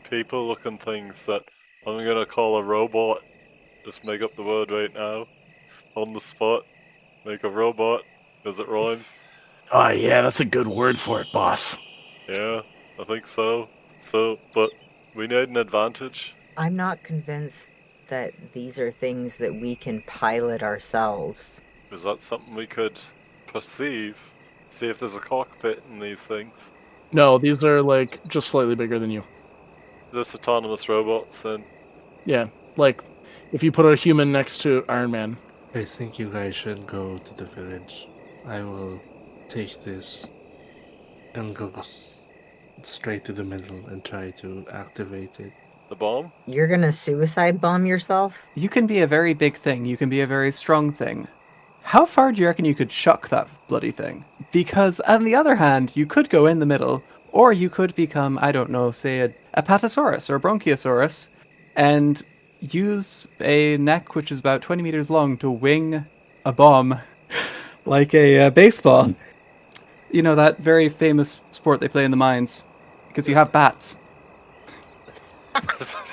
people-looking things that I'm gonna call a robot. Just make up the word right now. On the spot. Make a robot. Because it rhymes. Oh yeah, that's a good word for it, boss. Yeah, I think so. But we need an advantage. I'm not convinced that these are things that we can pilot ourselves. Is that something we could perceive? See if there's a cockpit in these things. No, these are like just slightly bigger than you. This autonomous robots then. Yeah, like if you put a human next to Iron Man. I think you guys should go to the village. I will take this and go straight to the middle and try to activate it. The bomb? You're gonna suicide bomb yourself? You can be a very big thing. You can be a very strong thing. How far do you reckon you could chuck that bloody thing? Because, on the other hand, you could go in the middle, or you could become, I don't know, say a Patasaurus or a Bronchiosaurus, and use a neck which is about 20 meters long to wing a bomb like a baseball. You know, that very famous sport they play in the mines, because you have bats.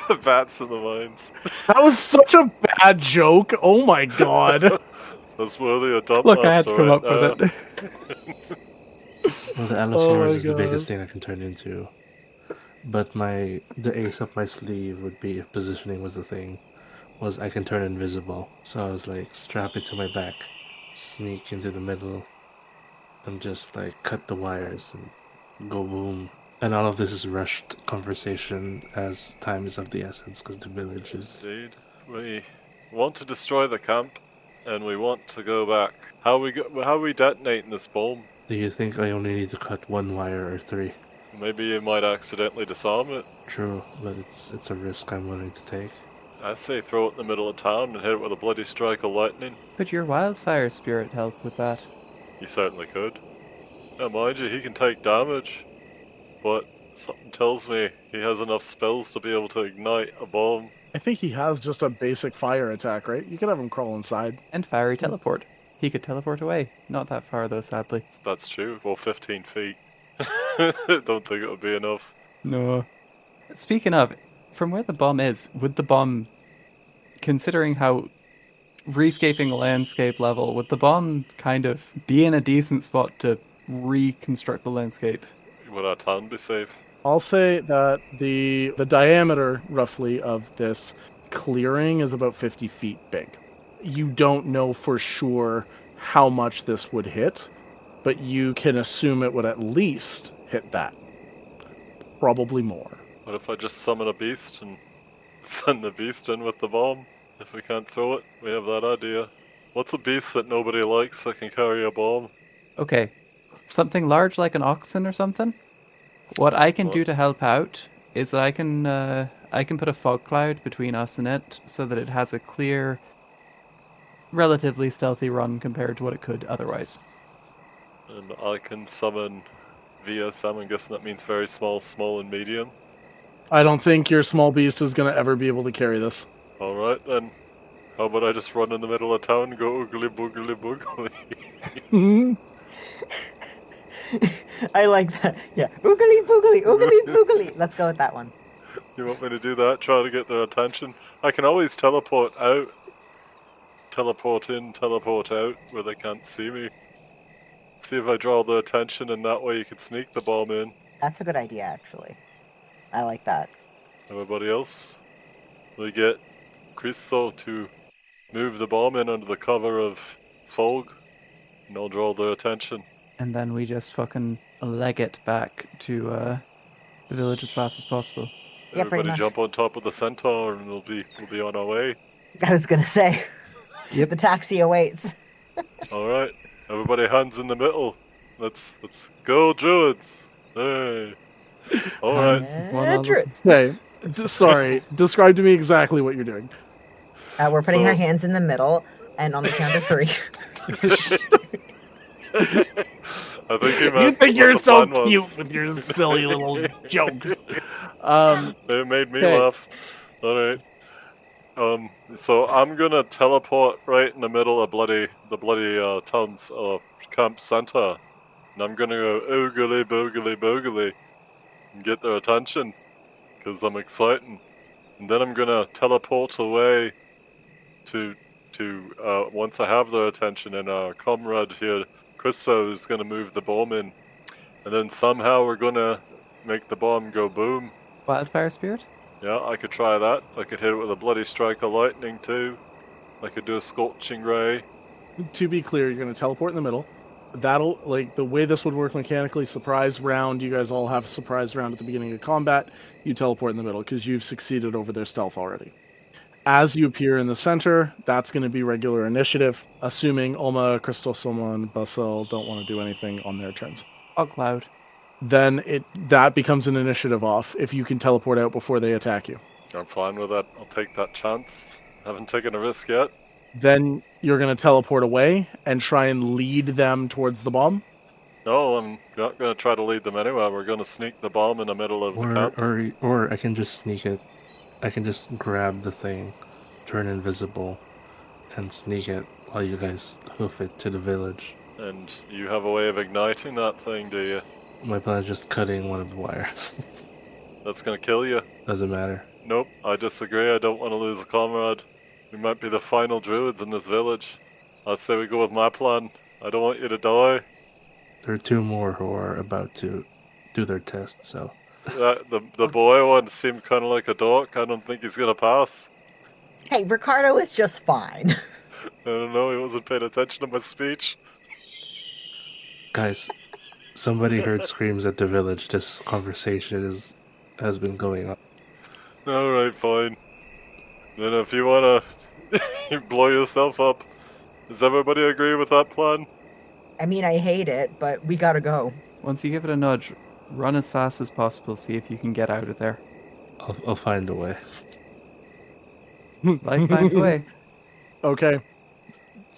The bats in the mines. That was such a bad joke. Oh my god. That's worthy of Dumpie Look, I had Master to come up right with it. Well, the Oh Allosaurus my is the biggest God. thing I can turn into. But the ace up my sleeve would be, if positioning was the thing, was I can turn invisible. So I was like, strap it to my back, sneak into the middle, and just like cut the wires and go boom. And all of this is rushed conversation as time is of the essence because the village is... Indeed. We want to destroy the camp, and we want to go back. How are we detonating this bomb? Do you think I only need to cut one wire or three? Maybe you might accidentally disarm it. True, but it's a risk I'm willing to take. I say throw it in the middle of town and hit it with a bloody strike of lightning. Could your wildfire spirit help with that? He certainly could. Now mind you, he can take damage, but something tells me he has enough spells to be able to ignite a bomb. I think he has just a basic fire attack, right? You could have him crawl inside. And fiery teleport. He could teleport away. Not that far, though, sadly. That's true. Well, 15 feet. Don't think it would be enough. No. Speaking of, from where the bomb is, would the bomb, considering how rescaping the landscape level, would the bomb kind of be in a decent spot to reconstruct the landscape? Would our town be safe? I'll say that the diameter, roughly, of this clearing is about 50 feet big. You don't know for sure how much this would hit, but you can assume it would at least hit that. Probably more. What if I just summon a beast and send the beast in with the bomb? If we can't throw it, we have that idea. What's a beast that nobody likes that can carry a bomb? Okay. Something large like an oxen or something? What I can do to help out is that I can put a fog cloud between us and it so that it has a clear, relatively stealthy run compared to what it could otherwise. And I can summon VSM, I'm guessing that means very small, small and medium. I don't think your small beast is going to ever be able to carry this. Alright then. How about I just run in the middle of town and go oogly boogly boogly? I like that. Yeah. Oogly boogly, oogly boogly. Let's go with that one. You want me to do that? Try to get their attention? I can always teleport out. Teleport in, teleport out, where they can't see me. See if I draw their attention, and that way you can sneak the bomb in. That's a good idea, actually. I like that. Everybody else? We get Christo to move the bomb in under the cover of fog, and I'll draw their attention. And then we just fucking leg it back to the village as fast as possible. Yeah, pretty Everybody much. jump on top of the centaur, and we'll be on our way. I was gonna say. Yep. The taxi awaits. Alright. Everybody hands in the middle. Let's go, Druids. Hey. All right. One on the Druids. Okay, sorry. Describe to me exactly what you're doing. We're putting our So- hands in the middle, and on the count of 3. I think he You meant think what you're the so plan was. cute with your silly little jokes. It made me Okay. laugh. All right. So I'm gonna teleport right in the middle of the bloody town's camp center, and I'm gonna go oogly boogly boogly and get their attention, cause I'm exciting. And then I'm gonna teleport away to once I have their attention, and our comrade here, Christo, is gonna move the bomb in, and then somehow we're gonna make the bomb go boom. Wildfire Spirit? Yeah, I could try that. I could hit it with a bloody strike of lightning too. I could do a scorching ray. To be clear, you're going to teleport in the middle. That'll, like, the way this would work mechanically, surprise round, you guys all have a surprise round at the beginning of combat. You teleport in the middle because you've succeeded over their stealth already. As you appear in the center, that's going to be regular initiative, assuming Alma, Chrisostomo, and Bassel don't want to do anything on their turns. Oh, Cloud. Then that becomes an initiative off if you can teleport out before they attack you. I'm fine with that. I'll take that chance. Haven't taken a risk yet. Then you're going to teleport away and try and lead them towards the bomb. No, I'm not going to try to lead them anywhere. We're going to sneak the bomb in the middle of the camp. Or I can just sneak it. I can just grab the thing, turn invisible, and sneak it while you guys hoof it to the village. And you have a way of igniting that thing, do you? My plan is just cutting one of the wires. That's going to kill you. Doesn't matter. Nope, I disagree. I don't want to lose a comrade. We might be the final druids in this village. I'd say we go with my plan. I don't want you to die. There are 2 more who are about to do their test, so... The boy one seemed kind of like a dork. I don't think he's going to pass. Hey, Ricardo is just fine. I don't know, he wasn't paying attention to my speech. Guys, somebody heard screams at the village. This conversation has been going on. Alright, fine. Then if you wanna blow yourself up, does everybody agree with that plan? I mean, I hate it, but we gotta go. Once you give it a nudge, run as fast as possible, see if you can get out of there. I'll find a way. Life finds a way. Okay.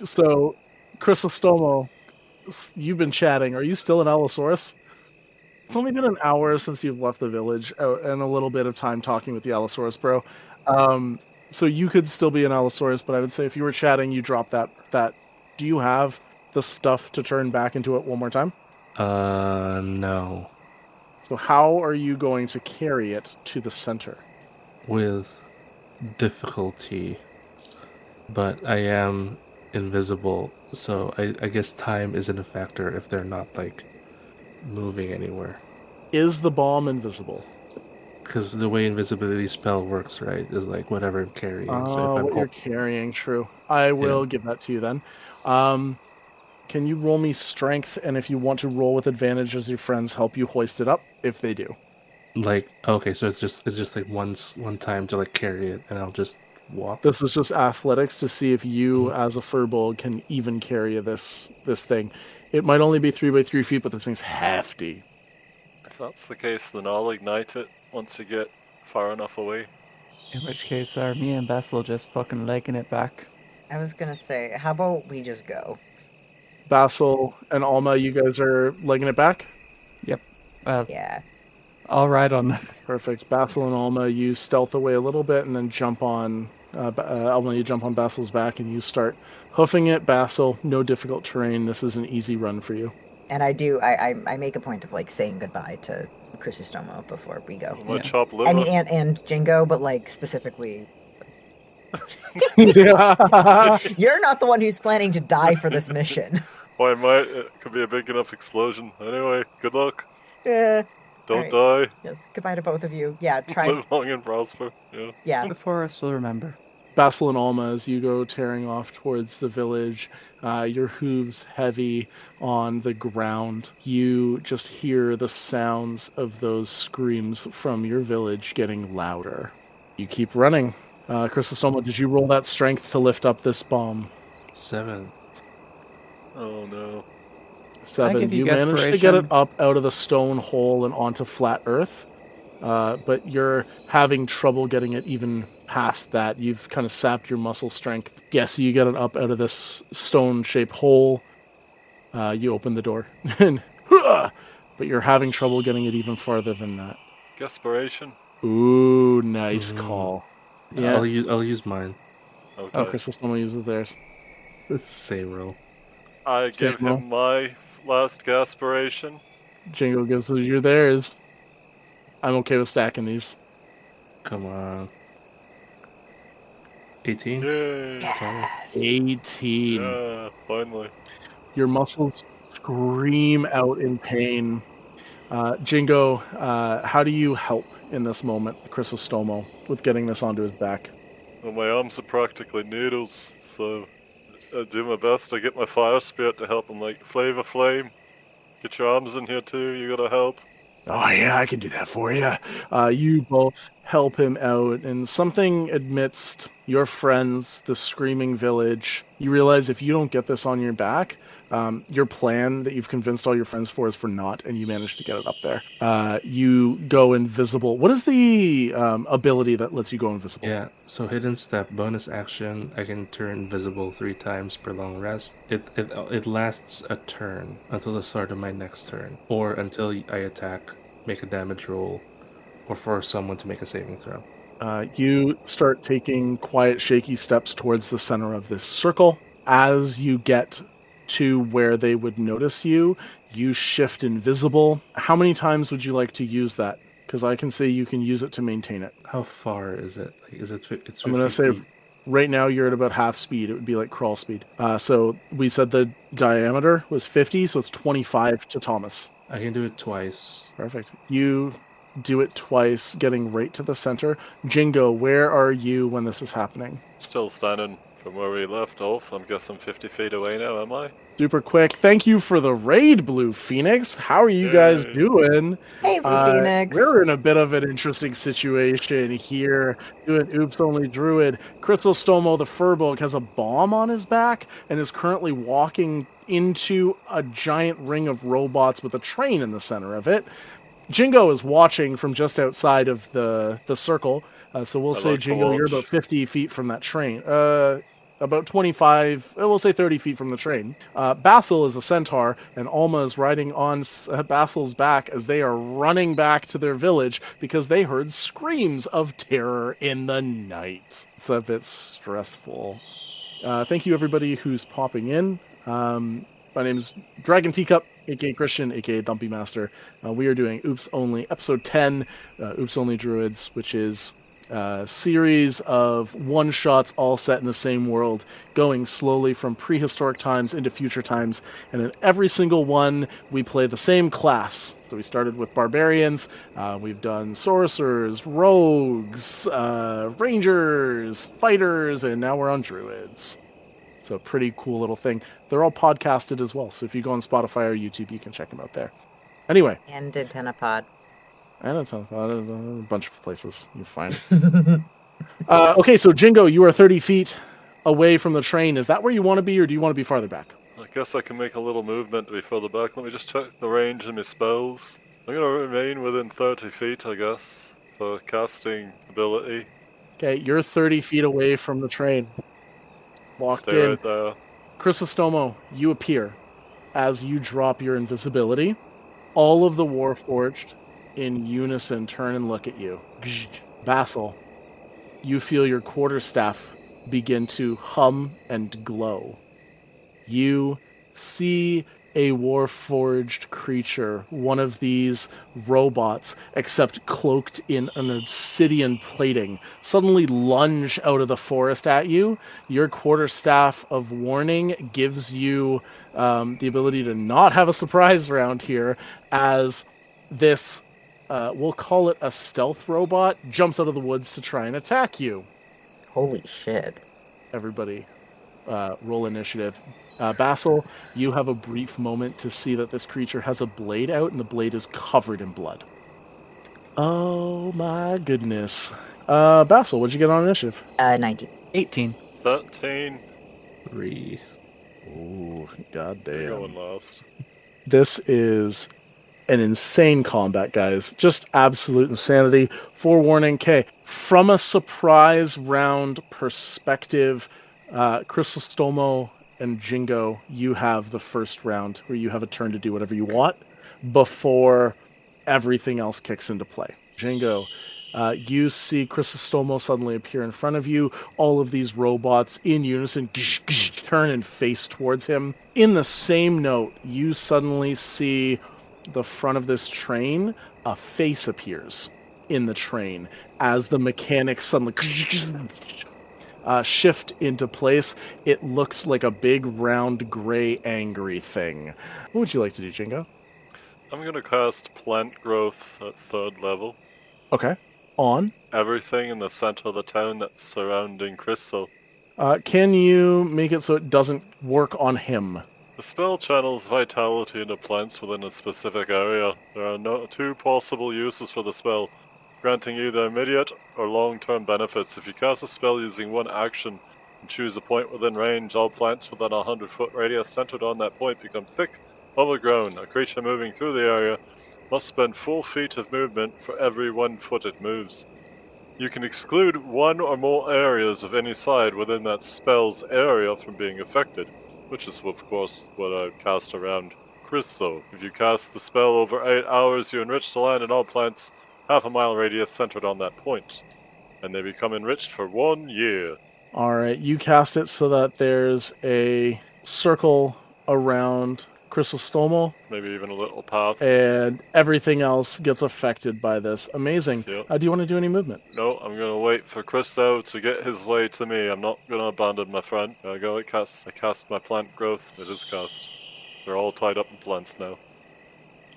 So, Chrisostomo, you've been chatting. Are you still an Allosaurus? It's only been an hour since you've left the village, and a little bit of time talking with the Allosaurus, bro. So you could still be an Allosaurus, but I would say if you were chatting, you drop that. Do you have the stuff to turn back into it one more time? No. So how are you going to carry it to the center? With difficulty. But I am invisible, so I guess time isn't a factor if they're not, like, moving anywhere. Is the bomb invisible? Because the way invisibility spell works, right, is like whatever I'm carrying. Oh, So if what I'm you're carrying, true. I will give that to you then. Can you roll me strength, and if you want to roll with advantage as your friends help you hoist it up, if they do. like, okay, so it's just like one time to like carry it, and I'll just walk. This is just athletics to see if you, as a furbolg, can even carry this thing. It might only be 3 by 3 feet, but this thing's hefty. If that's the case, then I'll ignite it once you get far enough away. In which case, are me and Bassel just fucking legging it back? I was gonna say, how about we just go? Bassel and Alma, you guys are legging it back? Yep. Well, Yeah. all right on that. Perfect. Bassel and Alma, you stealth away a little bit and then jump on... Alma, you jump on Bassel's back and you start hoofing it. Bassel, no difficult terrain. This is an easy run for you. And I make a point of like saying goodbye to Chrisostomo before we go. I might Yeah. chop liver. I mean, and Jingo, but like specifically, Yeah. you're not the one who's planning to die for this mission. Why might it could be a big enough explosion. Anyway, good luck. Yeah. Don't die. Yes. Goodbye to both of you. Yeah. Try. Live long and prosper. Yeah. Yeah. The forest will remember. Bassel and Alma, as you go tearing off towards the village, your hooves heavy on the ground, you just hear the sounds of those screams from your village getting louder. You keep running. Chrisostomo, did you roll that strength to lift up this bomb? 7. Oh no. 7. give you managed to get it Gasperation. up out of the stone hole and onto flat earth, but you're having trouble getting it even past that. You've kind of sapped your muscle strength. Yeah, so you get it up out of this stone-shaped hole. You open the door, and but you're having trouble getting it even farther than that. Gasperation. Ooh, nice call. Yeah. I'll use mine. Okay. Oh, Chrisostomo uses theirs. It's same roll. I Same give roll. him my last gasperation. Jingo gives you theirs. I'm okay with stacking these. Come on. 18. Yay! 18. Yeah, finally. Your muscles scream out in pain. Jingo, how do you help in this moment, Chrisostomo, with getting this onto his back? Well, my arms are practically noodles, so I do my best. I get my fire spirit to help him, like Flavor Flame. Get your arms in here too. You gotta help. Oh, yeah, I can do that for you. You both help him out, and something amidst your friends, the Screaming Village, you realize if you don't get this on your back, your plan that you've convinced all your friends for is for naught, and you manage to get it up there. You go invisible. What is the ability that lets you go invisible? Yeah, so hidden step, bonus action, I can turn invisible 3 times per long rest. It lasts a turn until the start of my next turn, or until I attack, make a damage roll, or for someone to make a saving throw. You start taking quiet, shaky steps towards the center of this circle. As you get to where they would notice you, you shift invisible. How many times would you like to use that? Because I can say you can use it to maintain it. How far is it? Like, is it? It's 50 I'm going to say feet. right now you're at about half speed. It would be like crawl speed. So we said the diameter was 50, so it's 25 to Thomas. I can do it twice. Perfect. You do it twice, getting right to the center. Jingo, where are you when this is happening? Still standing from where we left off. I'm guessing 50 feet away now, am I? Super quick. Thank you for the raid, Blue Phoenix. How are you guys Yay. doing? Hey, Blue Phoenix. We're in a bit of an interesting situation here. Doing Oops Only Druid. Chrisostomo the Furbolg has a bomb on his back and is currently walking into a giant ring of robots with a train in the center of it. Jingo is watching from just outside of the circle. So we'll say, like to Jingo, you're watch. about 50 feet from that train. About 25, we'll say 30 feet from the train. Bassel is a centaur, and Alma is riding on Bassel's back as they are running back to their village because they heard screams of terror in the night. It's a bit stressful. Thank you, everybody who's popping in. My name is Dragon Teacup, aka Christian, aka Dumpie Master. We are doing Oops Only, episode 10, Oops Only Druids, which is a series of one-shots all set in the same world, going slowly from prehistoric times into future times. And in every single one, we play the same class. So we started with barbarians, we've done sorcerers, rogues, rangers, fighters, and now we're on druids. It's a pretty cool little thing. They're all podcasted as well, so if you go on Spotify or YouTube, you can check them out there. Anyway. And Antennapod. And it's a bunch of places. You're fine. Okay, so Jingo, you are 30 feet away from the train. Is that where you want to be, or do you want to be farther back? I guess I can make a little movement to be further back. Let me just check the range of my spells. I'm gonna remain within 30 feet, I guess, for casting ability. Okay, you're 30 feet away from the train. Locked Stay in. right there. Chrisostomo, you appear. As you drop your invisibility, all of the Warforged in unison turn and look at you. Bassel, you feel your quarterstaff begin to hum and glow. You see a Warforged creature, one of these robots, except cloaked in an obsidian plating, suddenly lunge out of the forest at you. Your quarterstaff of warning gives you the ability to not have a surprise round here, as this, we'll call it a stealth robot, jumps out of the woods to try and attack you. Holy shit. Everybody, roll initiative. Bassel, you have a brief moment to see that this creature has a blade out, and the blade is covered in blood. Oh my goodness. Bassel, what'd you get on initiative? 19. 18. 13. 3. Ooh, You're goddamn. going last. This is an insane combat, guys. Just absolute insanity. Forewarning, K. From a surprise round perspective, Chrisostomo and Jingo, you have the first round where you have a turn to do whatever you want before everything else kicks into play. Jingo, you see Chrisostomo suddenly appear in front of you. All of these robots in unison turn and face towards him. In the same note, you suddenly see the front of this train. A face appears in the train as the mechanics suddenly shift into place. It looks like a big, round, gray, angry thing. What would you like to do, Jingo? I'm going to cast Plant Growth at 3rd level. Okay. On. Everything in the center of the town that's surrounding Crystal. Can you make it so it doesn't work on him? The spell channels vitality into plants within a specific area. There are 2 possible uses for the spell, granting either immediate or long-term benefits. If you cast a spell using one action and choose a point within range, all plants within a 100-foot radius centered on that point become thick, overgrown. A creature moving through the area must spend 4 feet of movement for every 1 foot it moves. You can exclude 1 or more areas of any side within that spell's area from being affected, which is, of course, what I cast around Christo. If you cast the spell over 8 hours, you enrich the land and all plants half a mile radius centered on that point, and they become enriched for 1 year. Alright, you cast it so that there's a circle around Chrisostomo, Maybe even a little path. and everything else gets affected by this. Amazing. Yep. Do you want to do any movement? No, I'm gonna wait for Christo to get his way to me. I'm not gonna abandon my friend. I cast my plant growth. It is cast. They're all tied up in plants now.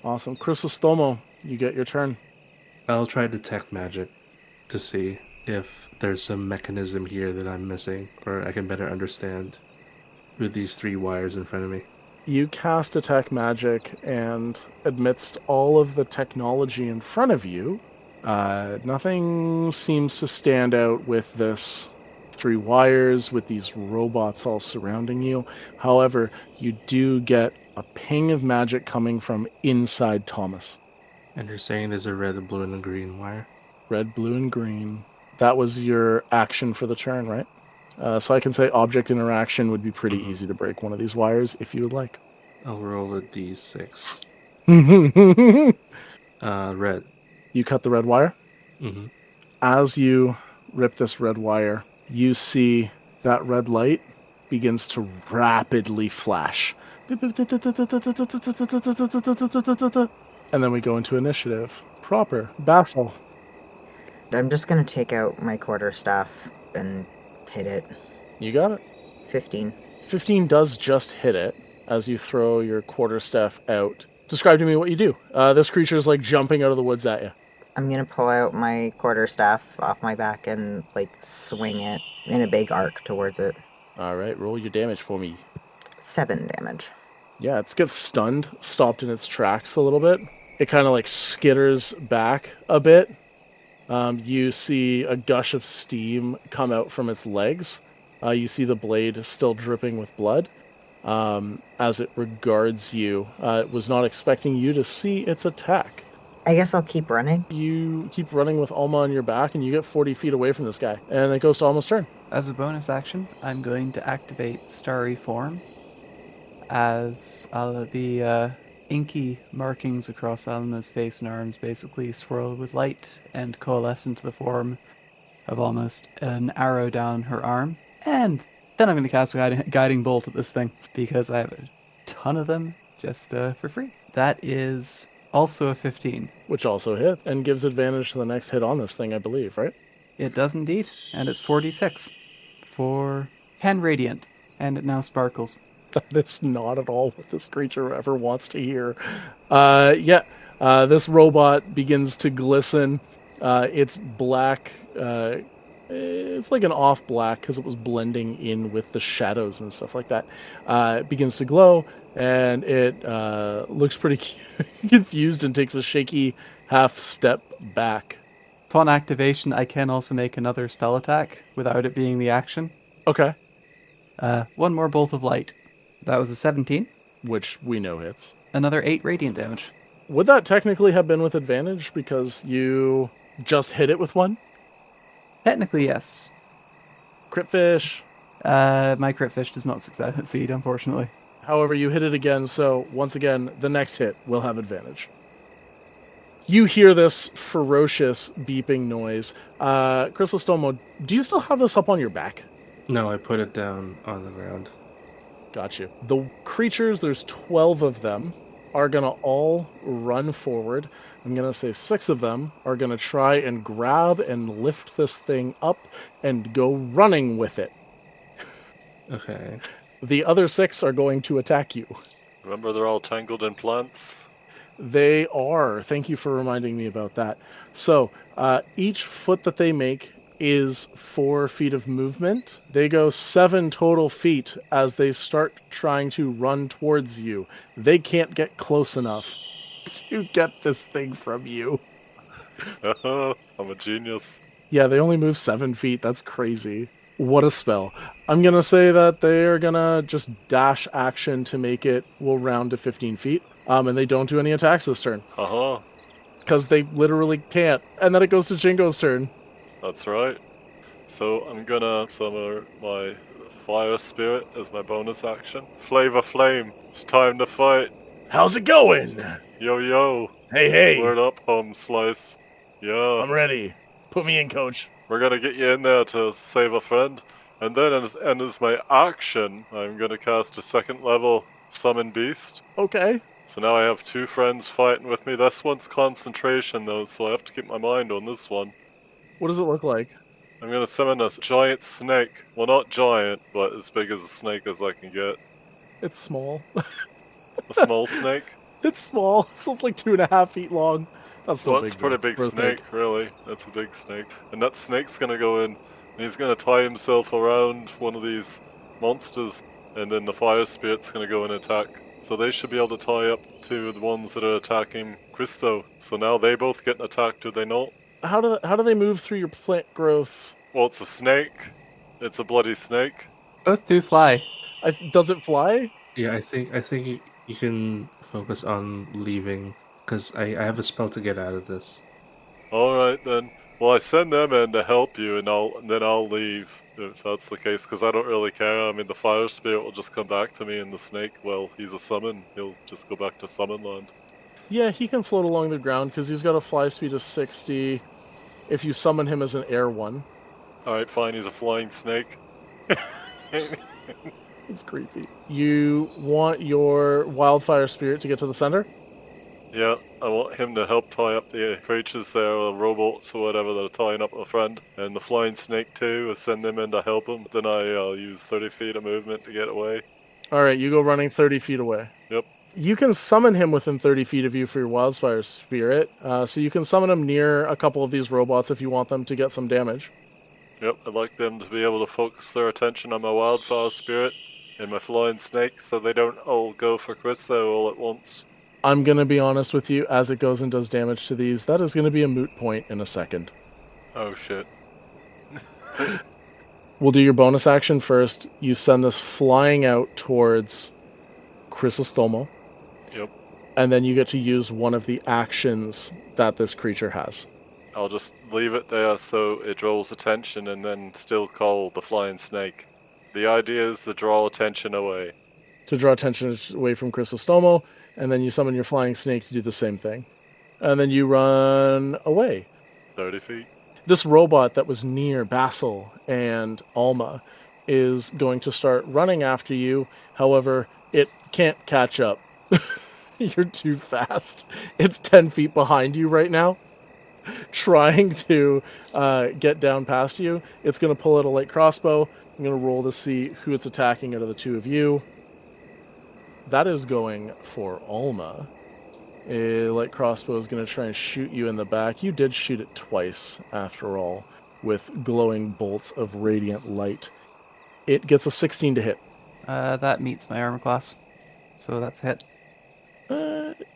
Awesome. Chrisostomo, you get your turn. I'll try detect magic to see if there's some mechanism here that I'm missing, or I can better understand with these 3 wires in front of me. You cast Detect Magic, and amidst all of the technology in front of you, nothing seems to stand out with this 3 wires, with these robots all surrounding you. However, you do get a ping of magic coming from inside Thomas. And you're saying there's a red, a blue, and a green wire? Red, blue, and green. That was your action for the turn, right? So I can say object interaction would be pretty easy to break one of these wires if you would like. I'll roll a d6. Red. You cut the red wire. Mm-hmm. As you rip this red wire, you see that red light begins to rapidly flash. And then we go into initiative. Proper. Bassel. I'm just gonna take out my quarterstaff and hit it. You got it. 15. 15 does just hit it as you throw your quarterstaff out. Describe to me what you do. This creature is like jumping out of the woods at you. I'm gonna pull out my quarterstaff off my back and like swing it in a big arc towards it. All right, roll your damage for me. 7 damage. Yeah, it gets stunned, stopped in its tracks a little bit. It kind of like skitters back a bit. You see a gush of steam come out from its legs. You see the blade still dripping with blood. As it regards you, it was not expecting you to see its attack. I guess I'll keep running. You keep running with Alma on your back, and you get 40 feet away from this guy. And it goes to Alma's turn. As a bonus action, I'm going to activate Starry Form as the inky markings across Alma's face and arms basically swirl with light and coalesce into the form of almost an arrow down her arm. And then I'm going to cast a guiding bolt at this thing because I have a ton of them just for free. That is also a 15. Which also hit, and gives advantage to the next hit on this thing, I believe, right? It does indeed, and it's 46 for 10 radiant, and it now sparkles. That's not at all what this creature ever wants to hear. This robot begins to glisten. It's black. It's like an off black because it was blending in with the shadows and stuff like that. It begins to glow, and it looks pretty confused and takes a shaky half step back. Upon activation, I can also make another spell attack without it being the action. Okay. 1 more bolt of light. That was a 17. which we know hits. Another 8 radiant damage. Would that technically have been with advantage because you just hit it with one? Technically, yes. Crit fish. My crit fish does not succeed, unfortunately. However, you hit it again, so once again, the next hit will have advantage. You hear this ferocious beeping noise. Chrisostomo, do you still have this up on your back? No, I put it down on the ground. Got you. The creatures, there's 12 of them, are going to all run forward. I'm going to say 6 of them are going to try and grab and lift this thing up and go running with it. Okay. The other 6 are going to attack you. Remember, they're all tangled in plants. They are. Thank you for reminding me about that. So, each foot that they make is 4 feet of movement. They go 7 total feet as they start trying to run towards you. They can't get close enough to get this thing from you. I'm a genius. Yeah, they only move 7 feet. That's crazy. What a spell. I'm going to say that they're going to just dash action to make it, we'll round to 15 feet. And they don't do any attacks this turn. Because they literally can't. And then it goes to Jingo's turn. That's right. So I'm gonna summon my fire spirit as my bonus action. Flavor Flame, it's time to fight. How's it going? Yo yo. Hey. Word up, Home Slice. Yeah. I'm ready. Put me in, coach. We're gonna get you in there to save a friend. And then as my action, I'm gonna cast a 2nd level Summon Beast. Okay. So now I have 2 friends fighting with me. This one's concentration though, so I have to keep my mind on this one. What does it look like? I'm gonna summon a giant snake. Well, not giant, but as big as a snake as I can get. It's small. A small snake? It's small. So it's like 2.5 feet long. That's still Well, big. that's a pretty big for a snake, really. That's a big snake. And that snake's gonna go in, and he's gonna tie himself around one of these monsters, and then the fire spirit's gonna go and attack. So they should be able to tie up to the ones that are attacking Christo. So now they both get an attack, do they not? How do they move through your plant growth? Well, it's a snake. It's a bloody snake. Both do fly. Does it fly? Yeah, I think you can focus on leaving, because I have a spell to get out of this. Alright then. Well, I send them in to help you, and then I'll leave, if that's the case, because I don't really care. I mean, the fire spirit will just come back to me, and the snake, well, he's a summon. He'll just go back to summon land. Yeah, he can float along the ground because he's got a fly speed of 60 if you summon him as an air one. Alright, fine, he's a flying snake. It's creepy. You want your wildfire spirit to get to the center? Yeah, I want him to help tie up the creatures there, or robots or whatever that are tying up a friend. And the flying snake too, I send them in to help him. Then I'll use 30 feet of movement to get away. Alright, you go running 30 feet away. Yep. You can summon him within 30 feet of you for your wildfire spirit. So you can summon him near a couple of these robots if you want them to get some damage. Yep, I'd like them to be able to focus their attention on my wildfire spirit and my flying snake so they don't all go for Christo all at once. I'm going to be honest with you, as it goes and does damage to these, that is going to be a moot point in a second. Oh shit. We'll do your bonus action first. You send this flying out towards Chrisostomo. Yep. And then you get to use one of the actions that this creature has. I'll just leave it there so it draws attention and then still call the flying snake. The idea is to draw attention away. To draw attention away from Chrisostomo, and then you summon your flying snake to do the same thing. And then you run away. 30 feet. This robot that was near Bassel and Alma is going to start running after you. However, it can't catch up. You're too fast. It's 10 feet behind you right now, trying to get down past you. It's going to pull out a light crossbow. I'm going to roll to see who it's attacking out of the two of you. That is going for Alma. A light crossbow is going to try and shoot you in the back. You did shoot it twice, after all, with glowing bolts of radiant light. It gets a 16 to hit. That meets my armor class, so that's a hit.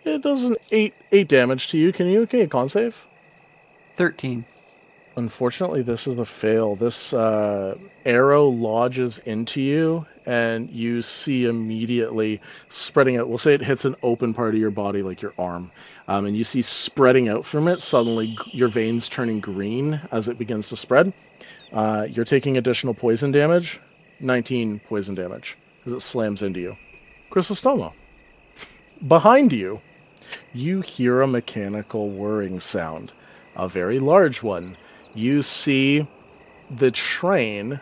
It does an 8 damage to you. Can you a con save? 13. Unfortunately, this is a fail. This arrow lodges into you, and you see immediately spreading out. We'll say it hits an open part of your body, like your arm. And you see spreading out from it, suddenly your veins turning green as it begins to spread. You're taking additional poison damage, 19 poison damage, as it slams into you. Chrisostomo. Behind you, you hear a mechanical whirring sound, a very large one. You see the train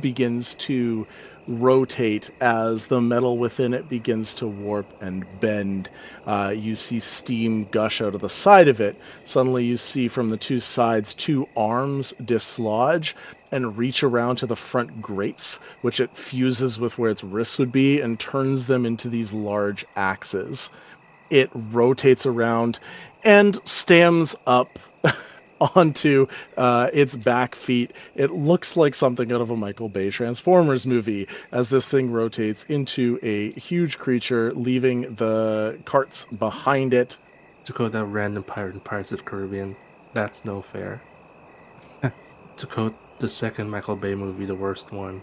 begins to rotate as the metal within it begins to warp and bend. You see steam gush out of the side of it. Suddenly you see from the two sides 2 arms dislodge and reach around to the front grates, which it fuses with where its wrists would be and turns them into these large axes. It rotates around and stands up onto its back feet. It looks like something out of a Michael Bay Transformers movie as this thing rotates into a huge creature, leaving the carts behind it. To quote that random pirate in Pirates of the Caribbean, that's no fair. To quote the second Michael Bay movie, the worst one,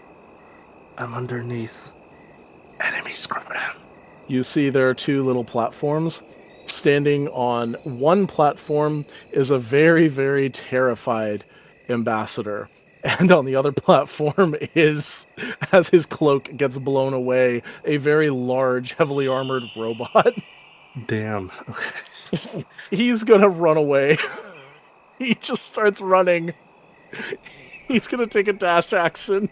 I'm underneath. Enemy scrotum. You see there are 2 little platforms. Standing on one platform is a very, very terrified ambassador. And on the other platform is, as his cloak gets blown away, a very large, heavily armored robot. Damn. He's gonna run away. He just starts running. He's gonna take a dash action.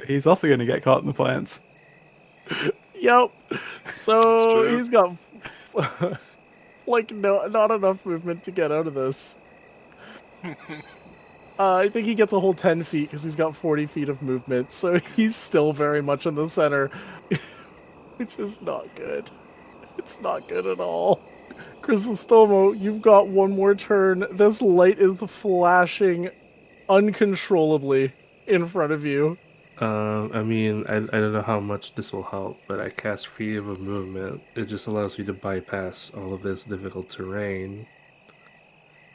He's also going to get caught in the plants. Yep. So true. he's got not enough movement to get out of this. I think he gets a whole 10 feet because he's got 40 feet of movement, so he's still very much in the center, which is not good. It's not good at all. Chrisostomo, you've got one more turn. This light is flashing uncontrollably in front of you. I mean, I don't know how much this will help, but I cast Freedom of Movement. It just allows me to bypass all of this difficult terrain.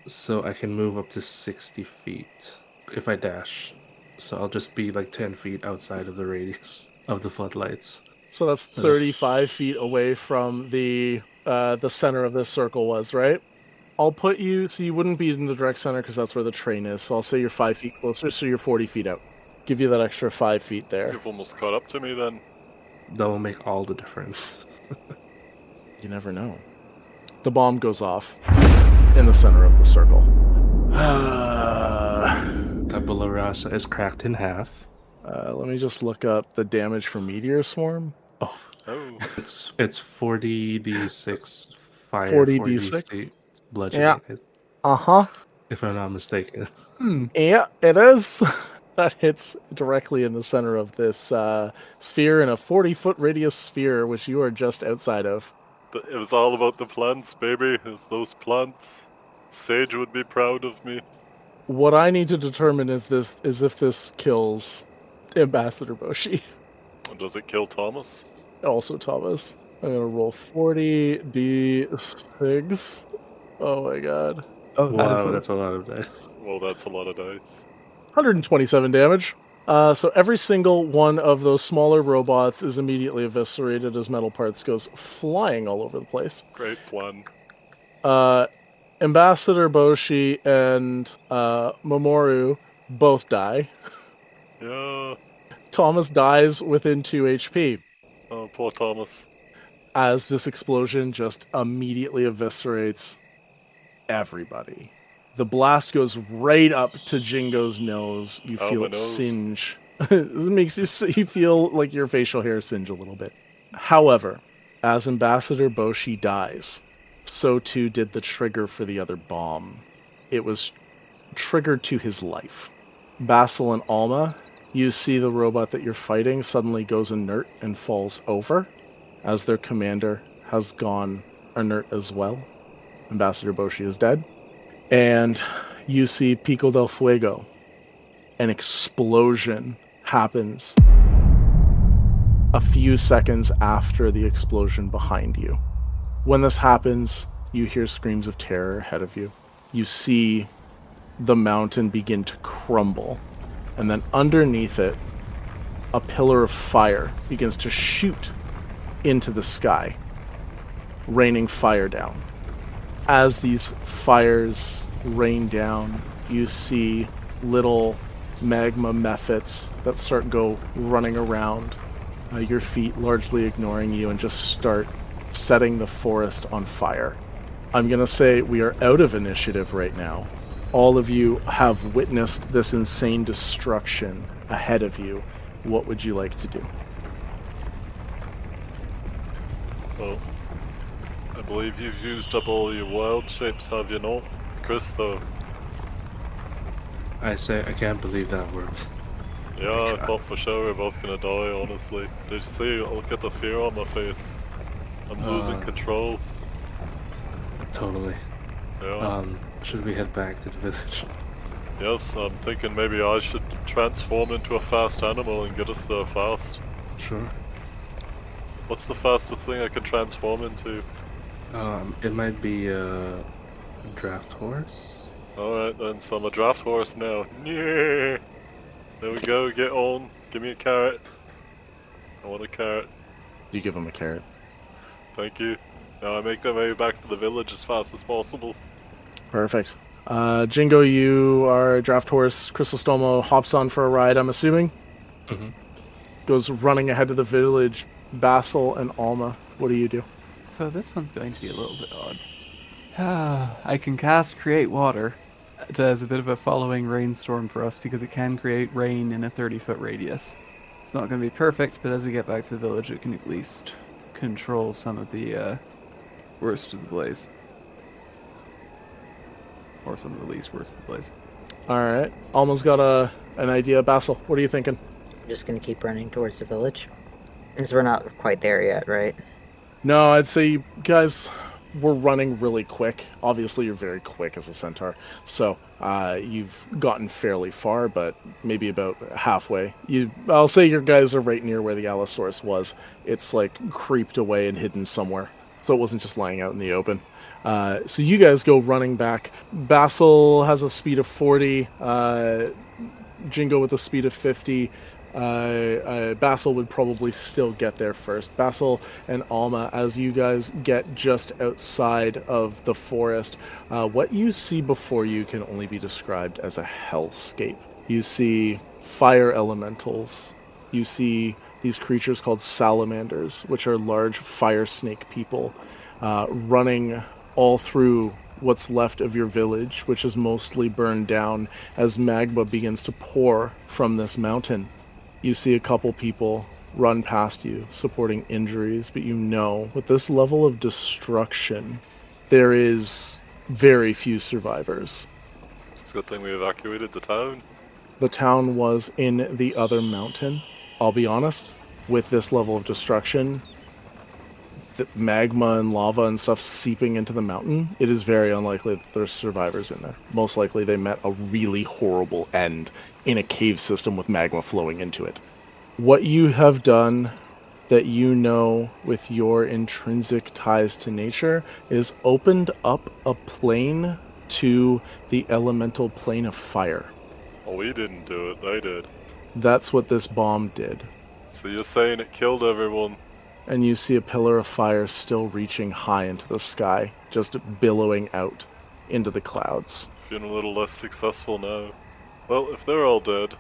So I can move up to 60 feet if I dash. So I'll just be like 10 feet outside of the radius of the floodlights. So that's 35 feet away from the center of this circle was, right? I'll put you, so you wouldn't be in the direct center because that's where the train is. So I'll say you're 5 feet closer, so you're 40 feet out. Give you that extra 5 feet there. You've almost caught up to me then. That will make all the difference. You never know. The bomb goes off in the center of the circle. Tabula Rasa is cracked in half. Let me just look up the damage from Meteor Swarm. Oh, Oh, it's 40d6 fire, 40d6? bludgeoning. Yeah. Uh-huh. If I'm not mistaken. Yeah, it is. That hits directly in the center of this sphere in a 40-foot radius sphere, which you are just outside of. it was all about the plants, baby. It's those plants. Sage would be proud of me. What I need to determine is if this kills Ambassador Boshi. And does it kill Thomas? Also Thomas. I'm gonna roll 40d6. Oh my god. Oh, Wow, that's a lot of dice. Well, that's a lot of dice. 127 damage. So every single one of those smaller robots is immediately eviscerated as metal parts goes flying all over the place. Great plan. Ambassador Boshi and Mamoru both die. Yeah. Thomas dies within 2 HP Oh, poor Thomas. as this explosion just immediately eviscerates everybody. The blast goes right up to Jingo's nose. You Oh, feel my it nose. singe. It makes you feel like your facial hair singe a little bit. However, as Ambassador Boshi dies, so too did the trigger for the other bomb. It was triggered to his life. Bassel and Alma, you see the robot that you're fighting suddenly goes inert and falls over, as their commander has gone inert as well. Ambassador Boshi is dead. And you see Pico del Fuego. An explosion happens a few seconds after the explosion behind you. When this happens, you hear screams of terror ahead of you. You see the mountain begin to crumble. And then underneath it, a pillar of fire begins to shoot into the sky, raining fire down. As these fires rain down, you see little magma mephits that start go running around your feet, largely ignoring you, and just start setting the forest on fire. I'm going to say we are out of initiative right now. All of you have witnessed this insane destruction ahead of you. What would you like to do? Well, I believe you've used up all your wild shapes, have you not, Christo? I say I can't believe that worked. Yeah, I thought for sure we're both gonna die, honestly. Did you see? Look at the fear on my face. I'm losing control. Totally. Yeah. Should we head back to the village? Yes, I'm thinking maybe I should transform into a fast animal and get us there fast. Sure. What's the fastest thing I can transform into? It might be a draft horse. Alright then, so I'm a draft horse now. Yeah. There we go, get on. Give me a carrot. I want a carrot. You give him a carrot. Thank you. Now I make my way back to the village as fast as possible. Perfect. Jingo, you are a draft horse. Chrisostomo hops on for a ride, I'm assuming? Mm-hmm. Goes running ahead of the village. Bassel and Alma, what do you do? So this one's going to be a little bit odd. I can cast Create Water as a bit of a following rainstorm for us because it can create rain in a 30-foot radius. It's not going to be perfect, but as we get back to the village, it can at least control some of the worst of the blaze. Or some of the least worst of the blaze. Alright. Alma's got an idea. Bassel, what are you thinking? I'm just gonna keep running towards the village. Because we're not quite there yet, right? No, I'd say you guys were running really quick. Obviously, you're very quick as a centaur. So, you've gotten fairly far, but maybe about halfway. I'll say your guys are right near where the Allosaurus was. It's like creeped away and hidden somewhere. So it wasn't just lying out in the open. So you guys go running back. Bassel has a speed of 40. Jingo with a speed of 50. Bassel would probably still get there first. Bassel and Alma, as you guys get just outside of the forest, what you see before you can only be described as a hellscape. You see fire elementals. You see these creatures called salamanders, which are large fire snake people, running all through what's left of your village, which is mostly burned down as magma begins to pour from this mountain. You see a couple people run past you, supporting injuries, but you know, with this level of destruction, there is very few survivors. It's a good thing we evacuated the town. The town was in the other mountain. I'll be honest, with this level of destruction, the magma and lava and stuff seeping into the mountain, it is very unlikely that there's survivors in there. Most likely they met a really horrible end in a cave system with magma flowing into it. What you have done that you know with your intrinsic ties to nature is opened up a plane to the elemental plane of fire. Well, we didn't do it, they did. That's what this bomb did. So you're saying it killed everyone? And you see a pillar of fire still reaching high into the sky, just billowing out into the clouds. Feeling a little less successful now. Well, if they're all dead,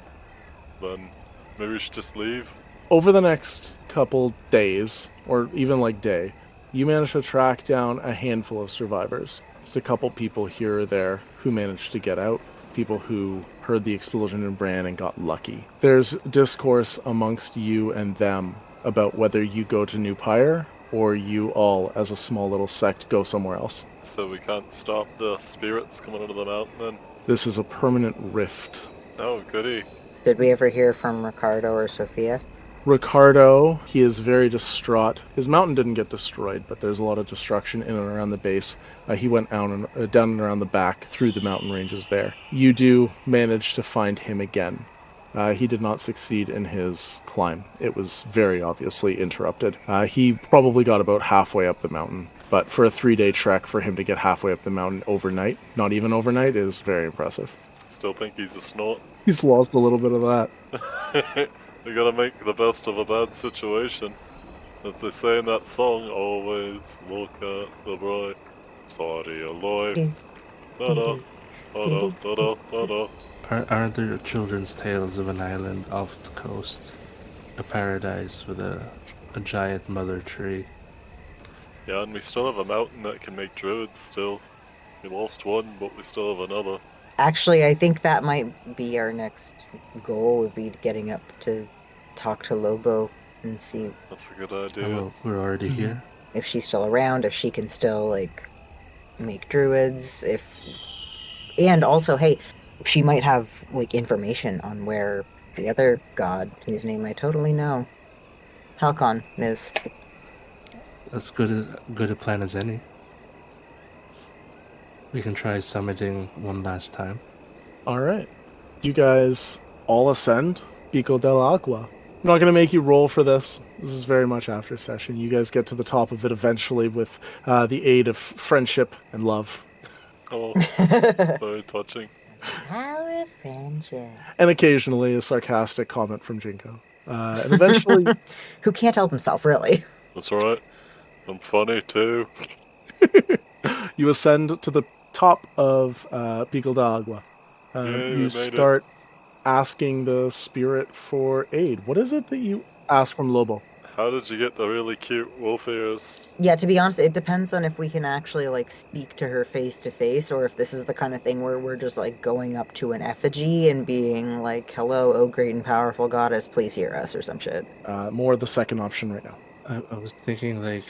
then maybe we should just leave. Over the next couple days, or even like day, you manage to track down a handful of survivors. Just a couple people here or there who managed to get out. People who heard the explosion in Bran and got lucky. There's discourse amongst you and them about whether you go to New Pyre or you all, as a small little sect, go somewhere else. So we can't stop the spirits coming out of the mountain then? This is a permanent rift. Oh, goody. Did we ever hear from Ricardo or Sophia? Ricardo, he is very distraught. His mountain didn't get destroyed, but there's a lot of destruction in and around the base. He went down and around the back through the mountain ranges there. You do manage to find him again. He did not succeed in his climb. It was very obviously interrupted. He probably got about halfway up the mountain But for a 3-day trek, for him to get halfway up the mountain overnight, not even overnight, is very impressive. Still think he's a snort. He's lost a little bit of that. You gotta make the best of a bad situation. As they say in that song, always look at the bright side of your life. Da-da, da-da, da-da, da-da. Aren't there children's tales of an island off the coast? A paradise with a giant mother tree. Yeah, and we still have a mountain that can make druids still. We lost one, but we still have another. Actually, I think that might be our next goal, would be getting up to talk to Lobo and see That's a good idea. Oh, well, we're already here. if she's still around, if she can still, like, make druids, and also, hey, she might have, like, information on where the other god, whose name I totally know, Halcon, is. As good a plan as any. We can try summiting one last time. All right. You guys all ascend Pico del Agua. I'm not going to make you roll for this. This is very much after session. You guys get to the top of it eventually with the aid of friendship and love. Oh, very touching. Power of friendship. And occasionally a sarcastic comment from Jingo. And eventually... Who can't help himself, really. That's alright. I'm funny too. you ascend to the top of Pico del Agua. Yay, we You made start asking the spirit for aid. What is it that you ask from Lobo? How did you get the really cute wolf ears? Yeah, to be honest, it depends on if we can actually, like, speak to her face to face, or if this is the kind of thing where we're just, like, going up to an effigy and being like, hello, oh great and powerful goddess, please hear us, or some shit. More the second option right now. I was thinking, like,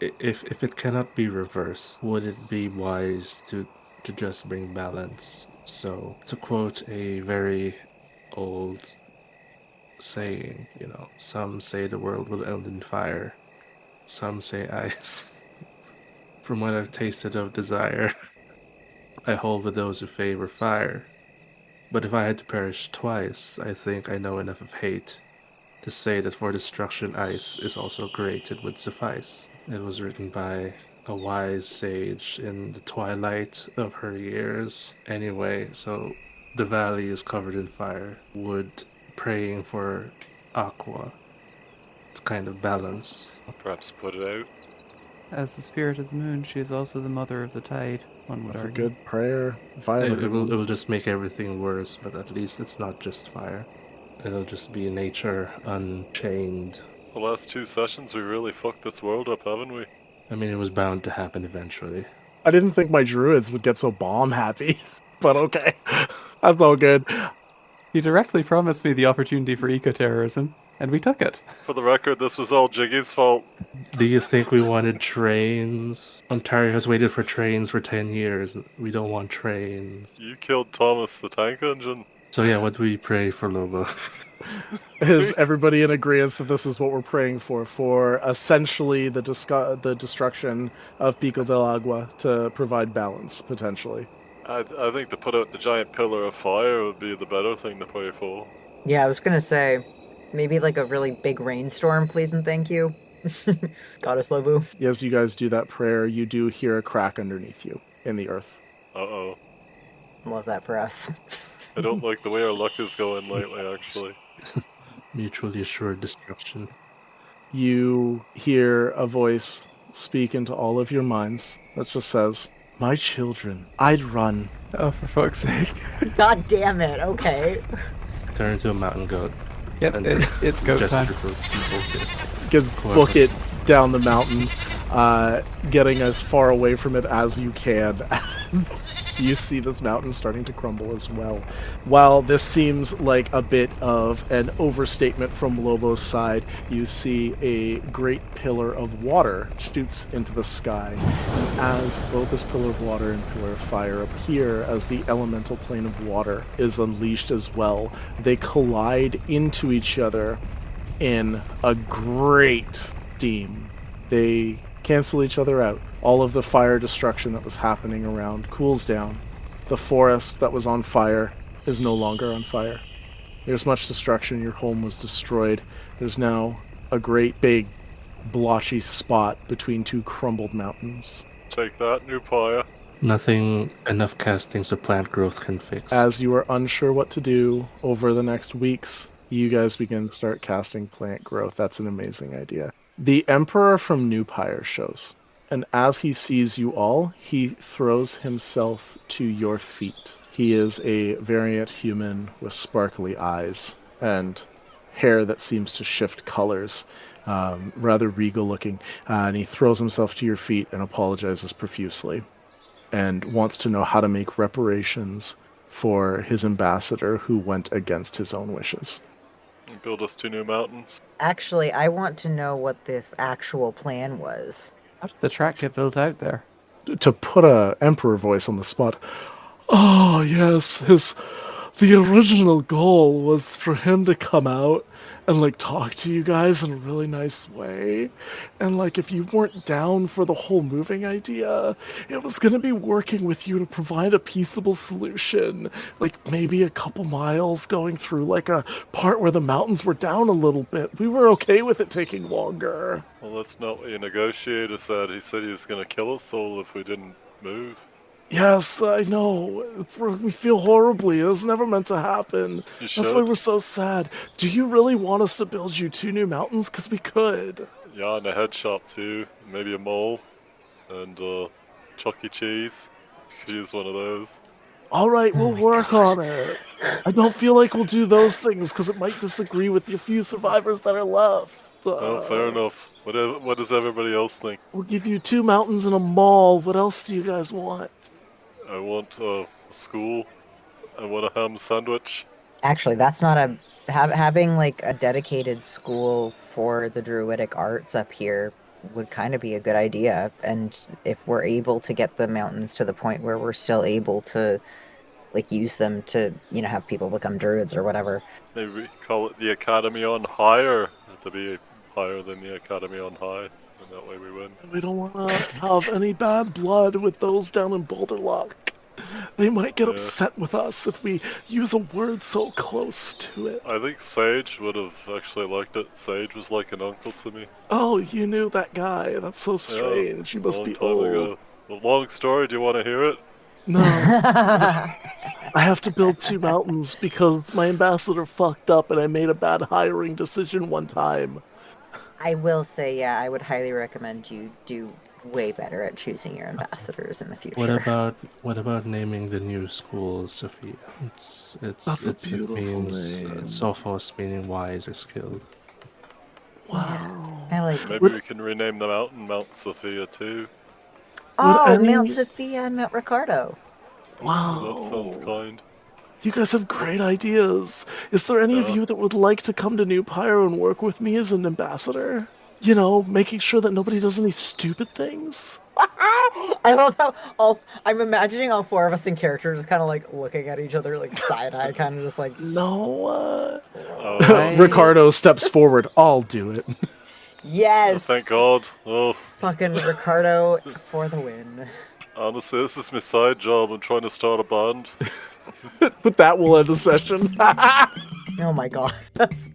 if it cannot be reversed, would it be wise to just bring balance? So, to quote a very old saying, some say the world will end in fire, some say ice. From what I've tasted of desire, I hold with those who favor fire. But if I had to perish twice, I think I know enough of hate to say that for destruction ice is also created would suffice. It was written by a wise sage in the twilight of her years. Anyway, so the valley is covered in fire. Would praying for aqua to kind of balance. Perhaps put it out. As the spirit of the moon, she is also the mother of the tide, one would That's a argue. good prayer. It will just make everything worse, but at least it's not just fire. It'll just be nature unchained. The last 2 sessions we really fucked this world up, haven't we? I mean, it was bound to happen eventually. I didn't think my druids would get so bomb happy, but okay. That's all good. He directly promised me the opportunity for eco-terrorism, and we took it. For the record, this was all Jiggy's fault. Do you think we wanted trains? Ontario has waited for trains for 10 years. We don't want trains. You killed Thomas the tank engine. So yeah, what do we pray for, Lobo? Is everybody in agreement that this is what we're praying for essentially the destruction of Pico del Agua to provide balance, potentially? I think to put out the giant pillar of fire would be the better thing to pray for. Yeah, I was gonna say, maybe like a really big rainstorm, please and thank you. Goddess Lobu. As you guys do that prayer, you do hear a crack underneath you in the earth. Uh-oh. Love that for us. I don't like the way our luck is going lately, actually. Mutually assured destruction. You hear a voice speak into all of your minds that just says, "My children, I'd run." Oh, for fuck's sake. God damn it, okay. Turn into a mountain goat. Yep, and it's goat gesture time. for people to Gets book it down the mountain, getting as far away from it as you can as you see this mountain starting to crumble as well. While this seems like a bit of an overstatement from Lobo's side, you see a great pillar of water shoots into the sky. And as both this pillar of water and pillar of fire appear, as the elemental plane of water is unleashed as well, they collide into each other in a great steam. They cancel each other out. All of the fire destruction that was happening around cools down. The forest that was on fire is no longer on fire. There's much destruction. Your home was destroyed. There's now a great big blotchy spot between two crumbled mountains. Take that, new Pyre. Nothing enough castings of plant growth can fix. As you are unsure what to do over the next weeks, you guys begin to start casting plant growth. That's an amazing idea. The Emperor from New Pyre shows, and as he sees you all, he throws himself to your feet. He is a variant human with sparkly eyes and hair that seems to shift colors, rather regal looking, and he throws himself to your feet and apologizes profusely and wants to know how to make reparations for his ambassador who went against his own wishes. And build us 2 new mountains. Actually, I want to know what the actual plan was. How did the track get built out there? To put a emperor voice on the spot, oh yes, the original goal was for him to come out and like talk to you guys in a really nice way. And like if you weren't down for the whole moving idea, it was gonna be working with you to provide a peaceable solution. Like maybe a couple miles going through like a part where the mountains were down a little bit. We were okay with it taking longer. Well, that's not what your negotiator said. He said he was going to kill us all if we didn't move. Yes, I know. We feel horribly. It was never meant to happen. You That's why should. we're so sad. Do you really want us to build you 2 new mountains? Because we could. Yeah, and a head shop too. Maybe a mall. And Chuck E. Cheese. You could use one of those. All right, we'll work on it. I don't feel like we'll do those things because it might disagree with the few survivors that are left. Oh, fair enough. What does everybody else think? We'll give you 2 mountains and a mall. What else do you guys want? I want a school. I want a ham sandwich. Actually, that's not a... having, like, a dedicated school for the Druidic arts up here would kind of be a good idea. And if we're able to get the mountains to the point where we're still able to, like, use them to, you know, have people become Druids or whatever. Maybe we call it the Academy on Higher. To be higher than the Academy on High. And that way we win. We don't want to have any bad blood with those down in Boulderlock. They might get upset with us if we use a word so close to it. I think Sage would have actually liked it. Sage was like an uncle to me. Oh, you knew that guy. That's so strange. You must be old. Ago. A long story. Do you want to hear it? No. I have to build 2 mountains because my ambassador fucked up and I made a bad hiring decision one time. I will say, yeah, I would highly recommend you do way better at choosing your ambassadors in the future. What about naming the new school Sophia? That's a beautiful name. Sophos meaning wise or skilled. Wow. I like it. Maybe we can rename the mountain Mount Sophia too. Oh, Mount Sophia and Mount Ricardo. Wow. That sounds kind. You guys have great ideas. Is there any of you that would like to come to New Pyre and work with me as an ambassador? You know, making sure that nobody does any stupid things? I love how I'm imagining all 4 of us in character just kind of like looking at each other like side-eye, kind of just like... No, Oh, Ricardo steps forward. I'll do it. Yes! thank God. Oh, Fucking Ricardo for the win. honestly, this is my side job. I'm trying to start a band. But that will end the session. Oh my god. That's...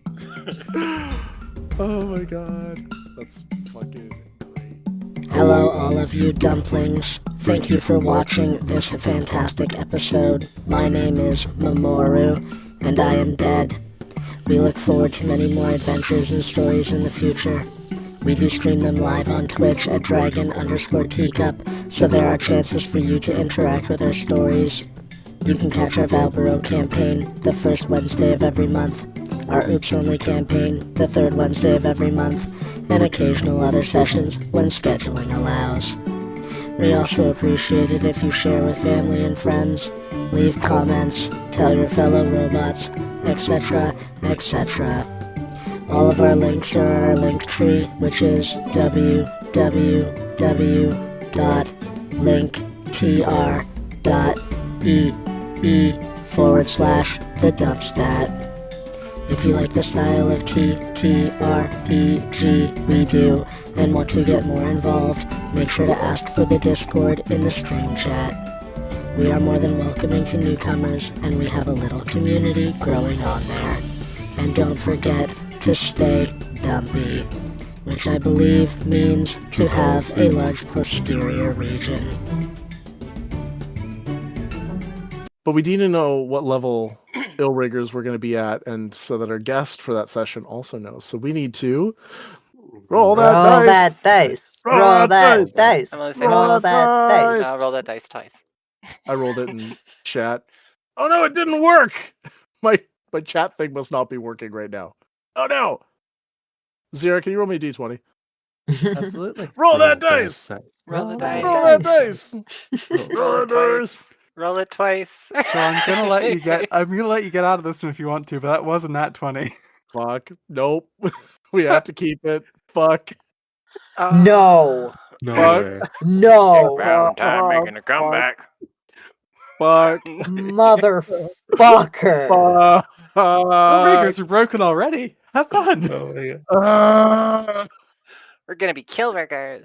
Oh my god. That's fucking great. Hello, all of you dumplings. Thank you for watching this fantastic episode. My name is Mamoru, and I am dead. We look forward to many more adventures and stories in the future. We do stream them live on Twitch at dragon_teacup, so there are chances for you to interact with our stories. You can catch our Valbaro campaign the first Wednesday of every month, our Oops Only campaign the third Wednesday of every month, and occasional other sessions when scheduling allows. We also appreciate it if you share with family and friends, leave comments, tell your fellow robots, etc., etc. All of our links are our link tree, which is www.linktr.ee/thedumpstat. If you like the style of TTRPG we do, and want to get more involved, make sure to ask for the Discord in the stream chat. We are more than welcoming to newcomers, and we have a little community growing on there. And don't forget to stay dumpy. which I believe means to have a large posterior region. But we need to know what level Illriggers we're going to be at, and so that our guest for that session also knows. So we need to roll that Roll dice. that dice. Roll Roll that that dice. dice. I'm gonna say Roll that dice. roll that dice twice. I rolled it in chat. Oh no, it didn't work. My chat thing must not be working right now. Oh no. Zira, can you roll me a d20? Absolutely. Roll that dice. Roll the dice. Roll that dice. Roll it twice. Roll it twice. So I'm gonna let you get. I'm gonna let you get out of this one if you want to, but that was a nat 20. Fuck. Nope. We have to keep it. Fuck. No. No Fuck. way. No. Round time making a comeback. Fuck. Motherfucker. The riggers are broken already. Have fun. Oh my God. We're gonna be kill riggers.